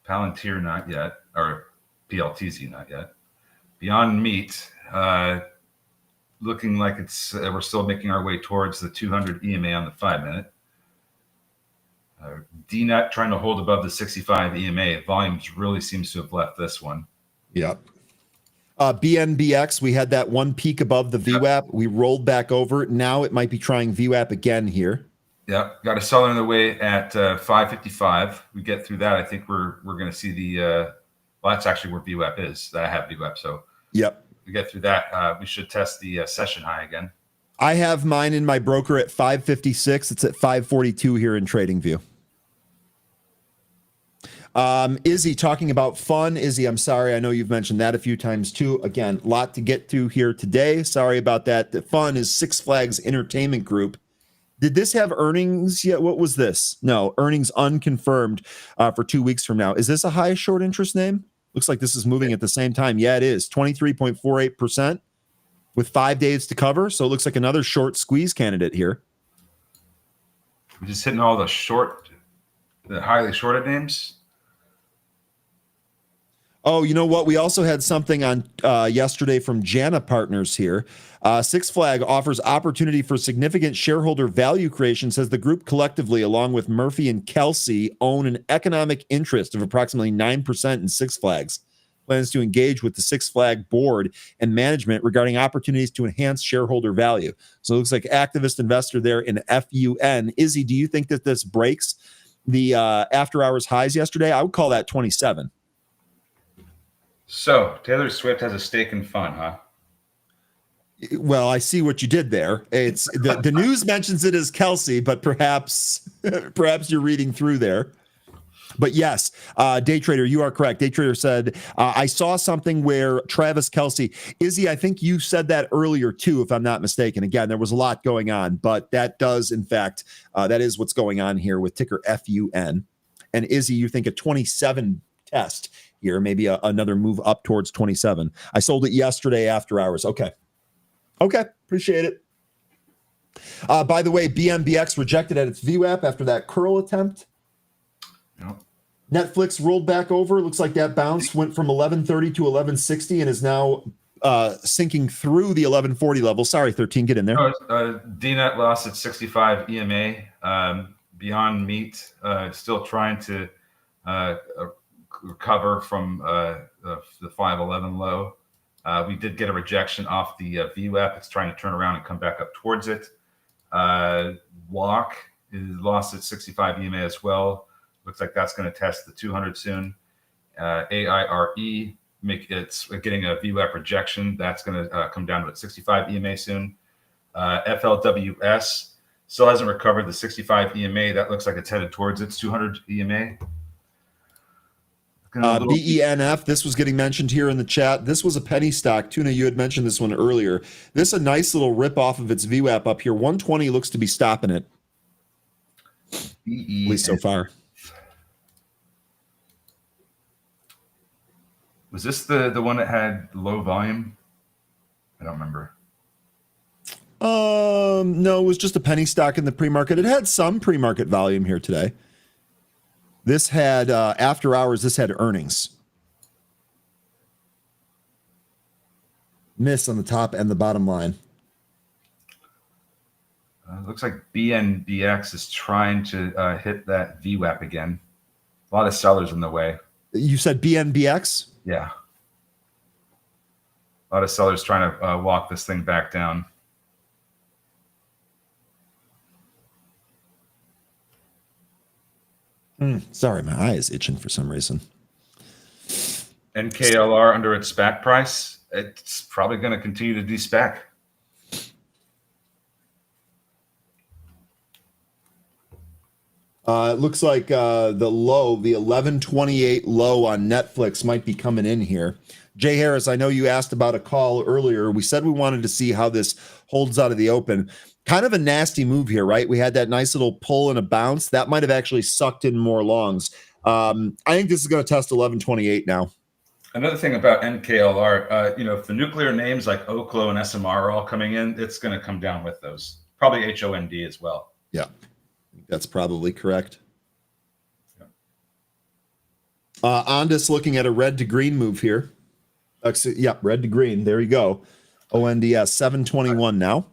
Palantir not yet, or PLTZ not yet. Beyond Meat, looking like it's we're still making our way towards the 200 EMA on the 5-minute. DNet trying to hold above the 65 EMA. Volumes really seems to have left this one. Yep. BNBX, we had that one peak above the VWAP. We rolled back over. Now it might be trying VWAP again here. Yeah, got a seller in the way at 555. We get through that. I think we're going to see the well, that's actually where VWAP is. I have VWAP, so yep. We get through that. We should test the session high again. I have mine in my broker at 556. It's at 542 here in TradingView. Izzy talking about fun. Izzy, I'm sorry. I know you've mentioned that a few times too. Again, a lot to get to here today. Sorry about that. The fun is Six Flags Entertainment Group. Did this have earnings yet? What was this? No, earnings unconfirmed for 2 weeks from now. Is this a high short interest name? Looks like this is moving at the same time. Yeah, it is. 23.48% with 5 days to cover. So it looks like another short squeeze candidate here. We're just hitting all the highly shorted names. Oh, you know what? We also had something on yesterday from Jana Partners here. Six Flag offers opportunity for significant shareholder value creation, says the group collectively, along with Murphy and Kelsey, own an economic interest of approximately 9% in Six Flags. Plans to engage with the Six Flag board and management regarding opportunities to enhance shareholder value. So it looks like activist investor there in FUN. Izzy, do you think that this breaks the after hours highs yesterday? I would call that 27. So Taylor Swift has a stake in fun, huh? Well, I see what you did there. It's the news mentions it as Kelsey, but perhaps you're reading through there. But yes, Day Trader, you are correct. Day Trader said, I saw something where Travis Kelsey, Izzy, I think you said that earlier too, if I'm not mistaken. Again, there was a lot going on, but that does, in fact, that is what's going on here with ticker FUN. And Izzy, you think a 27 test here, maybe another move up towards 27. I sold it yesterday after hours. Okay, appreciate it. By the way, BMBX rejected at its VWAP after that curl attempt. Yep. Netflix rolled back over. Looks like that bounce went from 1130 to 1160 and is now sinking through the 1140 level. Sorry, 13, get in there. DNet lost at 65 EMA. Beyond Meat still trying to recover from the 511 low. We did get a rejection off the VWAP. It's trying to turn around and come back up towards it. Walk is lost at 65 EMA as well. Looks like that's going to test the 200 soon. AIRE it's getting a VWAP rejection. That's going to come down to 65 EMA soon. FLWS still hasn't recovered the 65 EMA. That looks like it's headed towards its 200 EMA. BENF, this was getting mentioned here in the chat. This was a penny stock. Tuna, you had mentioned this one earlier. This is a nice little rip off of its VWAP up here. 120 looks to be stopping it. At least so far. Was this the one that had low volume? I don't remember. No, it was just a penny stock in the pre-market. It had some pre-market volume here today. This had, after hours, this had earnings. Miss on the top and the bottom line. Looks like BNBX is trying to hit that VWAP again. A lot of sellers in the way. You said BNBX? Yeah. A lot of sellers trying to walk this thing back down. Sorry, my eye is itching for some reason. NKLR under its SPAC price, it's probably going to continue to de-SPAC. It looks like the low, the 1128 low on Netflix might be coming in here. Jay Harris, I know you asked about a call earlier. We said we wanted to see how this holds out of the open. Kind of a nasty move here, right? We had that nice little pull and a bounce. That might have actually sucked in more longs. I think this is going to test 1128 now. Another thing about NKLR, if the nuclear names like Oklo and SMR are all coming in, it's going to come down with those. Probably HOND as well. Yeah, that's probably correct. Ondas looking at a red to green move here. Yeah, red to green. There you go. ONDS 721 now.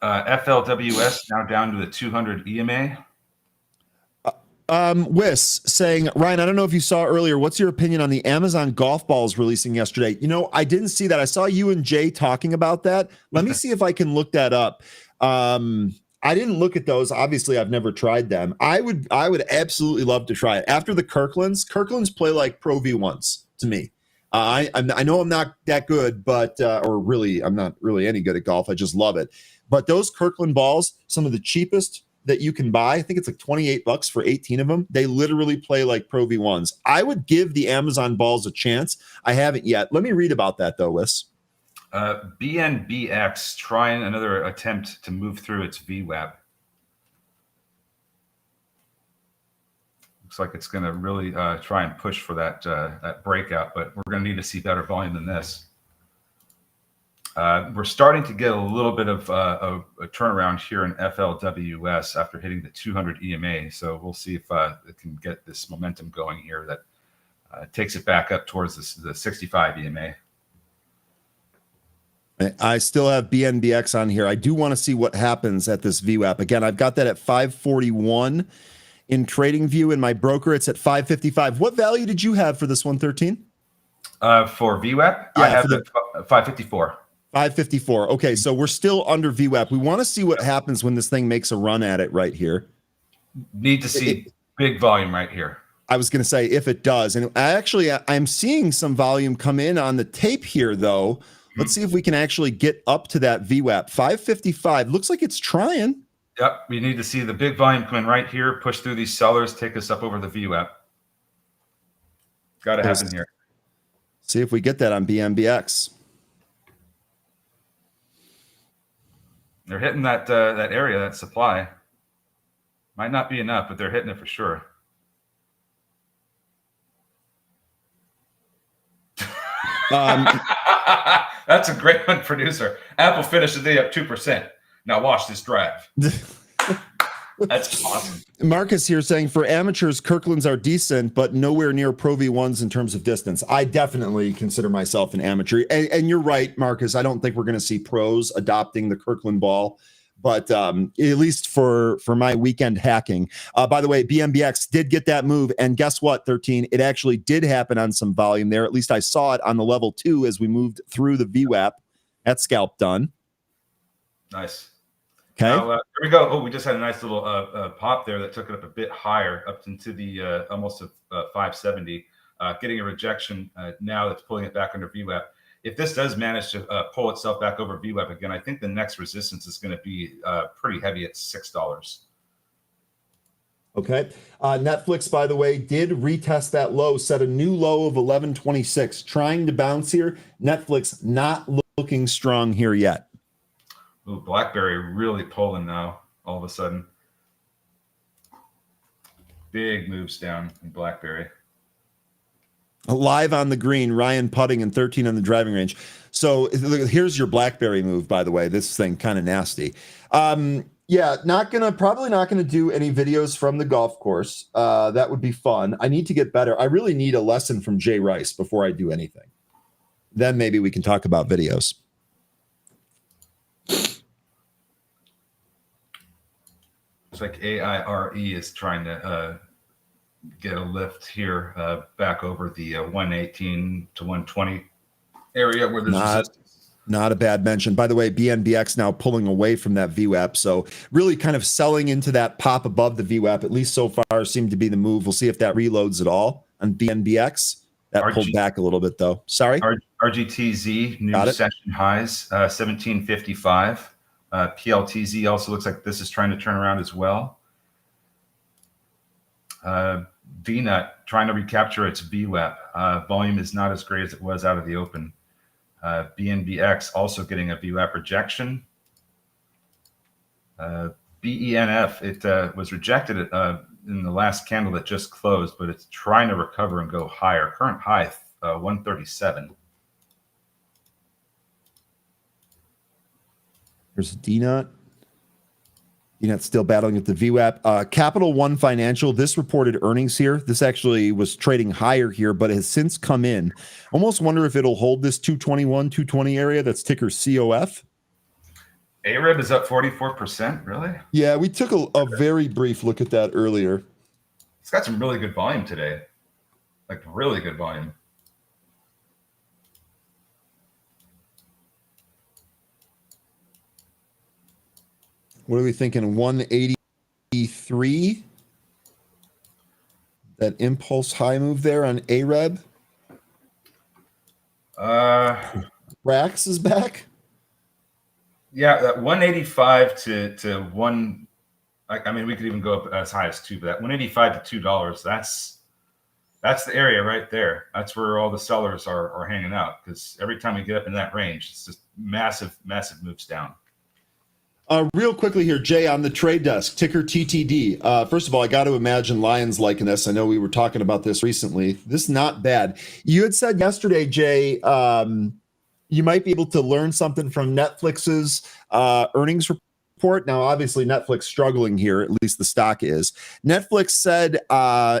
FLWS now down to the 200 EMA. Wiss saying, Ryan, I don't know if you saw earlier, what's your opinion on the Amazon golf balls releasing yesterday? I didn't see that. I saw you and Jay talking about that. Let me see if I can look that up. I didn't look at those. Obviously, I've never tried them. I would absolutely love to try it. After the Kirklands play like Pro V1s to me. I know I'm not that good, but I'm not really any good at golf. I just love it. But those Kirkland balls, some of the cheapest that you can buy, I think it's like $28 for 18 of them. They literally play like Pro V1s. I would give the Amazon balls a chance. I haven't yet. Let me read about that though, Wiss. BNBX trying another attempt to move through its VWAP. Looks like it's going to really try and push for that breakout, but we're going to need to see better volume than this. We're starting to get a little bit of a turnaround here in FLWS after hitting the 200 EMA. So we'll see if it can get this momentum going here that takes it back up towards the 65 EMA. I still have BNBX on here. I do want to see what happens at this VWAP. Again, I've got that at 541 in TradingView. In my broker, it's at 555. What value did you have for this 113? For VWAP, yeah, I have the 554. 554. Okay, so we're still under VWAP. We want to see what happens when this thing makes a run at it right here. Need to see big volume right here. I was going to say if it does. And I'm seeing some volume come in on the tape here, though. Let's see if we can actually get up to that VWAP. 555. Looks like it's trying. Yep, we need to see the big volume come in right here, push through these sellers, take us up over the VWAP. Got to happen here. See if we get that on BNBX. They're hitting that area, that supply. Might not be enough, but they're hitting it for sure. That's a great one, producer. Apple finished the day up 2%. Now watch this drive. That's awesome. Marcus here saying for amateurs, Kirklands are decent, but nowhere near Pro V1s in terms of distance. I definitely consider myself an amateur. And you're right, Marcus. I don't think we're going to see pros adopting the Kirkland ball, but at least for my weekend hacking. By the way, BNBX did get that move. And guess what, 13? It actually did happen on some volume there. At least I saw it on the level 2 as we moved through the VWAP. That's scalp done. Nice. Okay. Now, here we go. Oh, we just had a nice little pop there that took it up a bit higher, up into the almost 570. Getting a rejection now that's pulling it back under VWAP. if this does manage to pull itself back over VWAP again, I think the next resistance is going to be pretty heavy at $6. Okay. Netflix, by the way, did retest that low, set a new low of 1126, trying to bounce here. Netflix not looking strong here yet. Ooh, BlackBerry really pulling now all of a sudden. Big moves down in BlackBerry. Live on the green, Ryan putting and 13 on the driving range. So here's your BlackBerry move, by the way. This thing kind of nasty. Yeah, probably not gonna do any videos from the golf course. That would be fun. I need to get better. I really need a lesson from Jay Rice before I do anything. Then maybe we can talk about videos. It's like AIRE is trying to get a lift here back over the 118 to 120 area where there's resistance. Not a bad mention. By the way, BNBX now pulling away from that VWAP. So really kind of selling into that pop above the VWAP, at least so far, seemed to be the move. We'll see if that reloads at all on BNBX. That pulled back a little bit, though. Sorry? RGTZ, new session highs, 1755. PLTZ also looks like this is trying to turn around as well. VNUT trying to recapture its VWAP. Volume is not as great as it was out of the open. BNBX also getting a VWAP rejection. BENF, it was rejected in the last candle that just closed, but it's trying to recover and go higher. Current high, 137. Here's DNUT. DNUT still battling with the VWAP. Capital One Financial, this reported earnings here. This actually was trading higher here, but it has since come in. Almost wonder if it'll hold this 221, 220 area. That's ticker COF. AREB is up 44%, really? Yeah, we took a very brief look at that earlier. It's got some really good volume today. Like really good volume. What are we thinking? 183? That impulse high move there on AREB? Rax is back? Yeah, that 185 to 1. I mean, we could even go up as high as 2, but that 185 to $2, that's the area right there. That's where all the sellers are hanging out, because every time we get up in that range, it's just massive moves down. Real quickly here, Jay, on the trade desk, ticker TTD. First of all, I got to imagine Lions liking this. I know we were talking about this recently. This is not bad. You had said yesterday, Jay, you might be able to learn something from Netflix's earnings report. Now, obviously, Netflix struggling here, at least the stock is. Netflix said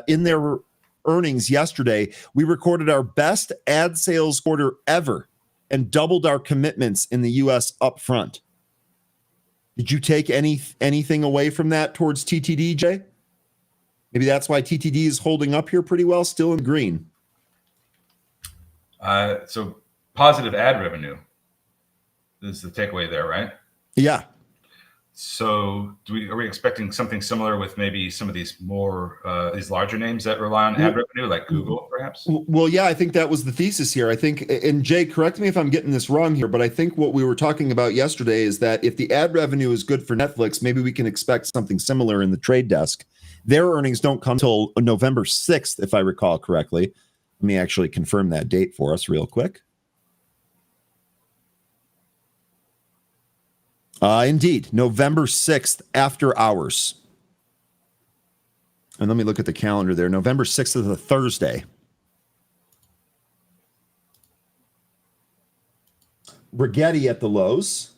in their earnings yesterday, we recorded our best ad sales quarter ever and doubled our commitments in the U.S. upfront. Did you take anything away from that towards TTD, Jay? Maybe that's why TTD is holding up here pretty well, still in green. So positive ad revenue is the takeaway there, right? Yeah. So are we expecting something similar with maybe some of these more these larger names that rely on ad revenue, like Google, perhaps? Well, yeah, I think that was the thesis here. I think, and Jay, correct me if I'm getting this wrong here, but I think what we were talking about yesterday is that if the ad revenue is good for Netflix, maybe we can expect something similar in the trade desk. Their earnings don't come till November 6th, if I recall correctly. Let me actually confirm that date for us real quick. Indeed, November 6th after hours. And let me look at the calendar there. November 6th is a Thursday. Rigetti at the lows.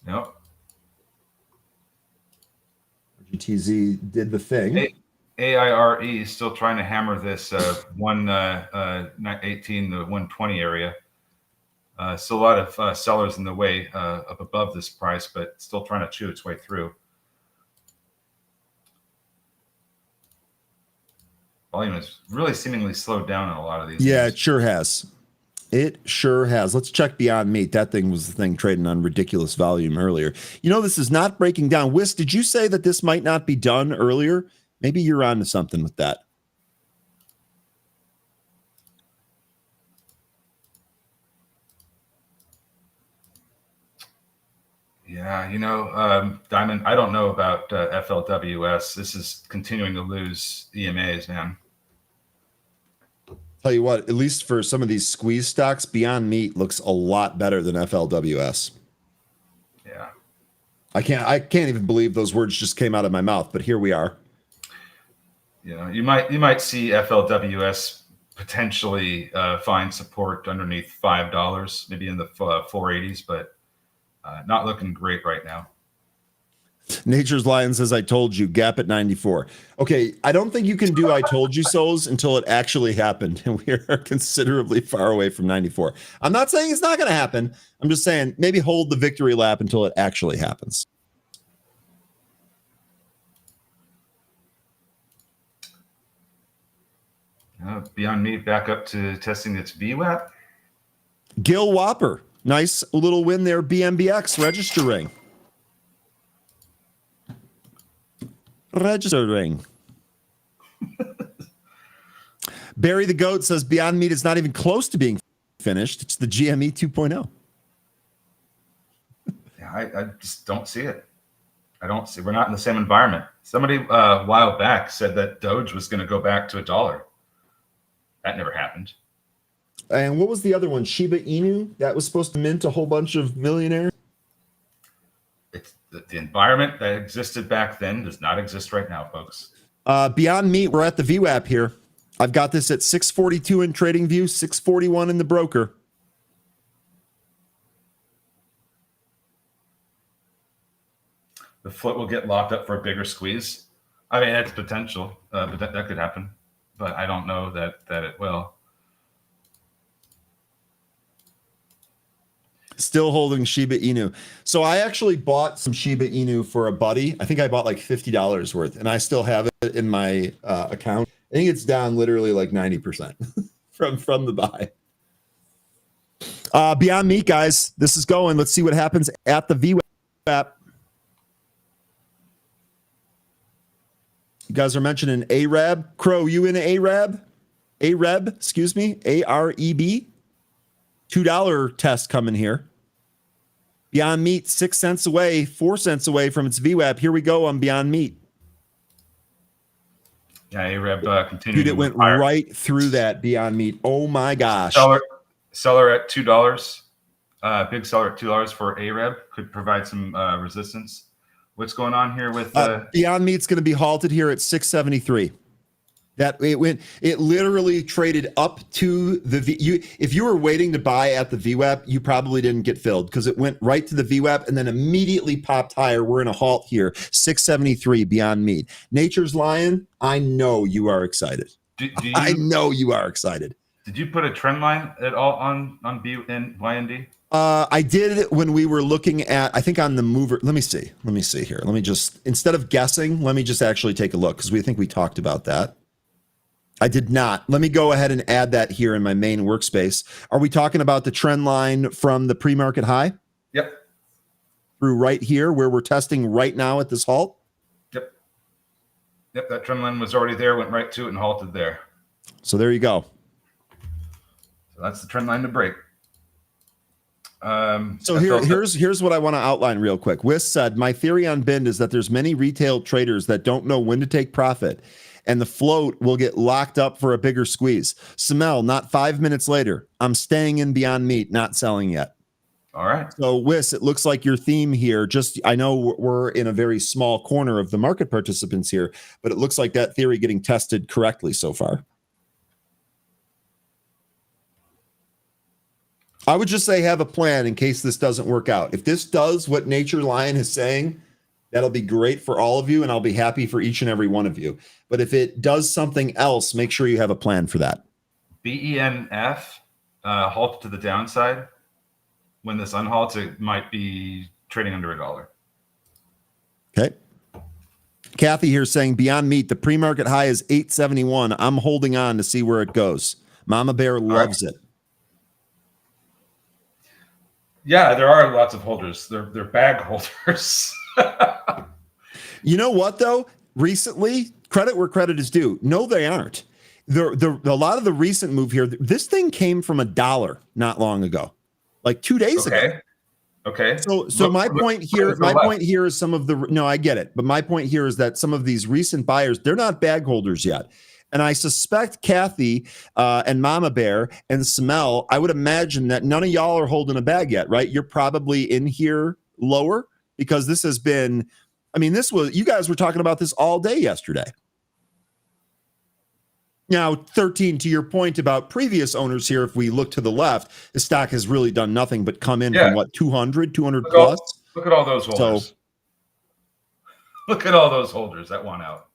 Yep. GTZ did the thing. AIRE is still trying to hammer this 118 to 120 area. Still a lot of sellers in the way up above this price, but still trying to chew its way through. Volume has really seemingly slowed down on a lot of these. Yeah, names. it sure has. It sure has. Let's check Beyond Meat. That thing was the thing trading on ridiculous volume earlier. You know, this is not breaking down. Whis, did you say that this might not be done earlier? Maybe you're on to something with that. Yeah, Diamond, I don't know about FLWS. This is continuing to lose EMAs, man. Tell you what, at least for some of these squeeze stocks, Beyond Meat looks a lot better than FLWS. Yeah. I can't even believe those words just came out of my mouth, but here we are. You might see FLWS potentially find support underneath $5, maybe in the 480s, but not looking great right now. Nature's Lion says, I told you, gap at 94. Okay, I don't think you can do I told you so's until it actually happened, and we are considerably far away from 94. I'm not saying it's not going to happen. I'm just saying maybe hold the victory lap until it actually happens. Beyond Meat back up to testing its VWAP. Gil Whopper, nice little win there. BMBX registering. Barry the Goat says Beyond Meat is not even close to being finished. It's the GME 2.0. Yeah, I just don't see it. We're not in the same environment. Somebody a while back said that Doge was going to go back to $1. That never happened. And what was the other one? Shiba Inu? That was supposed to mint a whole bunch of millionaires? It's the environment that existed back then does not exist right now, folks. Beyond Meat, we're at the VWAP here. I've got this at 642 in TradingView, 641 in the broker. The float will get locked up for a bigger squeeze. I mean, that's potential, but that could happen. But I don't know that it will. Still holding Shiba Inu. So I actually bought some Shiba Inu for a buddy. I think I bought like $50 worth, and I still have it in my account. I think it's down literally like 90% from the buy. Beyond Meat, guys, this is going. Let's see what happens at the VWAP. You guys are mentioning ARAB. Crow, you in ARAB? AREB, excuse me. AREB. $2 test coming here. Beyond Meat, 6 cents away, 4 cents away from its VWAP. Here we go on Beyond Meat. Yeah, AREB continued. Dude, it went right through that Beyond Meat. Oh my gosh. Seller at $2. Big seller at $2 for AREB could provide some resistance. What's going on here with Beyond Meat's going to be halted here at 673. That it literally traded up to the if you were waiting to buy at the VWAP, you probably didn't get filled because it went right to the VWAP and then immediately popped higher. We're in a halt here, 673 Beyond Meat. Nature's Lion, I know you are excited. I know you are excited. Did you put a trend line at all on YND? I did when we were looking at, I think on the mover. Let me see here. Let me just, instead of guessing, let me just actually take a look because we think we talked about that. I did not. Let me go ahead and add that here in my main workspace. Are we talking about the trend line from the pre-market high? Yep. Through right here where we're testing right now at this halt? Yep. Yep, that trend line was already there, went right to it and halted there. So there you go. So that's the trend line to break. So here's what I want to outline real quick. Wiss said, my theory on Bind is that there's many retail traders that don't know when to take profit, and the float will get locked up for a bigger squeeze. Samel, not 5 minutes later, I'm staying in Beyond Meat, not selling yet. All right. So Wiss, it looks like your theme here, I know we're in a very small corner of the market participants here, but it looks like that theory getting tested correctly so far. I would just say have a plan in case this doesn't work out. If this does what Nature Lion is saying, that'll be great for all of you, and I'll be happy for each and every one of you. But if it does something else, make sure you have a plan for that. BENF halted to the downside. When this unhalts, it might be trading under $1. Okay. Kathy here saying Beyond Meat, the pre-market high is 871. I'm holding on to see where it goes. Mama Bear loves it. Yeah, there are lots of holders. They're bag holders. You know what, though? Recently, credit where credit is due. No, they aren't. A lot of the recent move here, this thing came from $1 not long ago, like 2 days ago. Okay. So my point here, is some of the, no, I get it. But my point here is that some of these recent buyers, they're not bag holders yet. And I suspect Kathy and Mama Bear and Smell, I would imagine that none of y'all are holding a bag yet, right? You're probably in here lower because this has been, I mean, you guys were talking about this all day yesterday. Now, 13, to your point about previous owners here, if we look to the left, the stock has really done nothing but come in from what, 200 plus? Look at all those holders. So, look at all those holders that want out.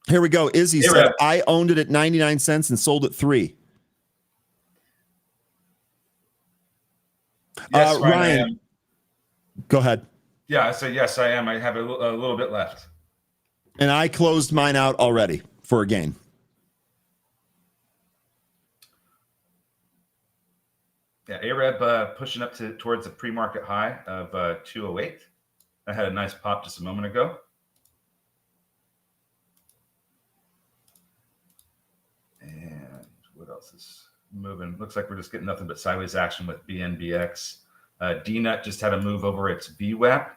Here we go. Izzy said, I owned it at 99 cents and sold it 3. Yes, Ryan, go ahead. Yeah, I say yes, I am. I have a little bit left. And I closed mine out already for a gain. Yeah, AREB pushing up towards the pre-market high of 208. I had a nice pop just a moment ago. And what else is moving? Looks like we're just getting nothing but sideways action with BNBX. DNUT just had a move over its VWAP.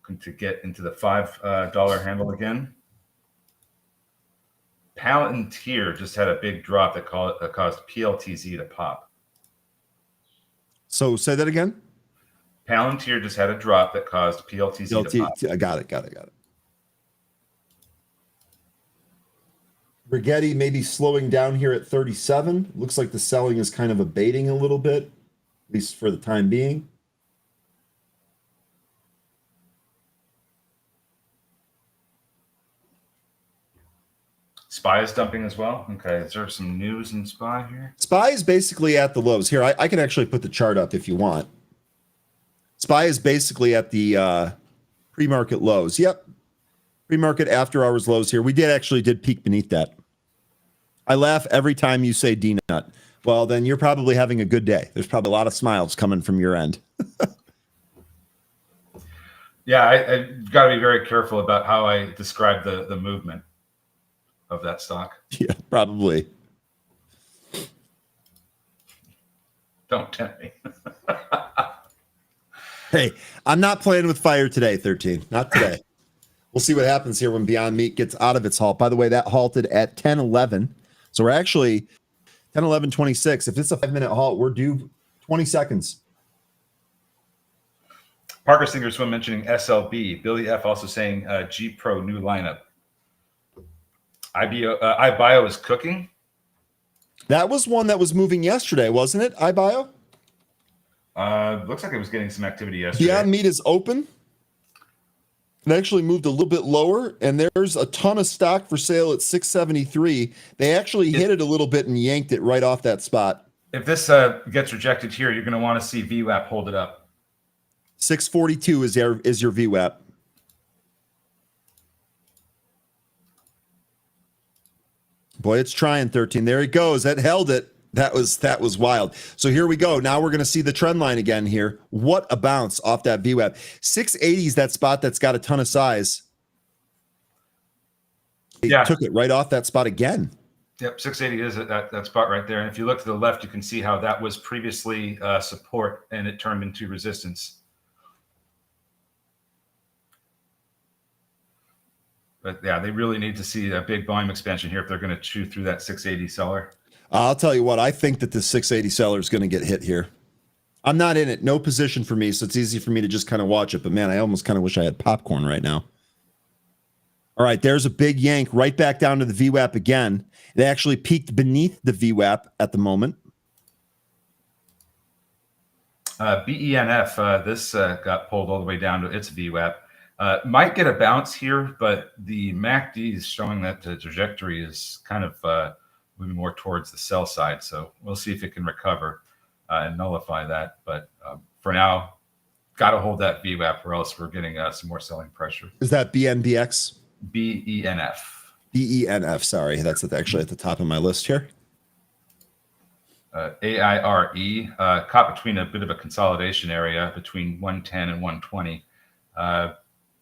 Looking to get into the $5 handle again. Palantir just had a big drop that caused PLTZ to pop. So say that again. Palantir just had a drop that caused PLTZ to pop. I got it. Rigetti maybe slowing down here at 37. Looks like the selling is kind of abating a little bit, at least for the time being. SPY is dumping as well. Okay, is there some news in SPY here? SPY is basically at the lows. Here, I can actually put the chart up if you want. SPY is basically at the pre-market lows. Yep. Pre-market after hours lows here. We did peak beneath that. I laugh every time you say DNUT. Well, then you're probably having a good day. There's probably a lot of smiles coming from your end. Yeah, I've got to be very careful about how I describe the movement of that stock. Yeah, probably. Don't tempt me. Hey, I'm not playing with fire today, 13. Not today. We'll see what happens here when Beyond Meat gets out of its halt. By the way, that halted at 10:11. So we're actually 10:11:26. If it's a 5-minute halt, we're due 20 seconds. Parker Singer Swim mentioning SLB. Billy F also saying G Pro new lineup. iBio is cooking. That was one that was moving yesterday, wasn't it? iBio? Looks like it was getting some activity yesterday. Beyond Meat is open. It actually moved a little bit lower, and there's a ton of stock for sale at 673. They actually hit it a little bit and yanked it right off that spot. If this gets rejected here, you're going to want to see VWAP hold it up. 642 is your VWAP. Boy, it's trying 13. There it goes. That held it. That was wild. So here we go. Now we're going to see the trend line again here. What a bounce off that VWAP. 680 is that spot that's got a ton of size. It took it right off that spot again. Yep, 680 is that spot right there. And if you look to the left, you can see how that was previously support and it turned into resistance. But yeah, they really need to see a big volume expansion here if they're going to chew through that 680 seller. I'll tell you what, I think that this 680 seller is going to get hit here. I'm not in it. No position for me, so it's easy for me to just kind of watch it. But, man, I almost kind of wish I had popcorn right now. All right, there's a big yank right back down to the VWAP again. It actually peaked beneath the VWAP at the moment. BENF, this got pulled all the way down to its VWAP. Might get a bounce here, but the MACD is showing that the trajectory is kind of moving more towards the sell side. So we'll see if it can recover and nullify that. But for now, got to hold that VWAP or else we're getting some more selling pressure. Is that BNBX? BENF. BENF, sorry. That's actually at the top of my list here. AIRE, caught between a bit of a consolidation area between 110 and 120.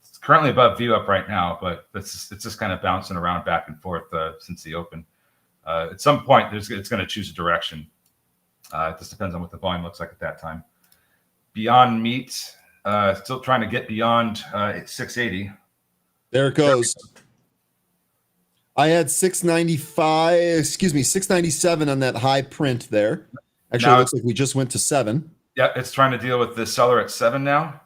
It's currently above VWAP right now, but it's just kind of bouncing around back and forth since the open. At some point, it's going to choose a direction. It just depends on what the volume looks like at that time. Beyond Meat, still trying to get beyond 680. There it goes. I had 697 on that high print there. Actually, Now it looks like we just went to 7. Yeah, it's trying to deal with the seller at 7 now.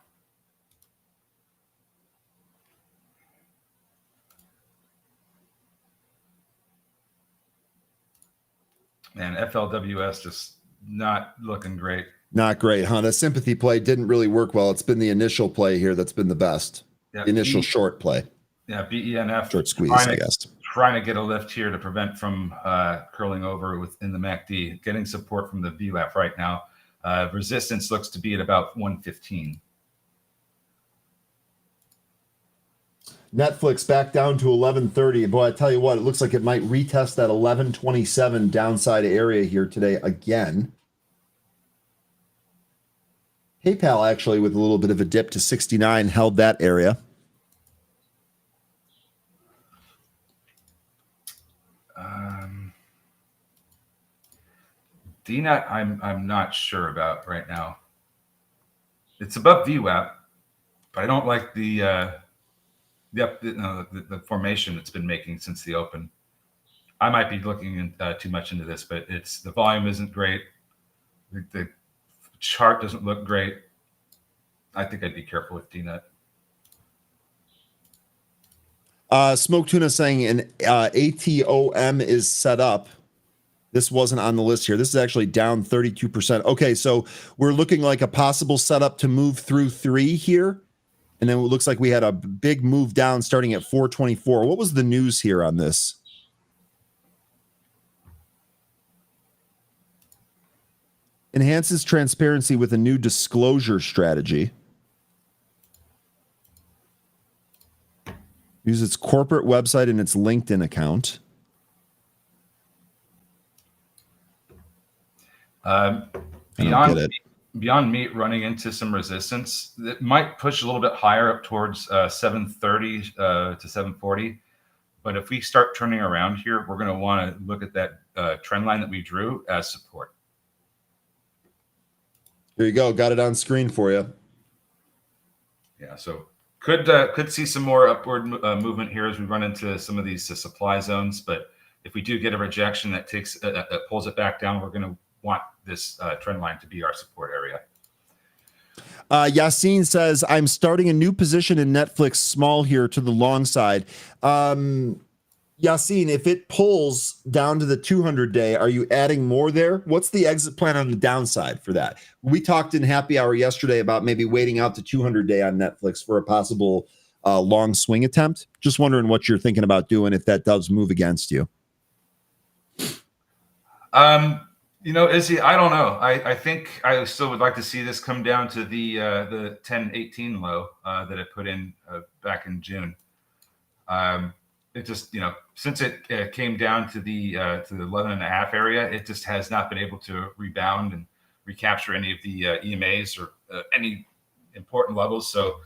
And FLWS just not looking great. Not great, huh? The sympathy play didn't really work well. It's been the initial play here that's been the best. Yeah, The initial short play. Yeah, BENF Short squeeze, I guess. Trying to get a lift here to prevent from curling over within the MACD. Getting support from the VWAP right now. Resistance looks to be at about 115. Netflix back down to 1130. Boy, I tell you what, it looks like it might retest that 1127 downside area here today again. PayPal actually with a little bit of a dip to 69 held that area. DNAT, I'm not sure about right now. It's above VWAP, but I don't like the formation it's been making since the open. I might be looking too much into this, but the volume isn't great. The chart doesn't look great. I think I'd be careful with DNAT. Smoke Tuna saying an ATOM is set up. This wasn't on the list here. This is actually down 32%. Okay, so we're looking like a possible setup to move through 3 here. And then it looks like we had a big move down starting at 424. What was the news here on this? Enhances transparency with a new disclosure strategy. Use its corporate website and its LinkedIn account. Beyond Meat running into some resistance. It might push a little bit higher up towards 730 to 740. But if we start turning around here, we're going to want to look at that trend line that we drew as support. There you go. Got it on screen for you. Yeah, so could see some more upward movement here as we run into some of these supply zones. But if we do get a rejection that pulls it back down, we're going to want this trend line to be our support area. Yassine says, I'm starting a new position in Netflix small here to the long side. Yassine, if it pulls down to the 200-day, are you adding more there? What's the exit plan on the downside for that? We talked in happy hour yesterday about maybe waiting out the 200-day on Netflix for a possible long swing attempt. Just wondering what you're thinking about doing if that does move against you. Izzy, I don't know. I think I still would like to see this come down to the 1018 low that it put in back in June. It just, since it came down to the 11.5 area, it just has not been able to rebound and recapture any of the EMAs or any important levels. So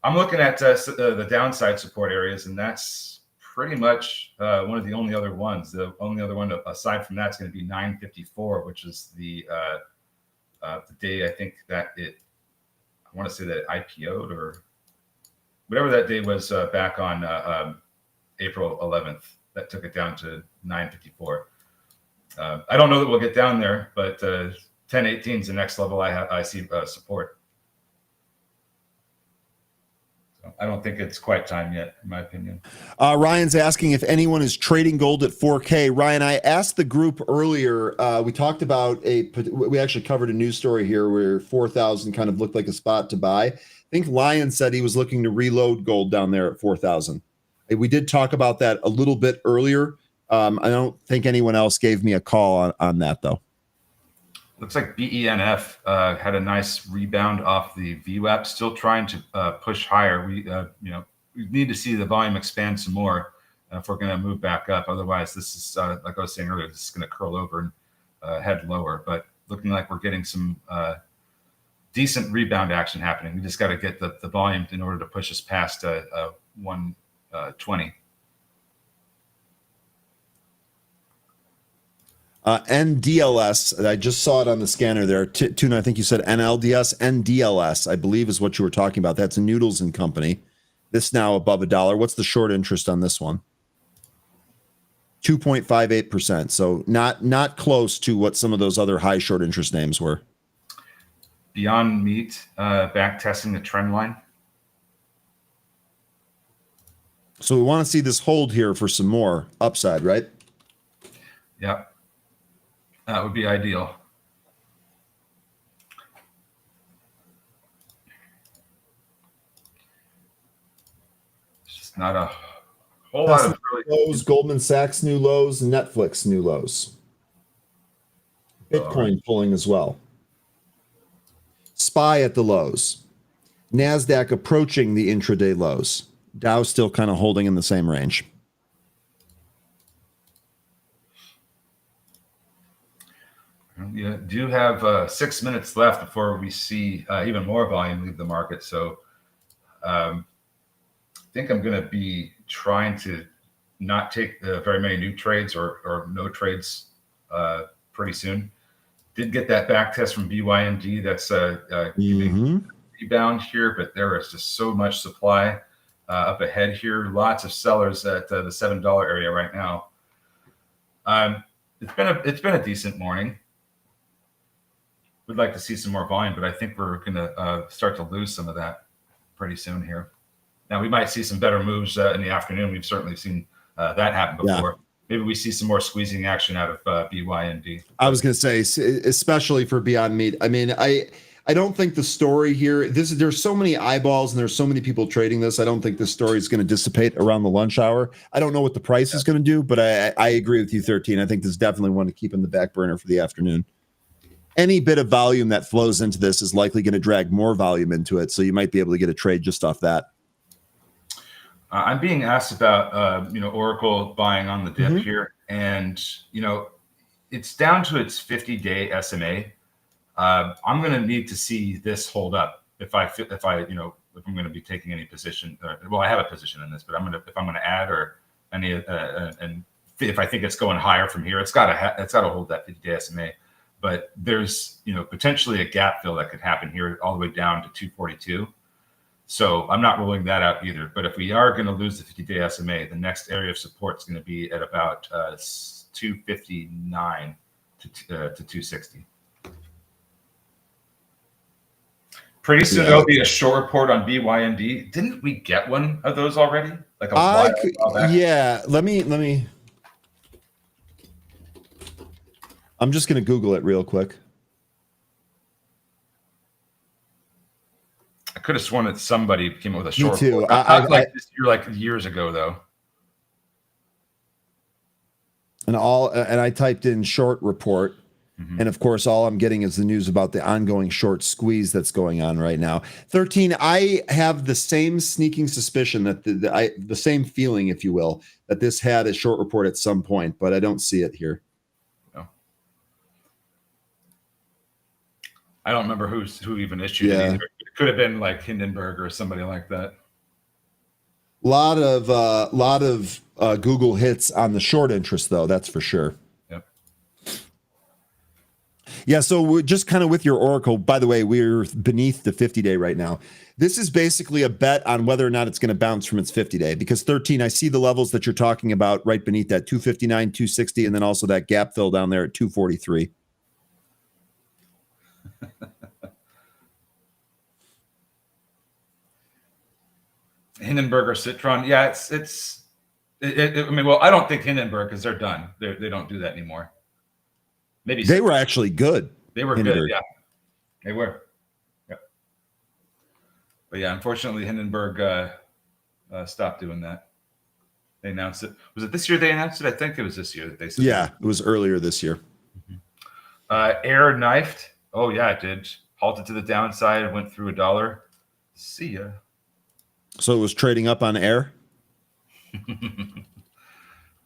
I'm looking at the downside support areas, and that's pretty much one of the only other ones. The only other one aside from that is going to be 954, which is the day I think that I want to say that it IPO'd or whatever that day was back on April 11th. That took it down to 954. I don't know that we'll get down there, but 1018 is the next level I see support. I don't think it's quite time yet, in my opinion. Ryan's asking if anyone is trading gold at 4K. Ryan, I asked the group earlier. We talked about we actually covered a news story here where 4,000 kind of looked like a spot to buy. I think Lion said he was looking to reload gold down there at 4,000. We did talk about that a little bit earlier. I don't think anyone else gave me a call on that, though. Looks like BENF had a nice rebound off the VWAP, still trying to push higher. We need to see the volume expand some more if we're going to move back up. Otherwise, this is, like I was saying earlier, this is going to curl over and head lower. But looking like we're getting some decent rebound action happening. We just got to get the volume in order to push us past 120. NDLS, I just saw it on the scanner there. Tuna, I think you said NLDS. NDLS, I believe, is what you were talking about. That's Noodles and Company. This now above $1. What's the short interest on this one? 2.58%. So not close to what some of those other high short interest names were. Beyond Meat, back testing the trend line. So we want to see this hold here for some more upside, right? Yep. That would be ideal. It's just not a whole lot of really lows, Goldman Sachs new lows, Netflix new lows. Bitcoin pulling as well. SPY at the lows. NASDAQ approaching the intraday lows. Dow still kind of holding in the same range. You do have 6 minutes left before we see even more volume leave the market. So I think I'm going to be trying to not take very many new trades or no trades pretty soon. Did get that back test from BYND. That's giving rebound here, but there is just so much supply up ahead here. Lots of sellers at the $7 area right now. It's been a decent morning. We'd like to see some more volume, but I think we're going to start to lose some of that pretty soon here. Now, we might see some better moves in the afternoon. We've certainly seen that happen before. Yeah. Maybe we see some more squeezing action out of BYND. I was going to say, especially for Beyond Meat. I mean, I don't think the story here, there's so many eyeballs and there's so many people trading this. I don't think this story is going to dissipate around the lunch hour. I don't know what the price is going to do, but I agree with you, 13. I think this is definitely one to keep in the back burner for the afternoon. Any bit of volume that flows into this is likely going to drag more volume into it. So you might be able to get a trade just off that. I'm being asked about, Oracle buying on the dip here. And, it's down to its 50-day SMA. I'm going to need to see this hold up if I'm going to be taking any position. I have a position in this, but if I'm going to add or any, and if I think it's going higher from here, it's got to hold that 50-day SMA. But there's, potentially a gap fill that could happen here all the way down to 242. So I'm not ruling that out either. But if we are going to lose the 50-day SMA, the next area of support is going to be at about 259 to 260. Pretty soon there'll be a short report on BYND. Didn't we get one of those already? Like yeah. Let me. I'm just going to Google it real quick. I could have sworn that somebody came up with a short. Me too. Like years ago, though. And I typed in short report, and of course, all I'm getting is the news about the ongoing short squeeze that's going on right now. 13. I have the same sneaking suspicion that the same feeling, if you will, that this had a short report at some point, but I don't see it here. I don't remember who even issued it either. It could have been like Hindenburg or somebody like that. Lot of Google hits on the short interest, though. That's for sure. Yep. Yeah. So we're just kind of with your Oracle. By the way, we're beneath the 50-day right now. This is basically a bet on whether or not it's going to bounce from its 50-day. Because 13, I see the levels that you're talking about right beneath that 259, 260, and then also that gap fill down there at 243. Hindenburg or Citron, yeah, I don't think Hindenburg, because they're done. They don't do that anymore. Maybe they were actually good. They were Hindenburg. Good, yeah. They were. Yeah. But yeah, unfortunately, Hindenburg stopped doing that. They announced it. Was it this year they announced it? I think it was this year that they said. Yeah, it was earlier this year. Air knifed. Oh yeah, it did. Halted to the downside, went through $1. See ya. So it was trading up on air?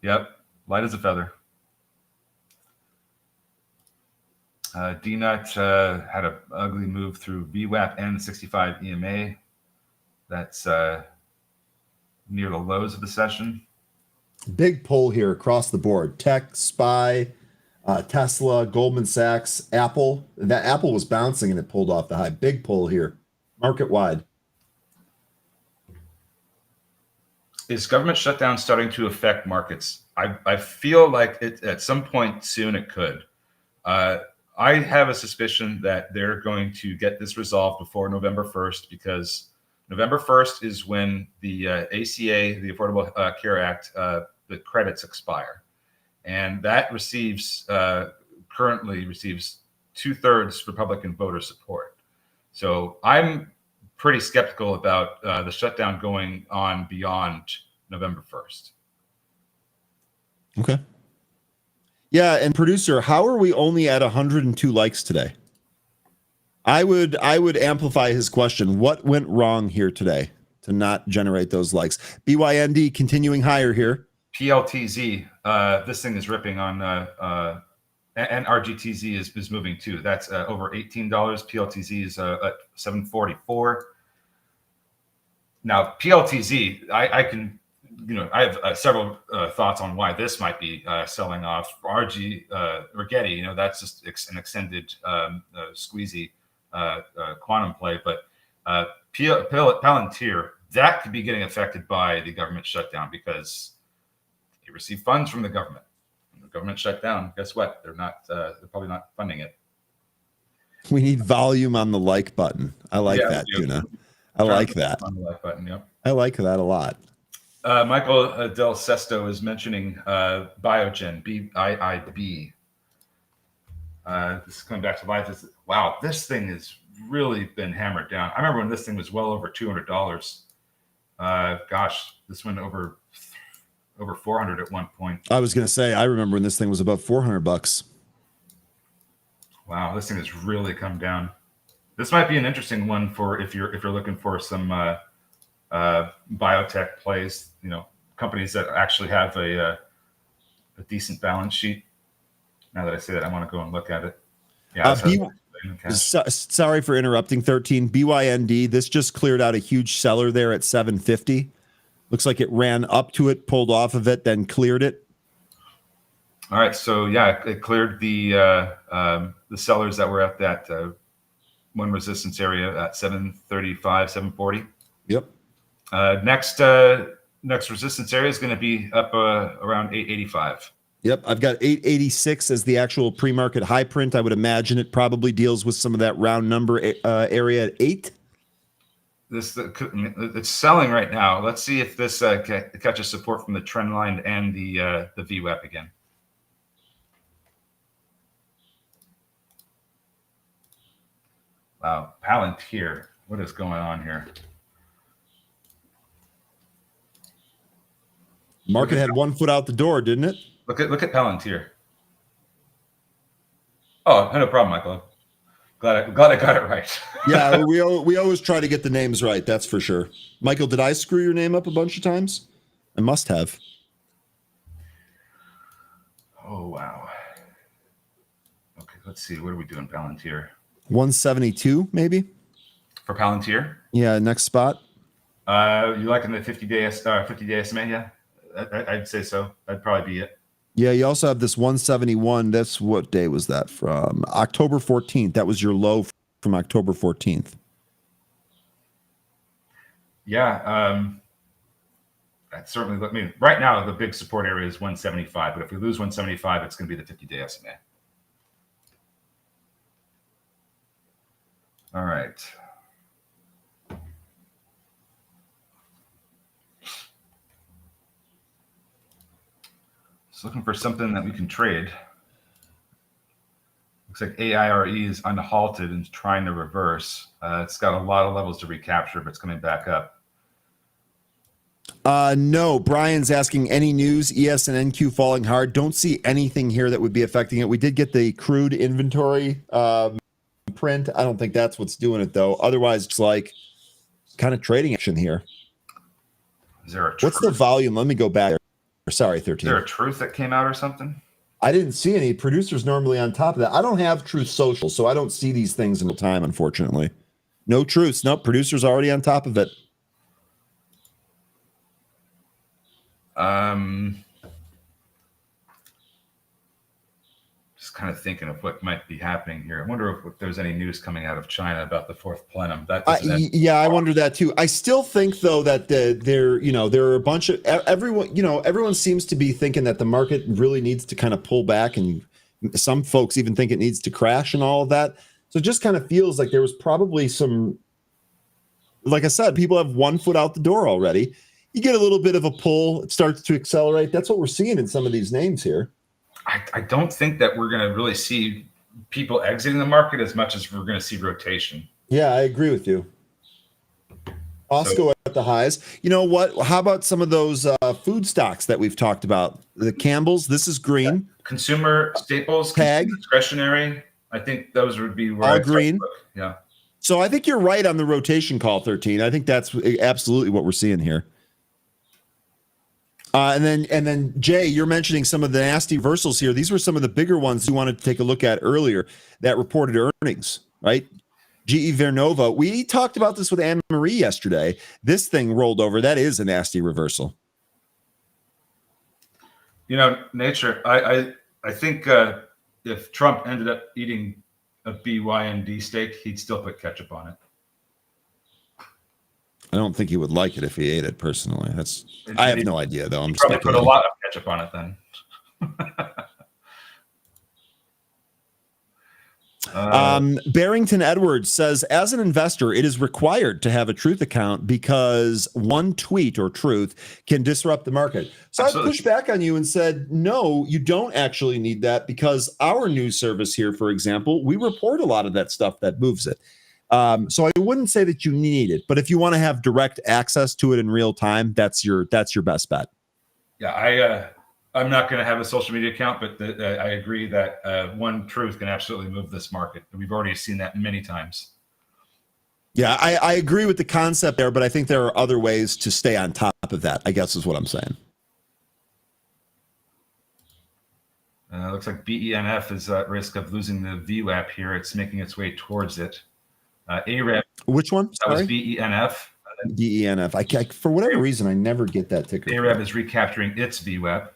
Yep. Light as a feather. DNUT had an ugly move through VWAP and 65 EMA. That's near the lows of the session. Big pull here across the board. Tech, SPY, Tesla, Goldman Sachs, Apple. That Apple was bouncing and it pulled off the high. Big pull here, market wide. Is government shutdown starting to affect markets? I feel like it, at some point soon it could. I have a suspicion that they're going to get this resolved before November 1st, because November 1st is when the ACA, the Affordable Care Act, the credits expire. And that currently receives 2/3 Republican voter support. So I'm pretty skeptical about the shutdown going on beyond November 1st. Okay. Yeah, and producer, how are we only at 102 likes today? I would amplify his question. What went wrong here today to not generate those likes? BYND continuing higher here. PLTZ, this thing is ripping on, and RGTZ is moving too. That's over $18. PLTZ is at $7.44. Now PLTZ, I can, I have several thoughts on why this might be selling off. Rigetti, that's just an extended squeezy quantum play, but Palantir, that could be getting affected by the government shutdown, because they receive funds from the government. When the government shut down, guess what? They're probably not funding it. We need volume on the like button. I like that, Tuna. I like that. On the like button, yep. I like that a lot. Michael Del Sesto is mentioning Biogen, BIIB. This is coming back to life. Wow, this thing has really been hammered down. I remember when this thing was well over $200. Gosh, this went over 400 at one point. I was going to say, I remember when this thing was about $400. Wow, this thing has really come down. This might be an interesting one for if you're looking for some biotech plays, companies that actually have a decent balance sheet. Now that I say that, I want to go and look at it. Yeah. Sorry for interrupting. 13 BYND. This just cleared out a huge seller there at 750. Looks like it ran up to it, pulled off of it, then cleared it. All right. So yeah, it cleared the sellers that were at that one resistance area at 735, 740. Yep. Next resistance area is going to be up around 885. Yep, I've got 886 as the actual pre-market high print. I would imagine it probably deals with some of that round number area at 8. It's selling right now. Let's see if this catches support from the trend line and the VWAP again. Wow, Palantir, what is going on here? Market had one foot out the door, didn't it? Look at Palantir. Oh, no problem, Michael. Glad I got it right. Yeah, we always try to get the names right. That's for sure. Michael, did I screw your name up a bunch of times? I must have. Oh wow. Okay, let's see. What are we doing, Palantir? 172, maybe. For Palantir? Yeah, next spot. You liking the 50-day SMA? Yeah, I'd say so. That'd probably be it. Yeah, you also have this 171. That's what day was that from? October 14th. That was your low from October 14th. Yeah, that's certainly. I mean, right now the big support area is 175. But if we lose 175, it's going to be the 50-day SMA. All right. Just looking for something that we can trade. Looks like AIRE is unhalted and trying to reverse. It's got a lot of levels to recapture, but it's coming back up. No, Brian's asking any news, ES and NQ falling hard. Don't see anything here that would be affecting it. We did get the crude inventory print. I don't think that's what's doing it though. Otherwise, it's like kind of trading action here. Is there a what's the volume? Let me go back. Sorry, 13. Is there a truth that came out or something? I didn't see any. Producers normally on top of that. I don't have Truth Social, so I don't see these things in real time, unfortunately. No truths. Nope. Producers already on top of it. kind of thinking of what might be happening here. I wonder if there's any news coming out of China about the fourth plenum. Yeah, I wonder that too. I still think though that there are a bunch of everyone seems to be thinking that the market really needs to kind of pull back, and some folks even think it needs to crash and all of that. So it just kind of feels like there was probably some, like I said, people have one foot out the door already. You get a little bit of a pull, it starts to accelerate. That's what we're seeing in some of these names here. I don't think that we're going to really see people exiting the market as much as we're going to see rotation. Yeah, I agree with you. Costco at the highs. You know what? How about some of those food stocks that we've talked about? The Campbell's, this is green. Consumer staples, Tag, discretionary. I think those would be where all green. Yeah. So I think you're right on the rotation call, 13. I think that's absolutely what we're seeing here. And then Jay, you're mentioning some of the nasty reversals here. These were some of the bigger ones you wanted to take a look at earlier that reported earnings, right? GE Vernova. We talked about this with Anne Marie yesterday. This thing rolled over. That is a nasty reversal. You know, nature. I think if Trump ended up eating a BYND steak, he'd still put ketchup on it. I don't think he would like it if he ate it personally. I have no idea though. I'm just probably put a lot of ketchup on it then. Barrington Edwards says, as an investor, it is required to have a truth account because one tweet or truth can disrupt the market. So I pushed back on you and said, no, you don't actually need that, because our news service here, for example, we report a lot of that stuff that moves it. So I wouldn't say that you need it, but if you want to have direct access to it in real time, that's your best bet. Yeah, I'm not going to have a social media account, but I agree that one truth can absolutely move this market. We've already seen that many times. Yeah, I agree with the concept there, but I think there are other ways to stay on top of that, I guess is what I'm saying. Looks like BENF is at risk of losing the VWAP here. It's making its way towards it. AREB. Which one? That was BENF. BENF. I for whatever reason, I never get that ticker. AREB is recapturing its VWAP.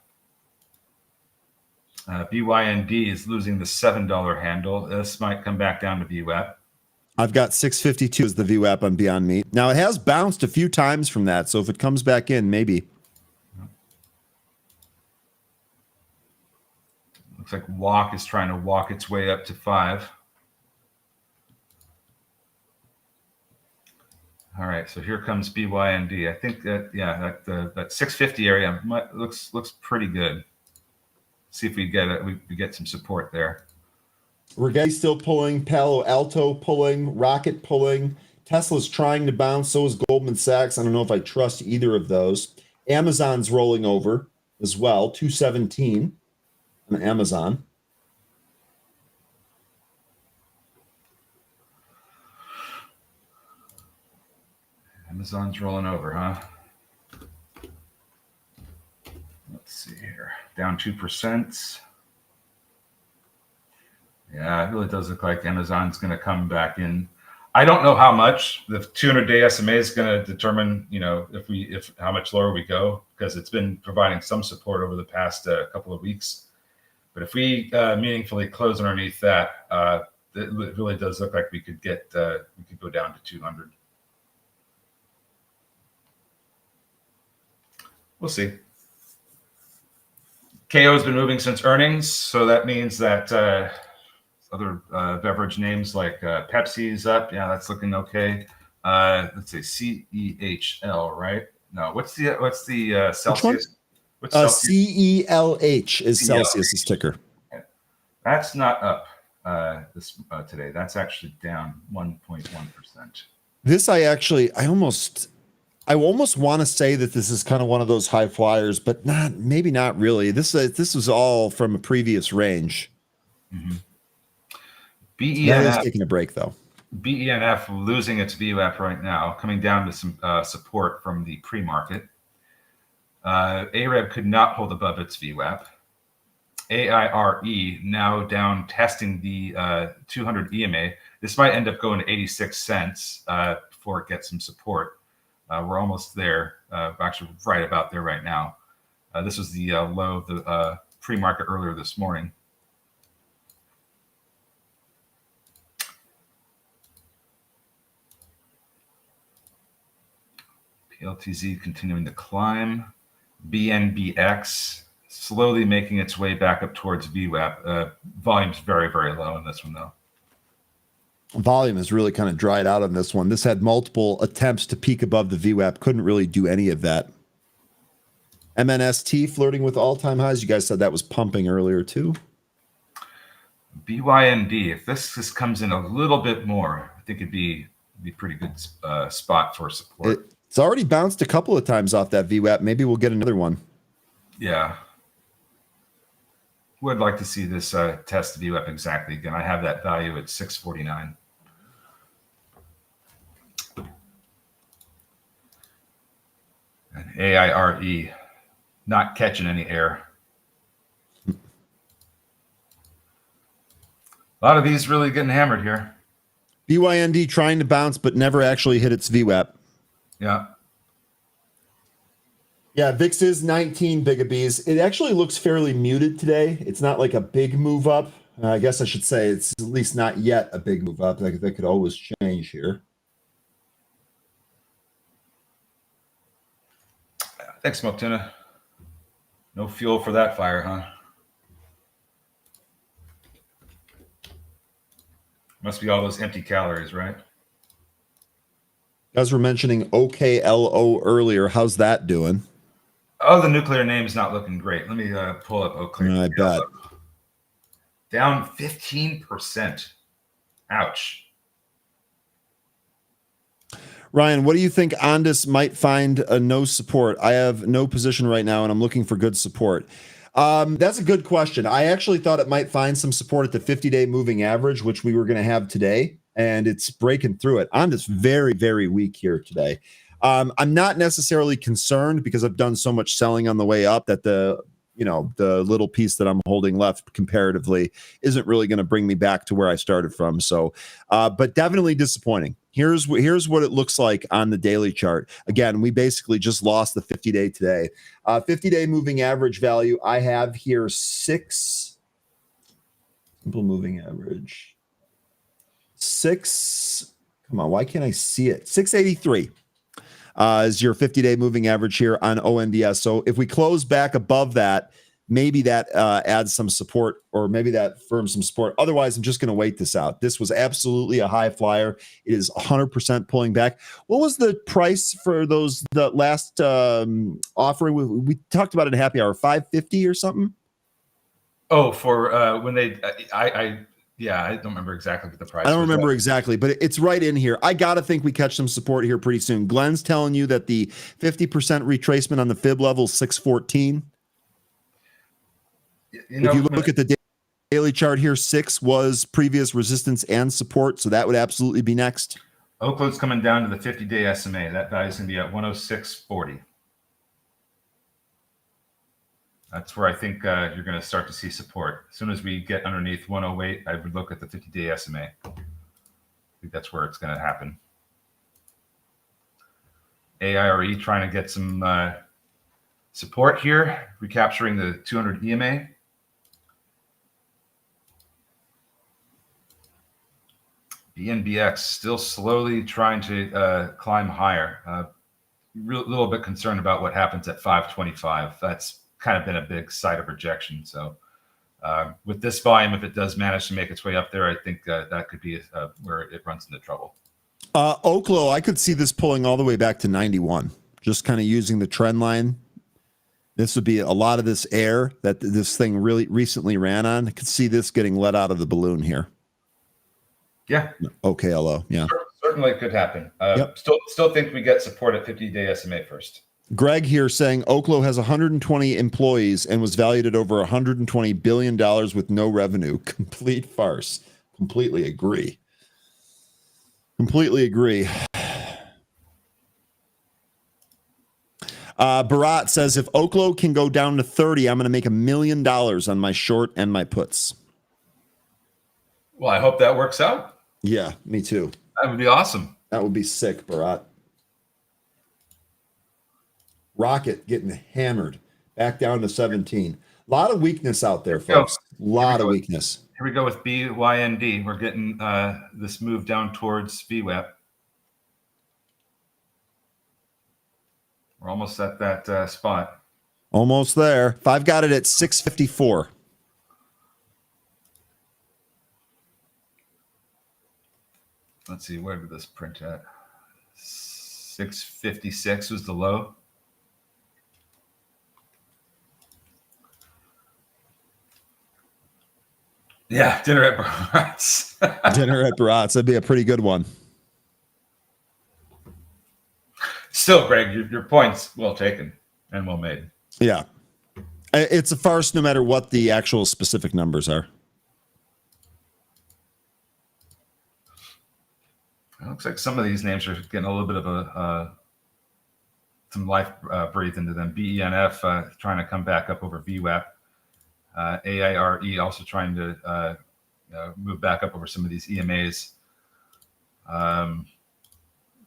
BYND is losing the $7 handle. This might come back down to VWAP. I've got 652 as the VWAP on Beyond Meat. Now, it has bounced a few times from that, so if it comes back in, maybe. Looks like WALK is trying to walk its way up to 5. All right, so here comes BYND. I think that, yeah, that 650 area looks pretty good. See if we get some support there. Rigetti's still pulling, Palo Alto pulling, Rocket pulling. Tesla's trying to bounce, so is Goldman Sachs. I don't know if I trust either of those. Amazon's rolling over as well, 217 on Amazon. Amazon's rolling over, huh? Let's see here. Down 2%. Yeah, it really does look like Amazon's going to come back in. I don't know how much. The 200-day SMA is going to determine, if how much lower we go, because it's been providing some support over the past couple of weeks. But if we meaningfully close underneath that, it really does look like we could go down to 200. We'll see. KO has been moving since earnings, so that means that other beverage names like Pepsi's up. Yeah, that's looking okay. Let's say CEHL, right? No, what's the Celsius? What's Celsius? CELH is Celsius's ticker. That's not up today. That's actually down 1.1%. This I almost want to say that this is kind of one of those high flyers, but maybe not really. This was all from a previous range. Mm-hmm. BENF is taking a break though. BENF losing its VWAP right now, coming down to some support from the pre-market. AREB could not hold above its VWAP. AIRE now down testing the 200 EMA. This might end up going to 86 cents before it gets some support. We're almost there, actually right about there right now. This was the low of the pre-market earlier this morning. PLTZ continuing to climb. BNBX slowly making its way back up towards VWAP. Volume's very, very low in this one, though. Volume has really kind of dried out on this one. This had multiple attempts to peak above the VWAP. Couldn't really do any of that. MNST flirting with all-time highs. You guys said that was pumping earlier, too. BYND, if this just comes in a little bit more, I think it'd be pretty good spot for support. It's already bounced a couple of times off that VWAP. Maybe we'll get another one. Yeah. Would like to see this test the VWAP exactly again. I have that value at 649. And AIRE not catching any air. A lot of these really getting hammered here. BYND trying to bounce, but never actually hit its VWAP. Yeah. Yeah, VIX is 19 bigabs. It actually looks fairly muted today. It's not like a big move up. I guess I should say it's at least not yet a big move up. That could always change here. Thanks, Smoke Tuna. No fuel for that fire, huh? Must be all those empty calories, right? You guys were mentioning OKLO earlier. How's that doing? Oh, the nuclear name's not looking great. Let me pull up OKLO. I bet. Down 15%. Ouch. Ryan, what do you think Ondas might find a no support? I have no position right now, and I'm looking for good support. That's a good question. I actually thought it might find some support at the 50-day moving average, which we were going to have today, and it's breaking through it. Ondas very, very weak here today. I'm not necessarily concerned because I've done so much selling on the way up that the little piece that I'm holding left comparatively isn't really going to bring me back to where I started from. So, but definitely disappointing. Here's what it looks like on the daily chart. Again, we basically just lost the 50-day today. 50-day moving average value, I have here 6. Simple moving average. 6. Come on, why can't I see it? 683. Is your 50-day moving average here on ONDS. So if we close back above that, maybe that adds some support, or maybe that firms some support. Otherwise, I'm just going to wait this out. This was absolutely a high flyer. It is 100% pulling back. What was the price for the last offering? We talked about it at happy hour, 550 or something? Oh, for when they, yeah, I don't remember exactly what the price was. I don't remember exactly, but it's right in here. I got to think we catch some support here pretty soon. Glenn's telling you that the 50% retracement on the fib level is 614. If you look at the daily chart here, 6 was previous resistance and support, so that would absolutely be next. Oakland's coming down to the 50-day SMA. That value is going to be at 106.40. That's where I think you're going to start to see support. As soon as we get underneath 108, I would look at the 50-day SMA. I think that's where it's going to happen. AIRE trying to get some support here, recapturing the 200 EMA. BNBX still slowly trying to climb higher. A little bit concerned about what happens at 525. That's kind of been a big site of rejection. So with this volume, if it does manage to make its way up there, I think that could be where it runs into trouble. Oklo, I could see this pulling all the way back to 91, just kind of using the trend line. This would be a lot of this air that this thing really recently ran on. I could see this getting let out of the balloon here. Yeah. OKLO. Yeah. Certainly could happen. Yep. Still think we get support at 50-day SMA first. Greg here saying Oklo has 120 employees and was valued at over $120 billion with no revenue. Complete farce. Completely agree. Completely agree. Barat says if Oklo can go down to 30, I'm going to make $1 million on my short and my puts. Well, I hope that works out. Yeah, me too. That would be awesome. That would be sick, Barat. Rocket getting hammered back down to 17. A lot of weakness out there, folks. A lot of weakness. Here we go with BYND. We're getting this move down towards VWAP. We're almost at that spot. Almost there. I've got it at 654. Let's see, where did this print at? 656 was the low. Yeah, dinner at Barat's. Dinner at Barat's. That'd be a pretty good one. Still, Greg, your point's well taken and well made. Yeah. It's a farce no matter what the actual specific numbers are. It looks like some of these names are getting a little bit of some life breathed into them. BENF trying to come back up over VWAP. AIRE also trying to move back up over some of these EMAs. A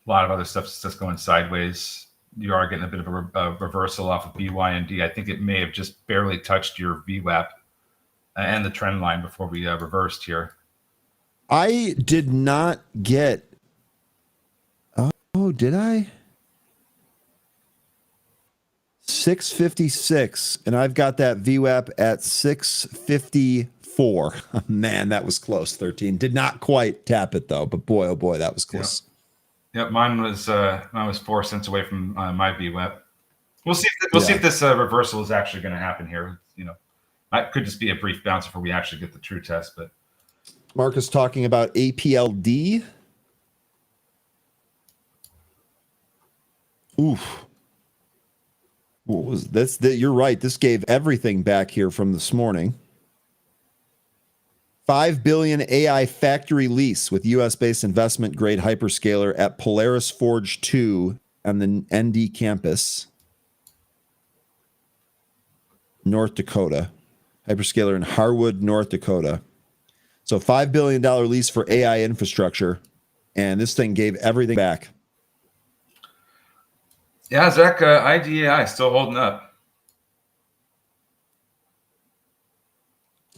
lot of other stuff's just going sideways. You are getting a bit of a reversal off of BYND. I think it may have just barely touched your VWAP and the trend line before we reversed here. I did not get. Oh, did I? 656, and I've got that VWAP at 654. Man, that was close. 13 did not quite tap it though, but boy, oh boy, that was close. Yep, mine was 4 cents away from my VWAP. We'll see. See if this reversal is actually going to happen here. You know, it could just be a brief bounce before we actually get the true test. But Marcus talking about APLD. Oof. What was this? You're right. This gave everything back here from this morning. 5 billion AI factory lease with US-based investment grade hyperscaler at Polaris Forge 2 on the ND campus, North Dakota. Hyperscaler in Harwood, North Dakota. So $5 billion lease for AI infrastructure, and this thing gave everything back. Yeah, Zach, IDAI still holding up.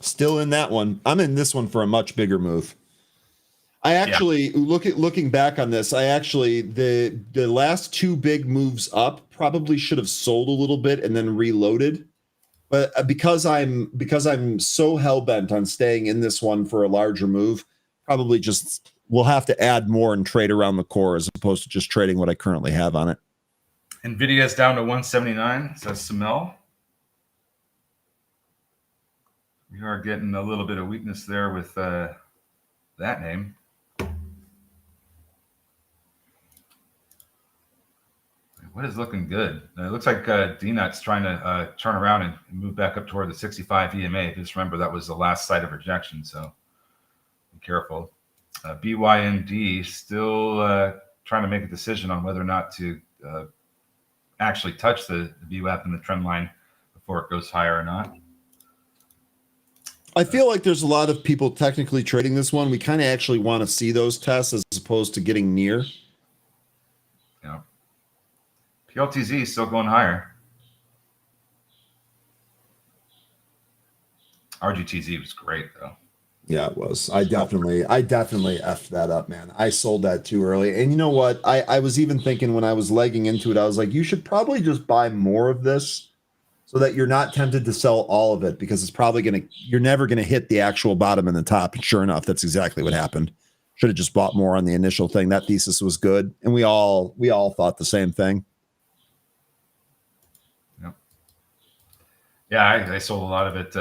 Still in that one. I'm in this one for a much bigger move. I actually looking back on this, I actually the last two big moves up probably should have sold a little bit and then reloaded. But because I'm so hell-bent on staying in this one for a larger move, probably just we'll have to add more and trade around the core as opposed to just trading what I currently have on it. Nvidia is down to 179, says Samel. We are getting a little bit of weakness there with that name. What is looking good? It looks like DNUT's trying to turn around and move back up toward the 65 EMA. Just remember that was the last site of rejection, so be careful. BYND still trying to make a decision on whether or not to actually touch the VWAP and the trend line before it goes higher or not. I feel like there's a lot of people technically trading this one. We kind of actually want to see those tests as opposed to getting near. Yeah. PLTZ is still going higher. RGTZ was great though. Yeah, it was. I definitely effed that up, man. I sold that too early. And you know what? I was even thinking when I was legging into it, I was like, you should probably just buy more of this so that you're not tempted to sell all of it, because it's probably you're never going to hit the actual bottom and the top. And sure enough, that's exactly what happened. Should have just bought more on the initial thing. That thesis was good. And we all thought the same thing. Yep. Yeah, I sold a lot of it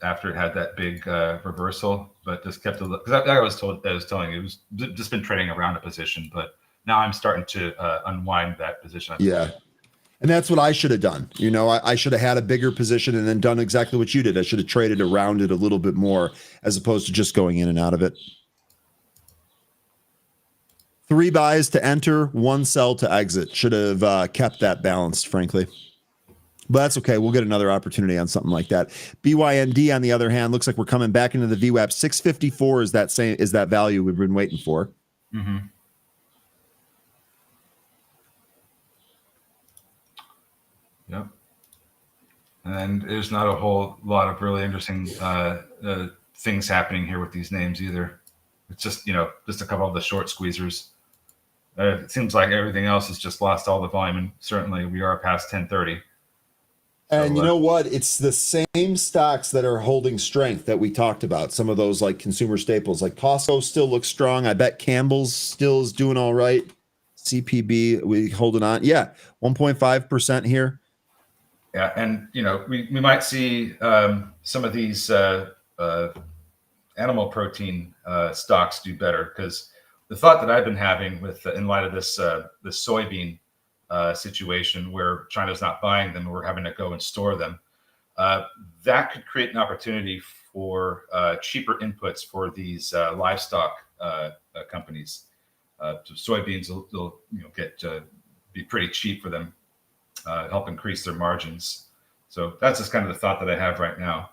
after it had that big reversal, but just kept because I was telling you, it was just been trading around a position, but now I'm starting to unwind that position. Yeah. And that's what I should have done. You know, I should have had a bigger position and then done exactly what you did. I should have traded around it a little bit more as opposed to just going in and out of it. 3 buys to enter, 1 sell to exit. Should have kept that balanced, frankly. But that's okay. We'll get another opportunity on something like that. BYND, on the other hand, looks like we're coming back into the VWAP. 654 is that value we've been waiting for. Mm-hmm. Yep. And there's not a whole lot of really interesting things happening here with these names either. It's just, just a couple of the short squeezers. It seems like everything else has just lost all the volume, and certainly we are past 10:30. And you know what? It's the same stocks that are holding strength that we talked about. Some of those like consumer staples, like Costco still looks strong. I bet Campbell's still is doing all right. CPB, we holding on. Yeah, 1.5% here. Yeah, and we might see some of these animal protein stocks do better, because the thought that I've been having with in light of this soybean situation where China's not buying them, we're having to go and store them. That could create an opportunity for cheaper inputs for these livestock companies. So soybeans will get be pretty cheap for them, help increase their margins. So that's just kind of the thought that I have right now.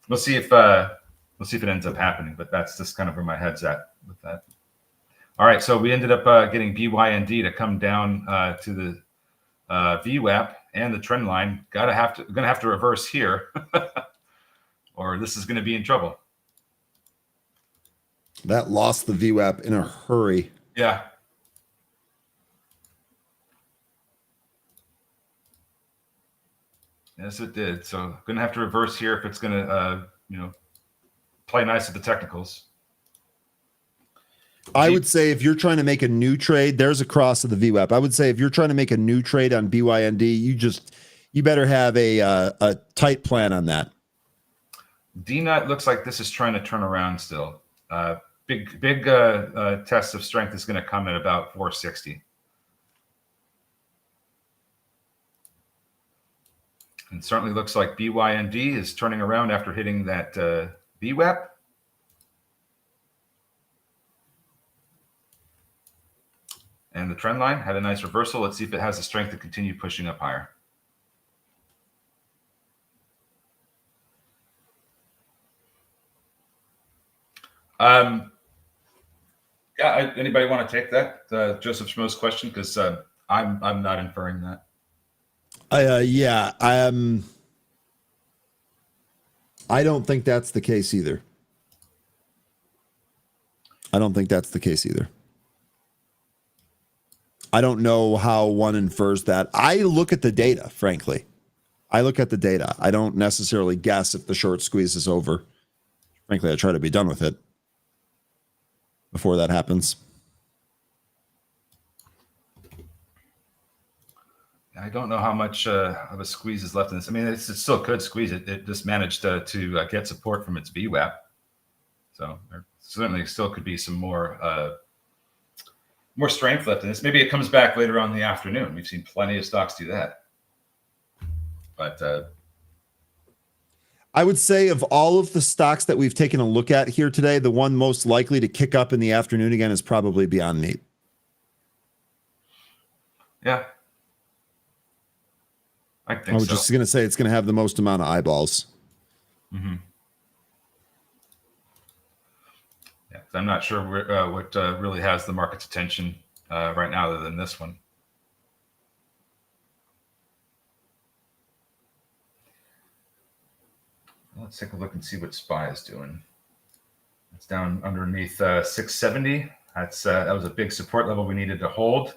We'll see if it ends up happening, but that's just kind of where my head's at with that. All right, so we ended up getting BYND to come down to the VWAP and the trend line. Gonna have to reverse here, or this is going to be in trouble. That lost the VWAP in a hurry. Yeah. Yes, it did. So gonna have to reverse here if it's gonna play nice at the technicals. I would say if you're trying to make a new trade, there's a cross of the VWAP. I would say if you're trying to make a new trade on BYND, you better have a tight plan on that. DNUT looks like this is trying to turn around still. Big test of strength is going to come at about 460. And certainly looks like BYND is turning around after hitting that VWAP. And the trend line had a nice reversal. Let's see if it has the strength to continue pushing up higher. Yeah, anybody want to take that, Joseph Schmo's question? Because I'm not inferring that. Yeah, I don't think that's the case either. I don't know how one infers that. I look at the data, frankly. I don't necessarily guess if the short squeeze is over. Frankly, I try to be done with it before that happens. I don't know how much of a squeeze is left in this. I mean, it still could squeeze it. It just managed to get support from its VWAP. So there certainly still could be some more strength left in this. Maybe it comes back later on in the afternoon. We've seen plenty of stocks do that. But I would say of all of the stocks that we've taken a look at here today, the one most likely to kick up in the afternoon again is probably Beyond Meat. Yeah. I think so. I was just going to say it's going to have the most amount of eyeballs. Mm-hmm. Yeah, I'm not sure what really has the market's attention right now other than this one. Let's take a look and see what SPY is doing. It's down underneath 670. That was a big support level we needed to hold.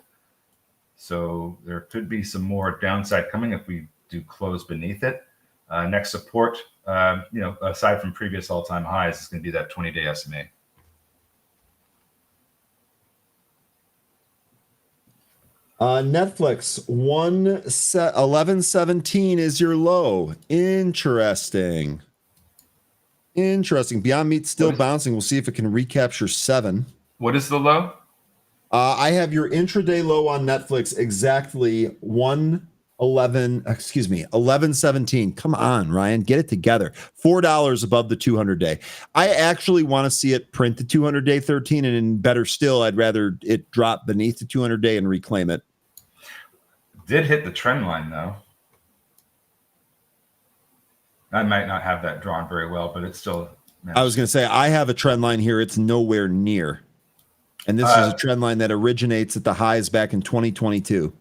So there could be some more downside coming if we do close beneath it. Next support, aside from previous all-time highs, is going to be that 20-day SMA. Netflix 1117 is your low. Interesting. Beyond Meat still bouncing. We'll see if it can recapture 7. What is the low? I have your intraday low on Netflix exactly 1117. Come on, Ryan, get it together. $4 above the 200-day. I actually want to see it print the 200-day 13, and better still, I'd rather it drop beneath the 200-day and reclaim it. Did hit the trend line though. I might not have that drawn very well, but it's still. I was going to say I have a trend line here. It's nowhere near. And this is a trend line that originates at the highs back in 2022.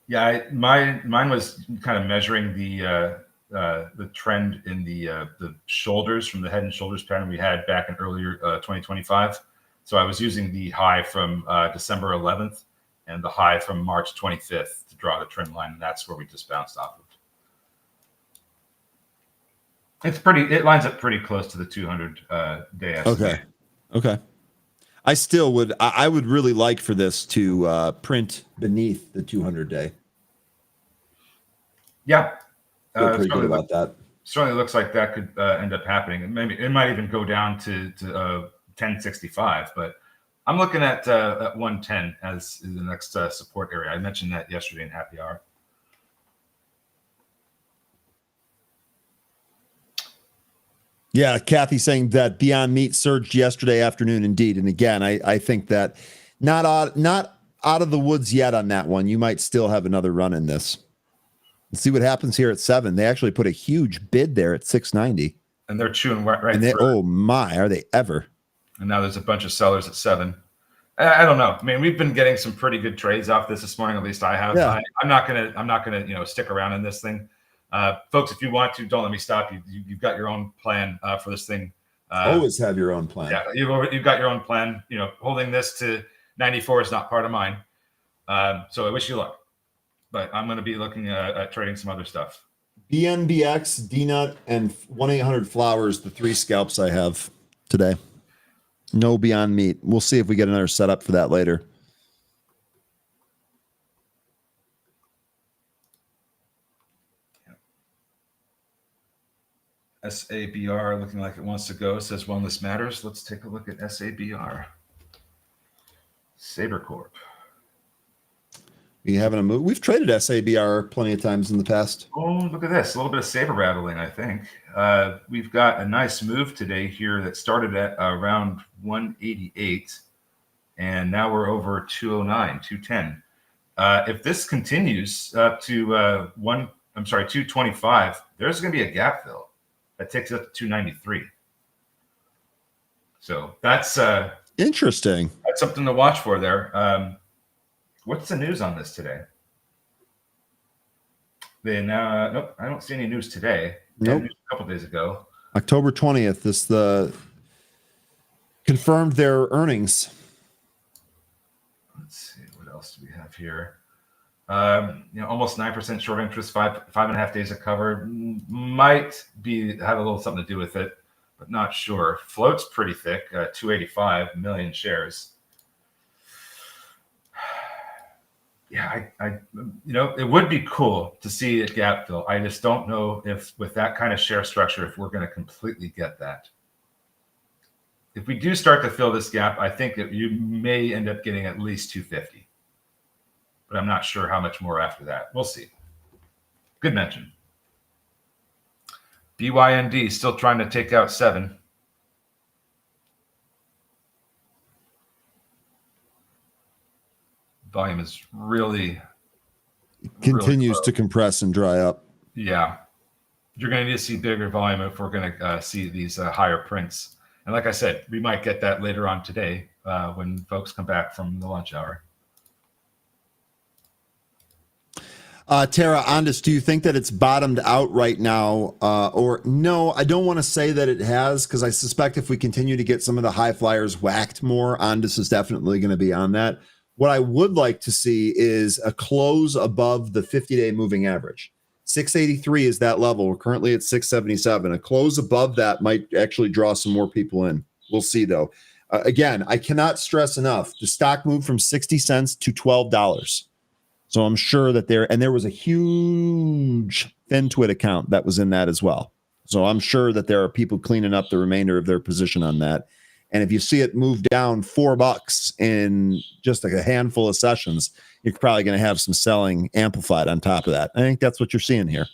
Yeah, mine was kind of measuring the trend in the shoulders from the head and shoulders pattern we had back in earlier 2025. So I was using the high from December 11th and the high from March 25th to draw the trend line, and that's where we just bounced off of. It lines up pretty close to the 200 day estimate. Okay. I would really like for this to print beneath the 200 day. Yeah. Feel pretty good about that. Certainly looks like that could end up happening. And maybe it might even go down to 1065, but I'm looking at 110 as the next support area. I mentioned that yesterday in happy hour. Yeah, Kathy saying that Beyond Meat surged yesterday afternoon, indeed. And again, I think that not out of the woods yet on that one. You might still have another run in this. Let's see what happens here at 7. They actually put a huge bid there at 690. And they're chewing right and through. Oh my, are they ever? And now there's a bunch of sellers at 7. I don't know. I mean, we've been getting some pretty good trades off this morning. At least I have. Yeah. I'm not gonna stick around in this thing. Folks, if you want to, don't let me stop you. You've got your own plan for this thing. Always have your own plan. Yeah, you've got your own plan. Holding this to 94 is not part of mine. So I wish you luck. But I'm going to be looking at trading some other stuff. BNBX, DNUT, and 1-800-Flowers, the 3 scalps I have today. No Beyond Meat. We'll see if we get another setup for that later. SABR looking like it wants to go. Says wellness matters. Let's take a look at SABR. SaberCorp. We having a move. We've traded SABR plenty of times in the past. Oh, look at this. A little bit of saber rattling, I think. We've got a nice move today here that started at around 188, and now we're over 209, 210. If this continues up to 225, there's going to be a gap fill that takes it up to 293. So that's interesting. That's something to watch for there. What's the news on this today? Nope, I don't see any news today. Nope. News a couple days ago. October 20th. This confirmed their earnings. Let's see, what else do we have here? Almost 9% short interest, 5.5 days of cover. Might have a little something to do with it, but not sure. Float's pretty thick, 285 million shares. Yeah, it would be cool to see a gap fill. I just don't know if with that kind of share structure, if we're going to completely get that. If we do start to fill this gap, I think that you may end up getting at least 250. But I'm not sure how much more after that. We'll see. Good mention. BYND still trying to take out 7. Volume is really continues to compress and dry up. Yeah. You're going to need to see bigger volume if we're going to see these higher prints. And like I said, we might get that later on today when folks come back from the lunch hour. Tara Andis, do you think that it's bottomed out right now? Or no, I don't want to say that it has, because I suspect if we continue to get some of the high flyers whacked more, Andis is definitely going to be on that. What I would like to see is a close above the 50-day moving average. 683 is that level. We're currently at 677. A close above that might actually draw some more people in. We'll see, though. Again, I cannot stress enough. The stock moved from 60 cents to $12. So I'm sure that there was a huge FinTwit account that was in that as well. So I'm sure that there are people cleaning up the remainder of their position on that. And if you see it move down $4 in just like a handful of sessions, you're probably going to have some selling amplified on top of that. I think that's what you're seeing here.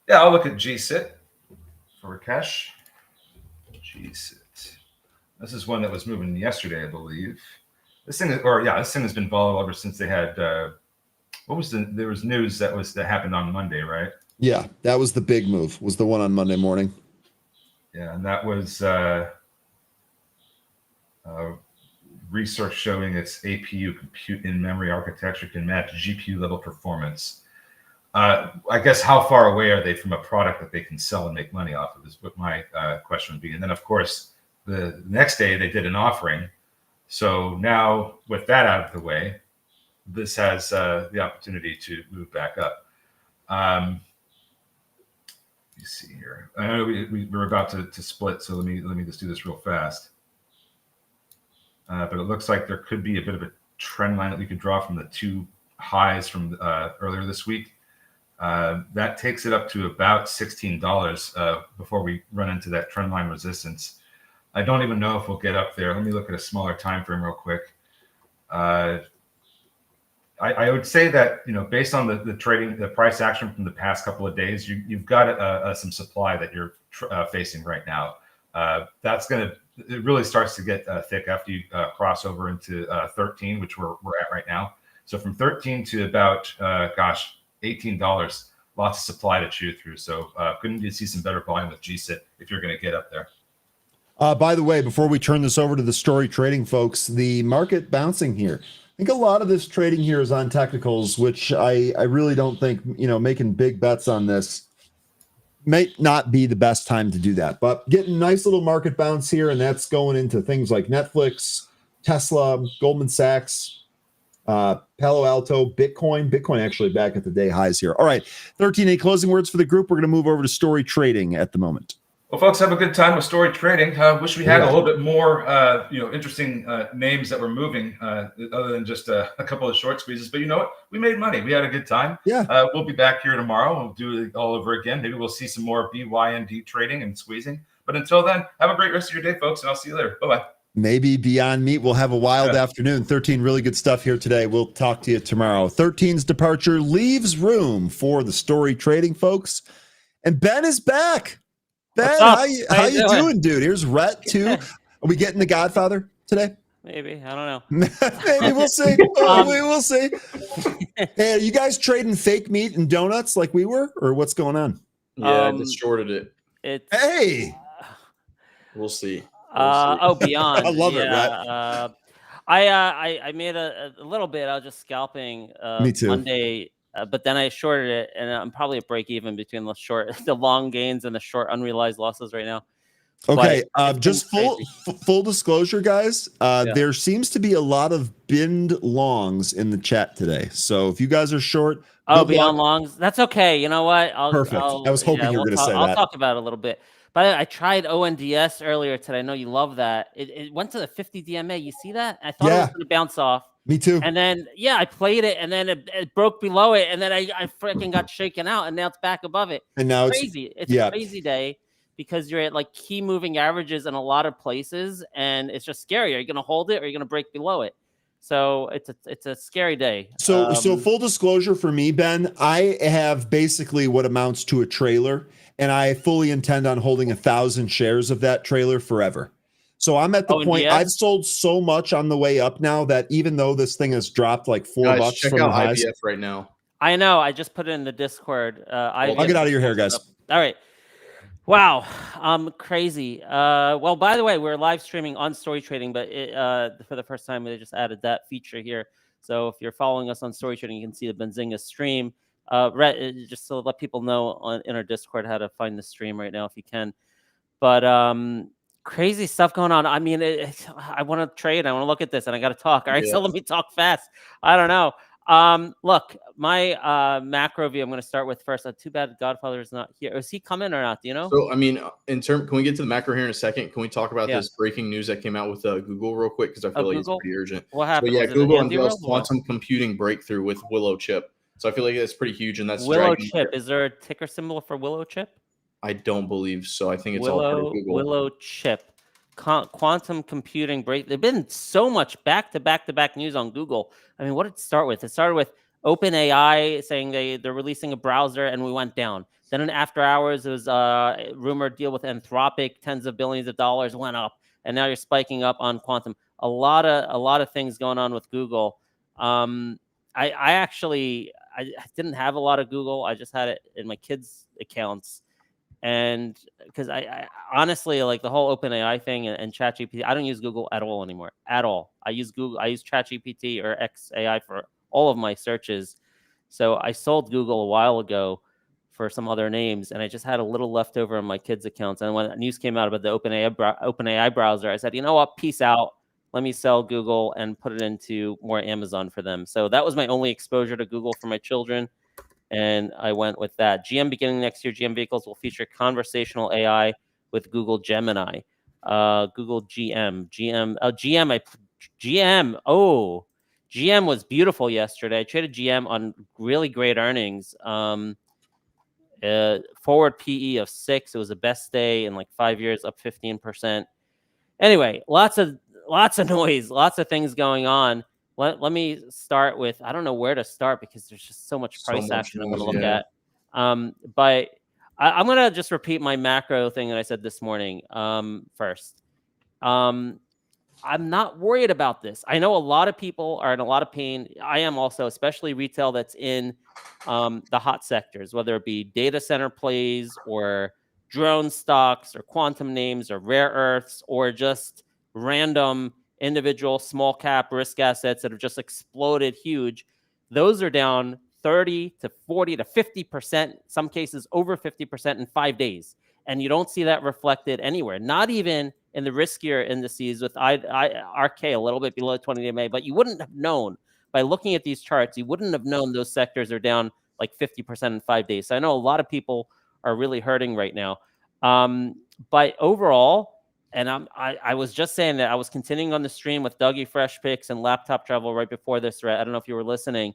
Yeah, I'll look at GSIT for cash. GSIT. This is one that was moving yesterday, I believe. This thing has been volatile ever since they had there was news that happened on Monday, right? Yeah, that was the big move. Was the one on Monday morning. Yeah, and that was research showing its APU compute in memory architecture can match GPU level performance. I guess how far away are they from a product that they can sell and make money off of is what my question would be. And then of course the next day they did an offering So now with that out of the way, this has the opportunity to move back up. You see here. I know we're about to split, so let me just do this real fast. But it looks like there could be a bit of a trend line that we could draw from the two highs from earlier this week. That takes it up to about $16 before we run into that trend line resistance. I don't even know if we'll get up there. Let me look at a smaller time frame real quick. I would say that, you know, based on the trading, the price action from the past couple of days, you've got some supply that you're facing right now. That's going to, it really starts to get thick after you cross over into 13, which we're at right now. So from 13 to about, $18, lots of supply to chew through. So couldn't you see some better volume with GSIT if you're going to get up there? By the way, before we turn this over to the story trading folks, the market bouncing here. I think a lot of this trading here is on technicals, which I really don't think, you know, making big bets on this may not be the best time to do that. But getting nice little market bounce here, and that's going into things like Netflix, Tesla, Goldman Sachs, Palo Alto, Bitcoin actually back at the day highs here. All right, 13A closing words for the group. We're going to move over to story trading at the moment. Well, folks, have a good time with story trading. Wish we had a little bit more, interesting names that were moving other than just a couple of short squeezes. But you know what? We made money. We had a good time. Yeah. We'll be back here tomorrow. We'll do it all over again. Maybe we'll see some more BYND trading and squeezing. But until then, have a great rest of your day, folks, and I'll see you later. Bye-bye. Maybe Beyond Meat will have a wild afternoon. 13, really good stuff here today. We'll talk to you tomorrow. 13's departure leaves room for the story trading folks. And Ben is back. Ben, how you doing, dude? Here's Rhett, too. Are we getting the Godfather today? Maybe. I don't know. Maybe we'll see. We'll see. Hey, are you guys trading fake meat and donuts like we were? Or what's going on? Yeah, I just shorted it. Hey! We'll see. Beyond. I love it, Rhett. I made a little bit. I was just scalping Me too. Monday, but then I shorted it, and I'm probably at break even between the long gains and the short unrealized losses right now. Okay, just full disclosure, guys. There seems to be a lot of binned longs in the chat today. So if you guys are short, beyond longs, that's okay. You know what? Perfect. I was hoping you were going to say that. I'll talk about it a little bit. But I tried ONDS earlier today. I know you love that. It went to the 50 DMA. You see that? I thought it was going to bounce off. Me too. And then, I played it, and then it broke below it, and then I freaking got shaken out, and now it's back above it. And now it's crazy. It's a crazy day because you're at like key moving averages in a lot of places, and it's just scary. Are you going to hold it, or are you going to break below it? So it's a scary day. So full disclosure for me, Ben, I have basically what amounts to a trailer, and I fully intend on holding 1,000 shares of that trailer forever. So I'm at the point I've sold so much on the way up now that even though this thing has dropped like $4 check from out the highs IBF right now. I know. I just put it in the Discord. I'll get out of your hair, guys. All right. Wow. Crazy. Well, by the way, we're live streaming on Story Trading, but for the first time, they just added that feature here. So if you're following us on Story Trading, you can see the Benzinga stream. Just to let people know in our Discord how to find the stream right now if you can. But crazy stuff going on. I mean, I want to trade. I want to look at this, and I got to talk. All right, so let me talk fast. I don't know. Look, my macro view I'm going to start with first. Too bad Godfather is not here. Is he coming or not? Do you know? So, I mean, can we get to the macro here in a second? Can we talk about this breaking news that came out with Google real quick? Because I feel like it's pretty urgent. What happened? So, Google unveils quantum computing breakthrough with Willow chip. So I feel like that's pretty huge, and that's Willow chip. Is there a ticker symbol for Willow chip? I don't believe so. I think it's all part of Google. Willow chip. Quantum computing break. There've been so much back-to-back news on Google. I mean, what did it start with? It started with OpenAI saying they're releasing a browser, and we went down. Then in after hours, it was a rumored deal with Anthropic, tens of billions of dollars went up, and now you're spiking up on quantum. A lot of things going on with Google. I actually didn't have a lot of Google. I just had it in my kids' accounts. And because I honestly like the whole OpenAI thing and ChatGPT, I don't use Google at all anymore. At all. I use ChatGPT or XIII for all of my searches. So I sold Google a while ago for some other names, and I just had a little left over on my kids' accounts. And when news came out about the OpenAI browser, I said, you know what? Peace out. let me sell Google and put it into more Amazon for them. So that was my only exposure to Google for my children. And I went with that. GM beginning next year, GM vehicles will feature conversational AI with Google Gemini. Google GM. Oh, GM was beautiful yesterday. I traded GM on really great earnings. Forward PE of 6. It was the best day in like 5 years, up 15%. Anyway, lots of noise, lots of things going on. Let me start with, I don't know where to start because there's just so much price action I'm going to look at. But I'm going to just repeat my macro thing that I said this morning first. I'm not worried about this. I know a lot of people are in a lot of pain. I am also, especially retail that's in the hot sectors, whether it be data center plays or drone stocks or quantum names or rare earths or just random individual small cap risk assets that have just exploded huge. Those are down 30 to 40 to 50%, some cases over 50% in 5 days. And you don't see that reflected anywhere, not even in the riskier indices with RK a little bit below 20 DMA, but you wouldn't have known by looking at these charts, you wouldn't have known those sectors are down like 50% in 5 days. So I know a lot of people are really hurting right now. But overall, and I was just saying that I was continuing on the stream with Dougie Fresh Picks and Laptop Travel right before this, right? I don't know if you were listening.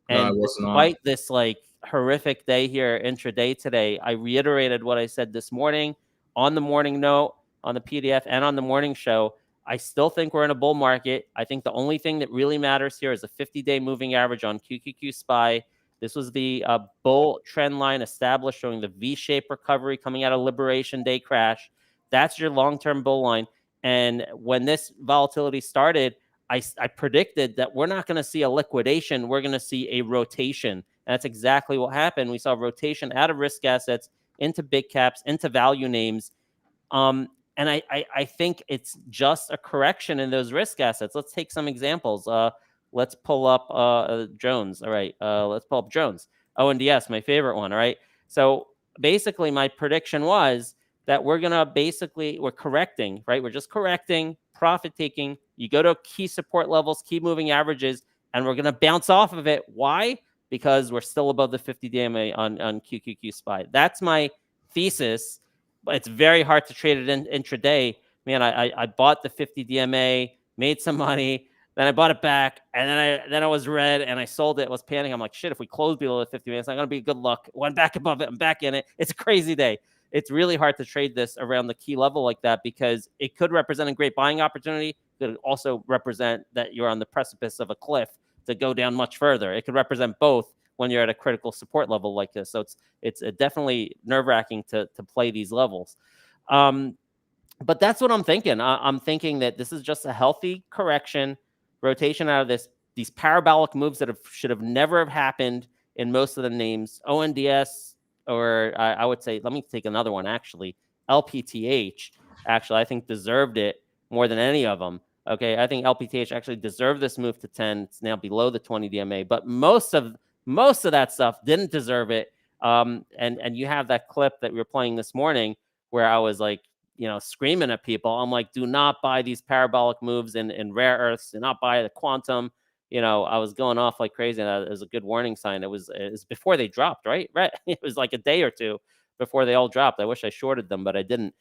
And no, despite this like horrific day here intraday today, I reiterated what I said this morning on the morning note, on the PDF, and on the morning show. I still think we're in a bull market. I think the only thing that really matters here is a 50-day moving average on QQQ SPY. This was the bull trend line established showing the V-shaped recovery coming out of Liberation Day crash. That's your long-term bull line. And when this volatility started, I predicted that we're not going to see a liquidation. We're going to see a rotation. And that's exactly what happened. We saw rotation out of risk assets into big caps, into value names. And I think it's just a correction in those risk assets. Let's take some examples. Let's pull up Jones. All right. Let's pull up Jones. ONDS, my favorite one. All right. So basically my prediction was that we're correcting, right? We're just correcting, profit taking. You go to key support levels, key moving averages, and we're going to bounce off of it. Why? Because we're still above the 50 DMA on QQQ SPY. That's my thesis. But it's very hard to trade it in intraday. Man, I bought the 50 DMA, made some money, then I bought it back, and then I was red and I sold it. I was panicking. I'm like, shit, if we close below the 50 DMA, it's not gonna be good luck. Went back above it, I'm back in it. It's a crazy day. It's really hard to trade this around the key level like that because it could represent a great buying opportunity. It could also represent that you're on the precipice of a cliff to go down much further. It could represent both when you're at a critical support level like this. So it's definitely nerve-wracking to play these levels. But that's what I'm thinking. I'm thinking that this is just a healthy correction, rotation out of these parabolic moves that should have never have happened in most of the names. ONDS, or I would say, let me take another one actually. LPTH, actually, I think deserved it more than any of them. Okay, I think LPTH actually deserved this move to 10. It's now below the 20 DMA, but most of that stuff didn't deserve it. And you have that clip that we were playing this morning where I was like, screaming at people. I'm like, do not buy these parabolic moves in rare earths. Do not buy the quantum. I was going off like crazy. And it was a good warning sign. It was before they dropped, right? Right. It was like a day or two before they all dropped. I wish I shorted them, but I didn't.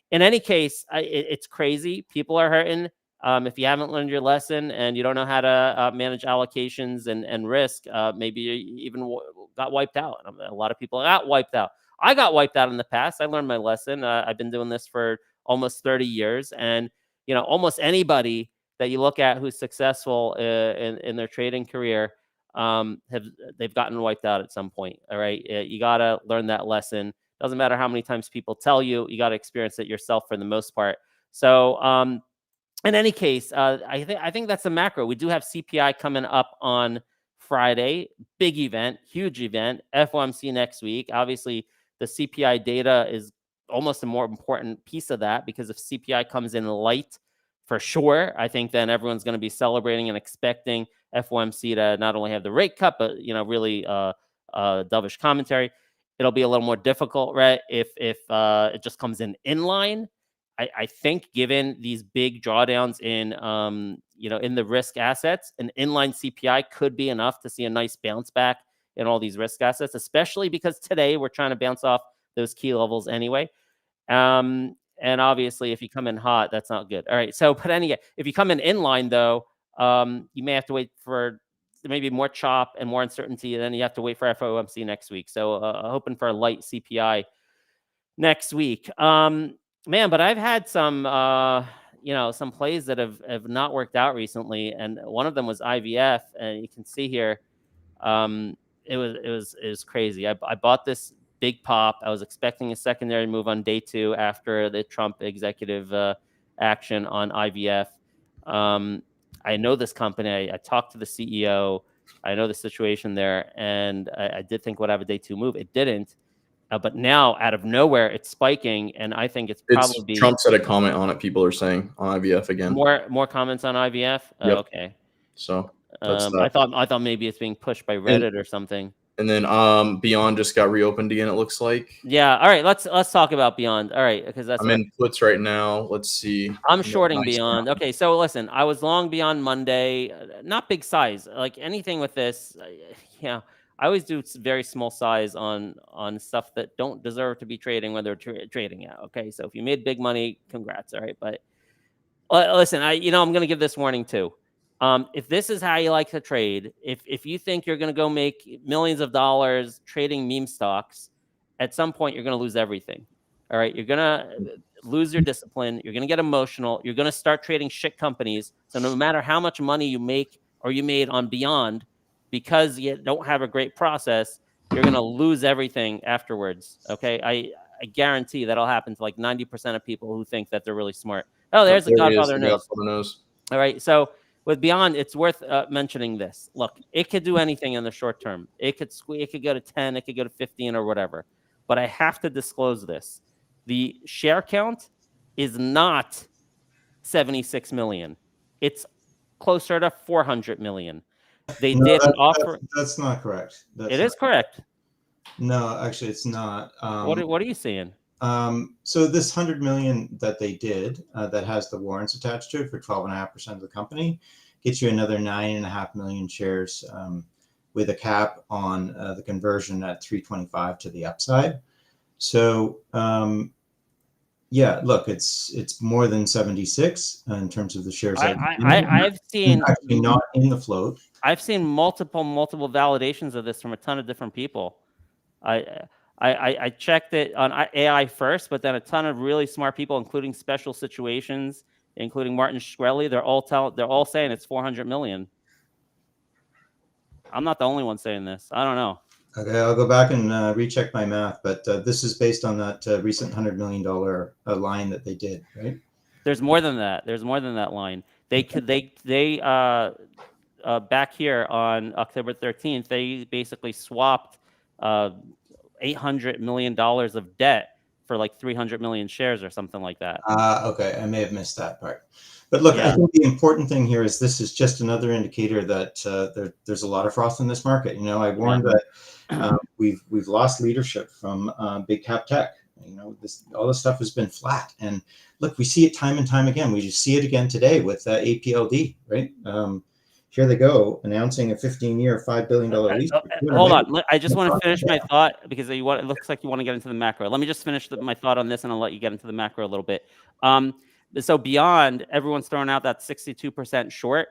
In any case, it's crazy. People are hurting. If you haven't learned your lesson and you don't know how to manage allocations and risk, maybe you even got wiped out. A lot of people got wiped out. I got wiped out in the past. I learned my lesson. I've been doing this for almost 30 years. And, almost anybody that you look at who's successful in their trading career, they've gotten wiped out at some point. All right. You got to learn that lesson. Doesn't matter how many times people tell you, you got to experience it yourself for the most part. So, in any case, I think that's a macro. We do have CPI coming up on Friday. Big event, huge event. FOMC next week. Obviously, the CPI data is almost a more important piece of that because if CPI comes in light, for sure, I think then everyone's going to be celebrating and expecting FOMC to not only have the rate cut, but really dovish commentary. It'll be a little more difficult, right? If it just comes in line. I think given these big drawdowns in in the risk assets, an inline CPI could be enough to see a nice bounce back in all these risk assets, especially because today we're trying to bounce off those key levels anyway. And obviously, if you come in hot, that's not good. All right. So, but anyway, if you come in inline, though, you may have to wait for maybe more chop and more uncertainty, and then you have to wait for FOMC next week. So, hoping for a light CPI next week. Man, but I've had some, some plays that have not worked out recently, and one of them was IVF, and you can see here, it was crazy. I bought this big pop. I was expecting a secondary move on day 2 after the Trump executive action on IVF. I know this company. I talked to the CEO. I know the situation there, and I did think would have a day 2 move. It didn't. But now, out of nowhere, it's spiking, and I think it's probably Trump said a comment on it. People are saying on IVF again. More comments on IVF. Yep. Okay. So I thought maybe it's being pushed by Reddit or something. And then Beyond just got reopened again. It looks like. Yeah. All right. Let's talk about Beyond. All right, because I'm in puts right now. Let's see. I'm shorting Beyond. Okay. So listen, I was long Beyond Monday. Not big size. Like anything with this. I always do very small size on stuff that don't deserve to be trading when they're trading out. Okay. So if you made big money, congrats. All right. But listen, I'm going to give this warning too. If this is how you like to trade, if you think you're going to go make millions of dollars trading meme stocks, at some point you're going to lose everything. All right. You're going to lose your discipline. You're going to get emotional. You're going to start trading shit companies. So no matter how much money you make or you made on Beyond, because you don't have a great process, you're going to lose everything afterwards. Okay. I guarantee that'll happen to like 90% of people who think that they're really smart. Oh, there's the Godfather knows. All right. So with Beyond, it's worth mentioning this. Look, it could do anything in the short term. It could go to 10, it could go to 15 or whatever. But I have to disclose this. The share count is not 76 million. It's closer to 400 million. They did an offer. That's not correct. It is correct. No, actually, it's not. What are you seeing? So this 100 million that they did, that has the warrants attached to it for 12.5% of the company, gets you another 9.5 million shares with a cap on the conversion at 325 to the upside. So look, it's more than 76 in terms of the shares. I've seen actually not in the float. I've seen multiple validations of this from a ton of different people. I checked it on AI first, but then a ton of really smart people, including Special Situations, including Martin Shkreli, they're all saying it's 400 million. I'm not the only one saying this. I don't know. Okay, I'll go back and recheck my math, but this is based on that recent $100 million line that they did, right? There's more than that. There's more than that line. They back here on October 13th, they basically swapped $800 million of debt for like 300 million shares or something like that. Okay, I may have missed that part. But look, I think the important thing here is this is just another indicator that there's a lot of froth in this market. I warned that we've lost leadership from big cap tech. All this stuff has been flat, and look, we see it time and time again. We just see it again today with APLD, right? Here they go, announcing a 15-year, $5 billion lease. Hold on. I just want to finish my thought because it looks like you want to get into the macro. Let me just finish my thought on this, and I'll let you get into the macro a little bit. So Beyond, everyone's throwing out that 62% short.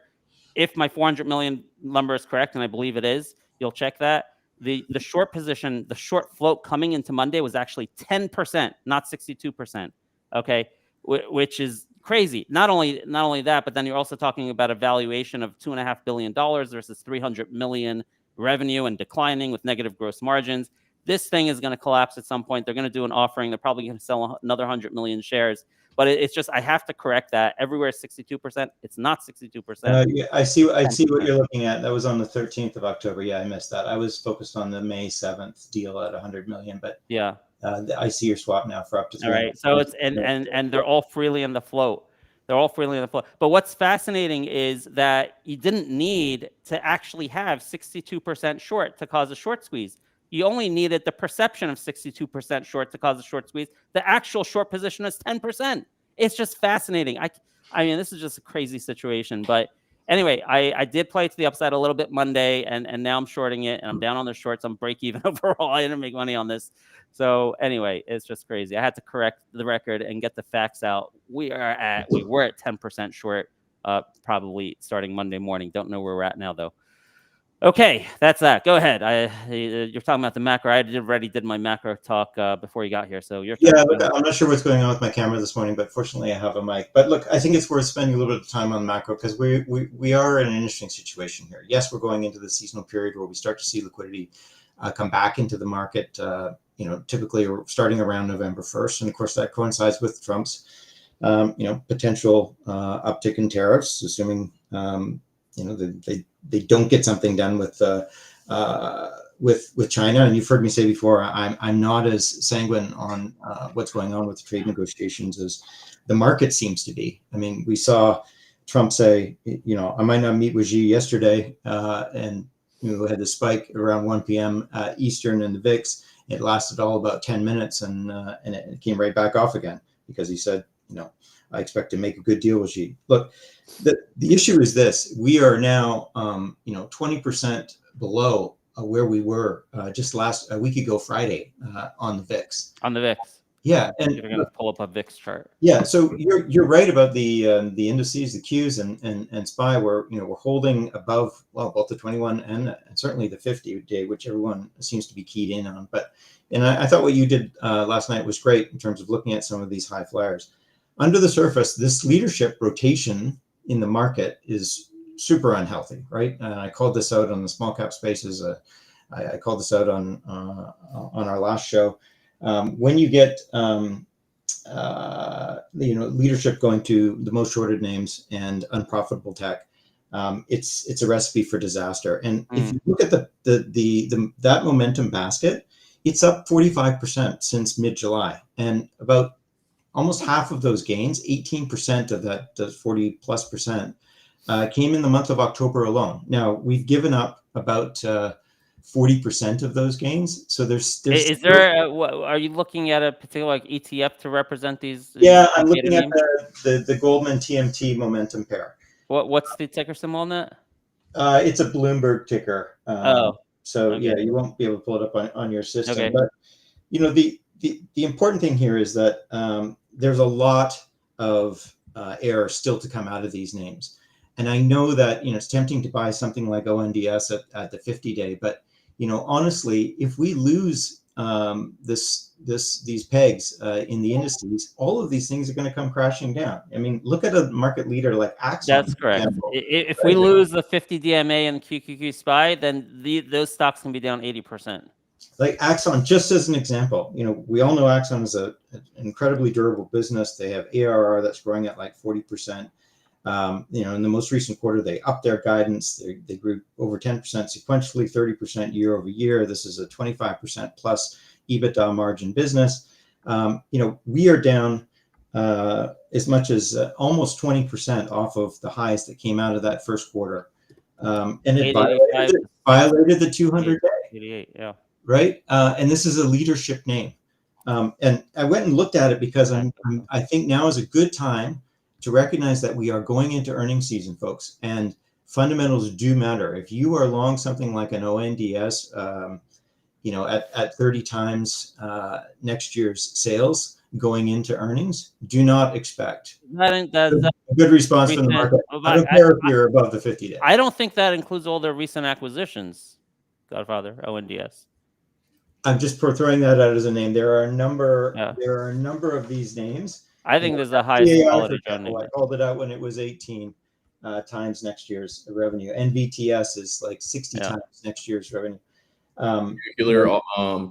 If my 400 million number is correct, and I believe it is, you'll check that. The short position, the short float coming into Monday was actually 10%, not 62%. Okay, which is crazy. Not only that, but then you're also talking about a valuation of $2.5 billion versus 300 million revenue and declining with negative gross margins. This thing is going to collapse at some point. They're going to do an offering. They're probably going to sell another 100 million shares. But it's just, I have to correct that. Everywhere is 62%. It's not 62%. I see what you're looking at. That was on the 13th of October. Yeah, I missed that. I was focused on the May 7th deal at 100 million. But yeah, I see your swap now for up to 300. All right. So it's and they're all freely in the float. They're all freely in the float. But what's fascinating is that you didn't need to actually have 62% short to cause a short squeeze. You only needed the perception of 62% short to cause a short squeeze. The actual short position is 10%. It's just fascinating. I mean, this is just a crazy situation. But anyway, I did play to the upside a little bit Monday, and now I'm shorting it, and I'm down on the shorts. I'm break even overall. I didn't make money on this. So anyway, it's just crazy. I had to correct the record and get the facts out. We were at 10% short, probably starting Monday morning. Don't know where we're at now though. Okay, that's that. Go ahead. You're talking about the macro. I already did my macro talk before you got here. So you're look, I'm not sure what's going on with my camera this morning, but fortunately I have a mic. But look, I think it's worth spending a little bit of time on macro because we are in an interesting situation here. Yes, we're going into the seasonal period where we start to see liquidity come back into the market. Typically starting around November 1st, and of course that coincides with Trump's potential uptick in tariffs, assuming they don't get something done with China. And you've heard me say before, I'm not as sanguine on what's going on with the trade negotiations as the market seems to be. I mean, we saw Trump say, I might not meet with Xi yesterday, and had the spike around 1 p.m. Eastern in the VIX. It lasted all about 10 minutes, and it came right back off again because he said, I expect to make a good deal with Xi. Look, the issue is this: we are now, 20% below where we were just a week ago Friday on the VIX. On the VIX. Yeah, and you're going to pull up a VIX chart. Yeah, so you're right about the indices, the Qs and SPY. We're holding above both the 21 and certainly the 50-day, which everyone seems to be keyed in on. And I thought what you did last night was great in terms of looking at some of these high flyers. Under the surface, this leadership rotation in the market is super unhealthy, right? And I called this out on the small cap spaces. I called this out on our last show. When you get leadership going to the most shorted names and unprofitable tech, it's a recipe for disaster. And if you look at that momentum basket, it's up 45% since mid-July, and about almost half of those gains, 18% of that 40+%, came in the month of October alone. Now we've given up about 40% of those gains. So there's is there are you looking at a particular ETF to represent these? Yeah, I'm looking at the Goldman TMT momentum pair. What's the ticker symbol on that? It's a Bloomberg ticker. You won't be able to pull it up on your system. Okay. But the important thing here is that there's a lot of air still to come out of these names. And I know that it's tempting to buy something like ONDS at the 50-day, but honestly, if we lose these pegs in the indices, all of these things are going to come crashing down. I mean, look at a market leader like Axon. That's correct. If we lose the 50 DMA and QQQ SPY, then those stocks can be down 80%. Like Axon, just as an example, we all know Axon is an incredibly durable business. They have ARR that's growing at like 40%. In the most recent quarter, they upped their guidance. They grew over 10% sequentially, 30% year over year. This is a 25% plus EBITDA margin business. We are down as much as almost 20% off of the highs that came out of that first quarter. And it violated the 200-day. 88, yeah. Right. And this is a leadership name. And I went and looked at it because I think now is a good time to recognize that we are going into earnings season, folks, and fundamentals do matter. If you are long something like an ONDS, at 30 times next year's sales going into earnings, do not expect a good response from the market. I don't care if you're above the 50-day. I don't think that includes all their recent acquisitions, Godfather, ONDS. I'm just throwing that out as a name. There are a number of these names. I think there's the highest quality name. I called it out when it was 18 times next year's revenue. NVTS is like 60 times next year's revenue. Nuclear,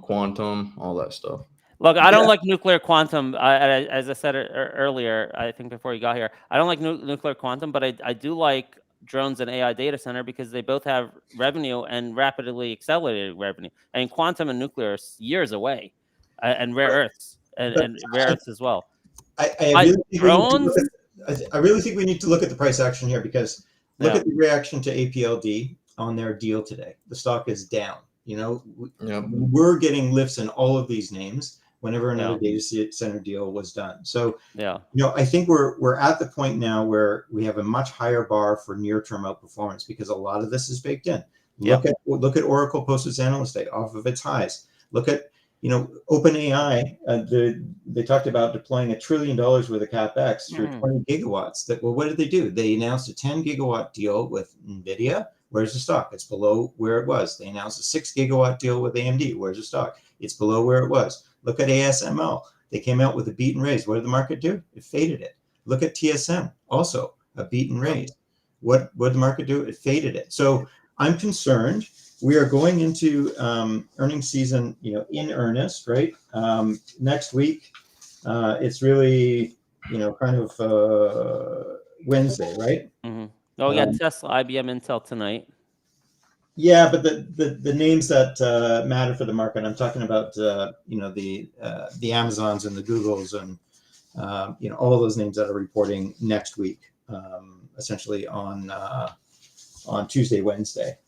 quantum, all that stuff. Look, I don't like nuclear quantum. As I said earlier, I think before you got here, I don't like nuclear quantum, but I do like drones and AI data center because they both have revenue and rapidly accelerated revenue. And quantum and nuclear are years away, and rare earths and rare earths as well. I really think we need to look at the price action here because look at the reaction to APLD on their deal today. The stock is down. We're getting lifts in all of these names. whenever another data center deal was done. So, yeah, I think we're at the point now where we have a much higher bar for near-term outperformance because a lot of this is baked in. Look at Oracle post its analyst day off of its highs. Look at OpenAI. They talked about deploying $1 trillion worth of capex through 20 gigawatts. What did they do? They announced a 10 gigawatt deal with NVIDIA. Where's the stock? It's below where it was. They announced a 6 gigawatt deal with AMD. Where's the stock? It's below where it was. Look at ASML. They came out with a beat and raise. What did the market do? It faded it. Look at TSM, also a beat and raise. What did the market do? It faded it. So I'm concerned. We are going into earnings season, in earnest, right? Next week, it's really, kind of Wednesday, right? Mm-hmm. Oh, we got Tesla, IBM, Intel tonight. Yeah, but the names that matter for the market, I'm talking about, the Amazons and the Googles and, all those names that are reporting next week, essentially on Tuesday, Wednesday.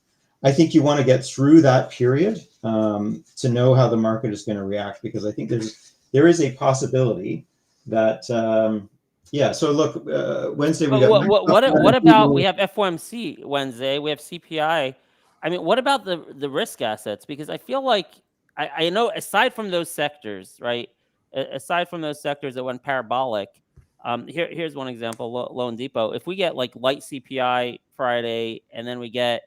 I think you want to get through that period to know how the market is going to react, because I think there is a possibility that So look, Wednesday we got. What about we have FOMC Wednesday? We have CPI. I mean, what about the risk assets? Because I feel like I know aside from those sectors, right? Aside from those sectors that went parabolic, here's one example: Loan Depot. If we get like light CPI Friday, and then we get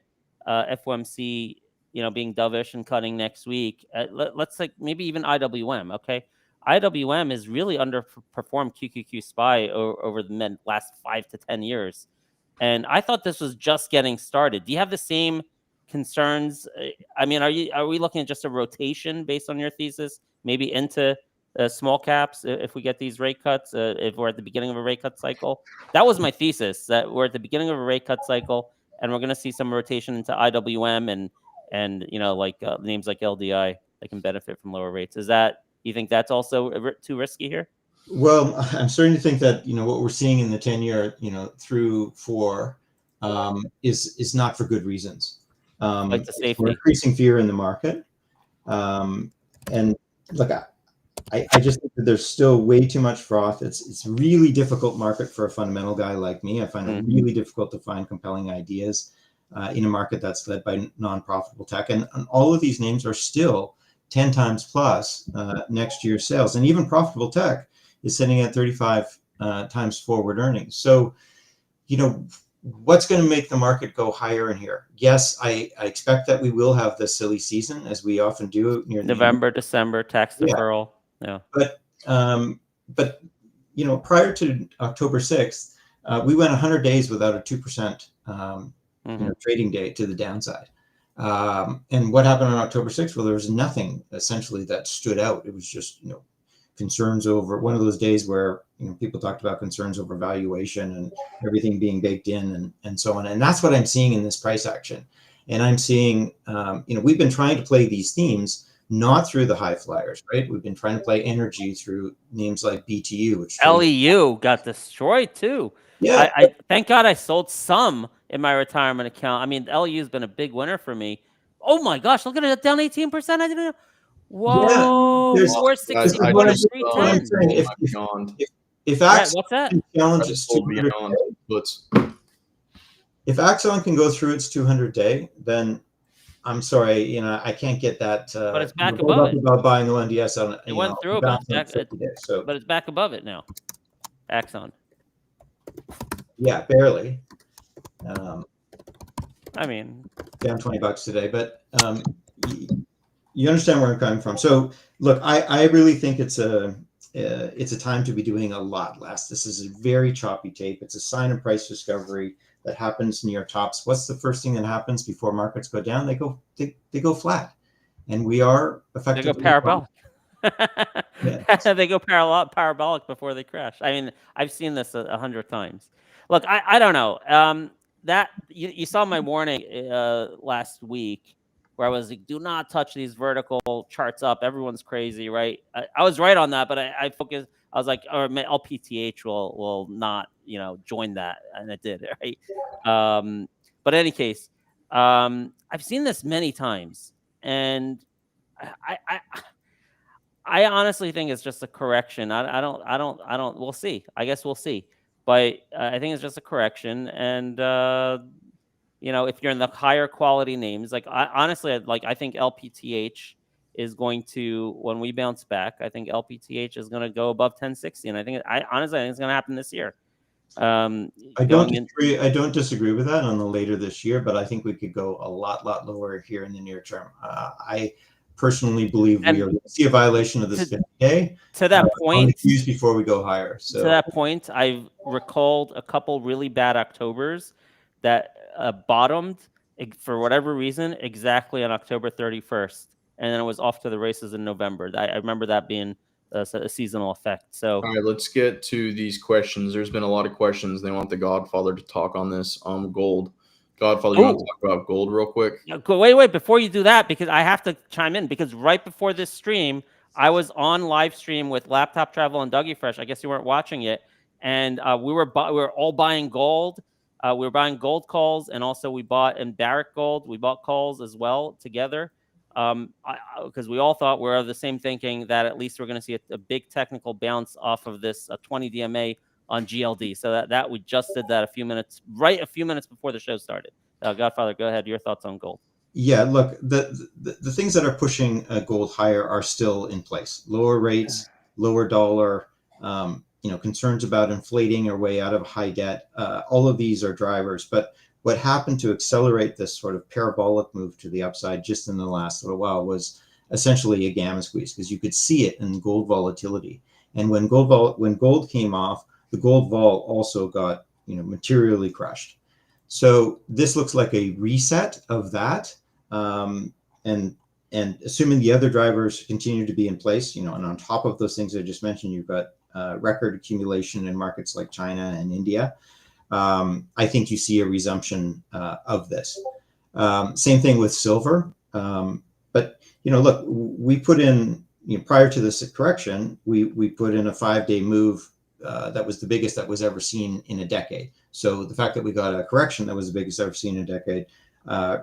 FOMC, being dovish and cutting next week, let's like maybe even IWM. Okay. IWM has really underperformed QQQ SPY over the last 5 to 10 years. And I thought this was just getting started. Do you have the same concerns? I mean, are we looking at just a rotation based on your thesis, maybe into small caps if we get these rate cuts, if we're at the beginning of a rate cut cycle? That was my thesis, that we're at the beginning of a rate cut cycle and we're going to see some rotation into IWM and names like LDI that can benefit from lower rates. You think that's also too risky here? Well, I'm starting to think that what we're seeing in the 10-year, through 4, is not for good reasons. Like the safety, we're increasing fear in the market, and look, I just think that there's still way too much froth. It's really difficult market for a fundamental guy like me. I find it really difficult to find compelling ideas in a market that's led by non-profitable tech, and all of these names are still 10 times plus next year's sales, and even profitable tech is sitting at 35 times forward earnings. So, what's going to make the market go higher in here? Yes, I expect that we will have the silly season, as we often do near November, December, tax deferral. Yeah. But prior to October 6th, we went 100 days without a 2% trading day to the downside. And what happened on October 6th? Well, there was nothing essentially that stood out. It was just, concerns over one of those days where, people talked about concerns over valuation and everything being baked in and so on. And that's what I'm seeing in this price action. And I'm seeing, we've been trying to play these themes, not through the high flyers, right? We've been trying to play energy through names like BTU, which LEU got destroyed too. Yeah. I thank God I sold some in my retirement account. I mean, LEU has been a big winner for me. Oh my gosh, look at it, down 18%. I didn't know. Whoa, Yeah, 461 to 310. If Axon what's that? Challenge its 200 if Axon can go through its 200 day, then I'm sorry, I can't get that. But it's back above it. About buying the ONDS on it went through about back, but it's back above it now. Axon. Yeah, barely. I mean, down $20 today, but you understand where I'm coming from. So look, I really think it's a time to be doing a lot less. This is a very choppy tape. It's a sign of price discovery that happens near tops. What's the first thing that happens before markets go down? They go flat, and we are effectively they go parabolic. They go parabolic before they crash. I mean, I've seen this 100 times. Look, I don't know. That you saw my warning last week where I was like, do not touch these vertical charts up. Everyone's crazy, right? I was right on that, but I focused. I was like, or LPTH will not, join that, and it did, right? But in any case, I've seen this many times, and I honestly think it's just a correction. I don't. We'll see. I guess we'll see. But I think it's just a correction. And if you're in the higher quality names, like honestly, I think LPTH is going to, when we bounce back, I think LPTH is going to go above 1060, and I honestly think it's going to happen this year. I don't disagree. I don't disagree with that on the later this year, but I think we could go a lot lower here in the near term. I personally believe we are going to see a violation of this 50K. To that point, before we go higher. So to that point, I've recalled a couple really bad Octobers that bottomed for whatever reason exactly on October 31st, and then it was off to the races in November. I remember that being a seasonal effect. So, all right, let's get to these questions. There's been a lot of questions. They want the Godfather to talk on this gold. Godfather, you want to talk about gold real quick? Wait, before you do that, because I have to chime in, because right before this stream, I was on live stream with Laptop Travel and Dougie Fresh. I guess you weren't watching it, and we were all buying gold. We were buying gold calls, and also we bought in Barrick Gold. We bought calls as well together. Because we all thought we're of the same thinking that at least we're going to see a big technical bounce off of this 20 DMA on GLD. So that we just did that a few minutes before the show started. Godfather, go ahead. Your thoughts on gold? Yeah, look, the things that are pushing gold higher are still in place. Lower rates, lower dollar, concerns about inflating our way out of high debt. All of these are drivers, but what happened to accelerate this sort of parabolic move to the upside just in the last little while was essentially a gamma squeeze, because you could see it in gold volatility. And when gold came off, the gold vol also got materially crushed. So this looks like a reset of that, and assuming the other drivers continue to be in place, and on top of those things I just mentioned, you've got record accumulation in markets like China and India. I think you see a resumption of this. Same thing with silver. But look, we put in prior to this correction, we put in a 5-day move that was the biggest that was ever seen in a decade. So the fact that we got a correction that was the biggest ever seen in a decade,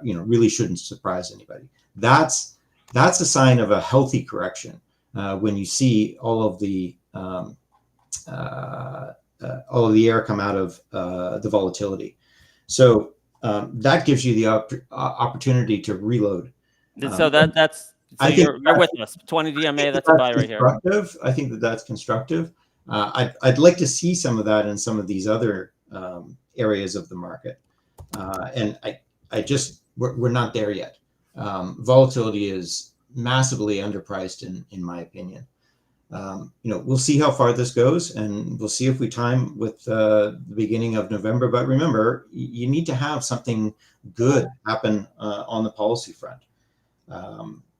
really shouldn't surprise anybody. That's a sign of a healthy correction when you see all of the air come out of the volatility. So that gives you the opportunity to reload. So you're with us. 20 DMA, that's a buy right here. I think that's constructive. I'd like to see some of that in some of these other areas of the market. And we're not there yet. Volatility is massively underpriced in my opinion. We'll see how far this goes, and we'll see if we time with the beginning of November. But remember, you need to have something good happen on the policy front.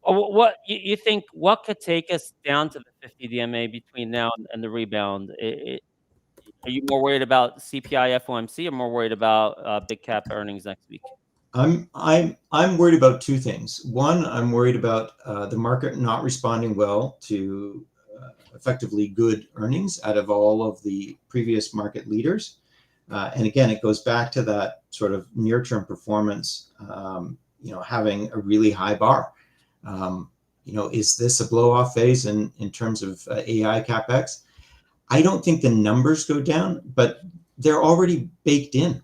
What you think? What could take us down to the 50 DMA between now and the rebound? Are you more worried about CPI FOMC, or more worried about big cap earnings next week? I'm worried about two things. One, I'm worried about the market not responding well to effectively good earnings out of all of the previous market leaders. And again, it goes back to that sort of near-term performance, having a really high bar. Is this a blow-off phase in terms of AI CapEx? I don't think the numbers go down, but they're already baked in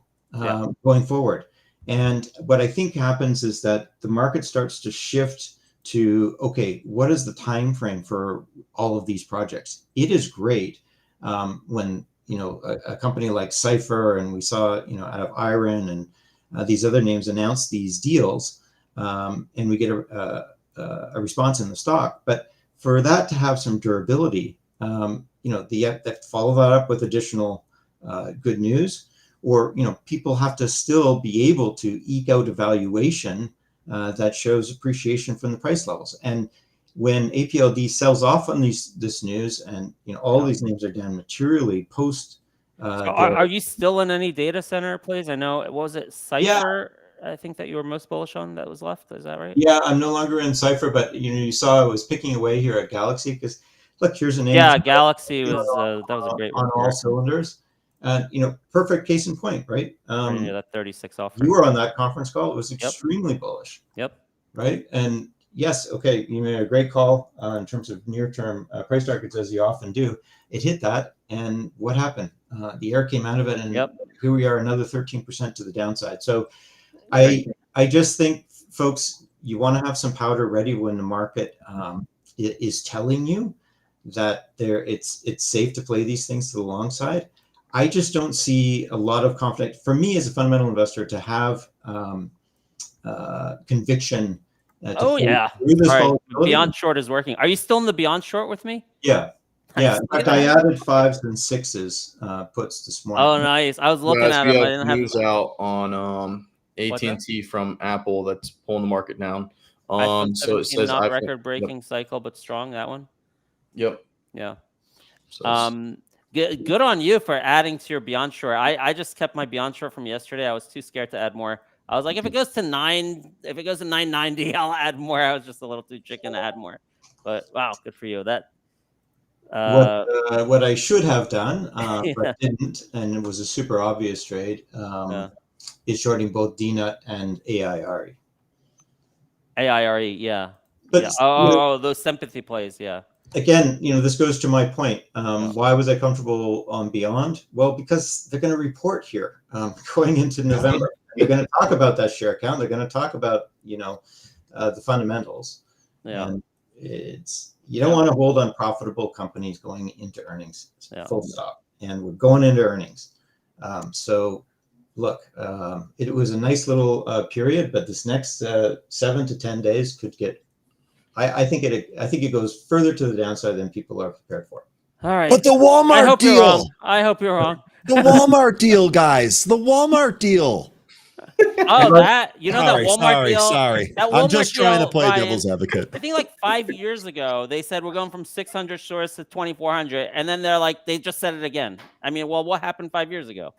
going forward. And what I think happens is that the market starts to shift to, okay, what is the time frame for all of these projects? It is great when a company like Cipher, and we saw out of Iron and these other names announce these deals, and we get a response in the stock. But for that to have some durability, that follow that up with additional good news, or people have to still be able to eke out a valuation that shows appreciation from the price levels. And when APLD sells off on this news, and all these names are down materially post. Are you still in any data center plays? I know, what was it, Cipher? Yeah. I think that you were most bullish on that was left. Is that right? Yeah, I'm no longer in Cipher, but you saw I was picking away here at Galaxy, because look, here's a name. Yeah, Galaxy was that was a great on all cylinders. Perfect case in point, right? That 36 offer. You were on that conference call. It was extremely bullish. Yep. Right, and yes, okay, you made a great call in terms of near-term price targets, as you often do. It hit that, and what happened? The air came out of it, and here we are, another 13% to the downside. So I just think, folks, you want to have some powder ready when the market is telling you that it's safe to play these things to the long side. I just don't see a lot of confidence. For me, as a fundamental investor, to have conviction. Oh yeah, all right. Beyond short is working. Are you still in the beyond short with me? Yeah, yeah. In fact, I added 5s and 6s puts this morning. Oh, nice. I was looking at them. I didn't have news out on AT&T from Apple that's pulling the market down. So it says not record-breaking cycle, but strong. That one. Yep. Yeah. So good on you for adding to your beyond short. I just kept my beyond short from yesterday. I was too scared to add more. I was like, if it goes to 990, I'll add more. I was just a little too chicken to add more. But wow, good for you. That what I should have done, but didn't, and it was a super obvious trade, is shorting both DNUT and AIRE. AIRE, yeah. But yeah. Those sympathy plays, yeah. Again, this goes to my point. Why was I comfortable on Beyond? Well, because they're going to report here going into November. They're going to talk about that share count. They're going to talk about, the fundamentals. Yeah. And you don't want to hold unprofitable companies going into earnings, full stop. And we're going into earnings. So look, it was a nice little period, but this next 7 to 10 days could get, I think it goes further to the downside than people are prepared for. All right. But the Walmart deal. I hope you're wrong. The Walmart deal, guys. The Walmart deal. Oh, that that Walmart deal. Sorry. That Walmart I'm just trying to play Ryan, devil's advocate. I think like 5 years ago, they said we're going from 600 stores to 2,400, and then they just said it again. I mean, well, what happened 5 years ago?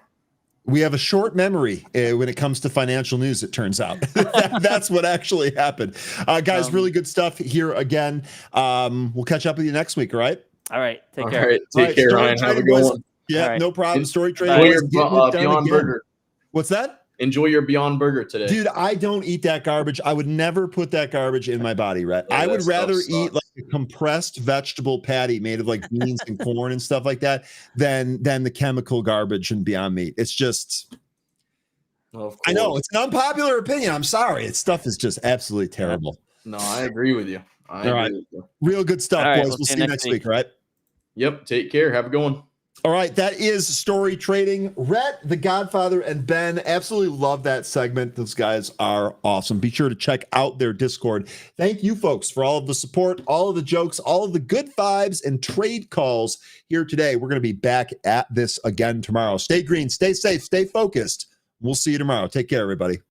We have a short memory when it comes to financial news, it turns out. That's what actually happened. Guys, really good stuff here again. We'll catch up with you next week, all right? All right. Take care. All right. Take care, Ryan. Have a good one. Yeah, no problem. Story trading. Enjoy your Beyond Burger. What's that? Enjoy your Beyond Burger today. Dude, I don't eat that garbage. I would never put that garbage in my body, Rhett. I would rather eat like a compressed vegetable patty made of like beans and corn and stuff like that than the chemical garbage and Beyond Meat. It's just, I know it's an unpopular opinion. I'm sorry. Stuff is just absolutely terrible. No, I agree with you. All right. Real good stuff, boys. We'll see you next week, all right? Yep. Take care. Have a good one. All right, that is Story Trading. Rhett, the Godfather, and Ben, absolutely love that segment. Those guys are awesome. Be sure to check out their Discord. Thank you, folks, for all of the support, all of the jokes, all of the good vibes and trade calls here today. We're going to be back at this again tomorrow. Stay green, stay safe, stay focused. We'll see you tomorrow. Take care, everybody.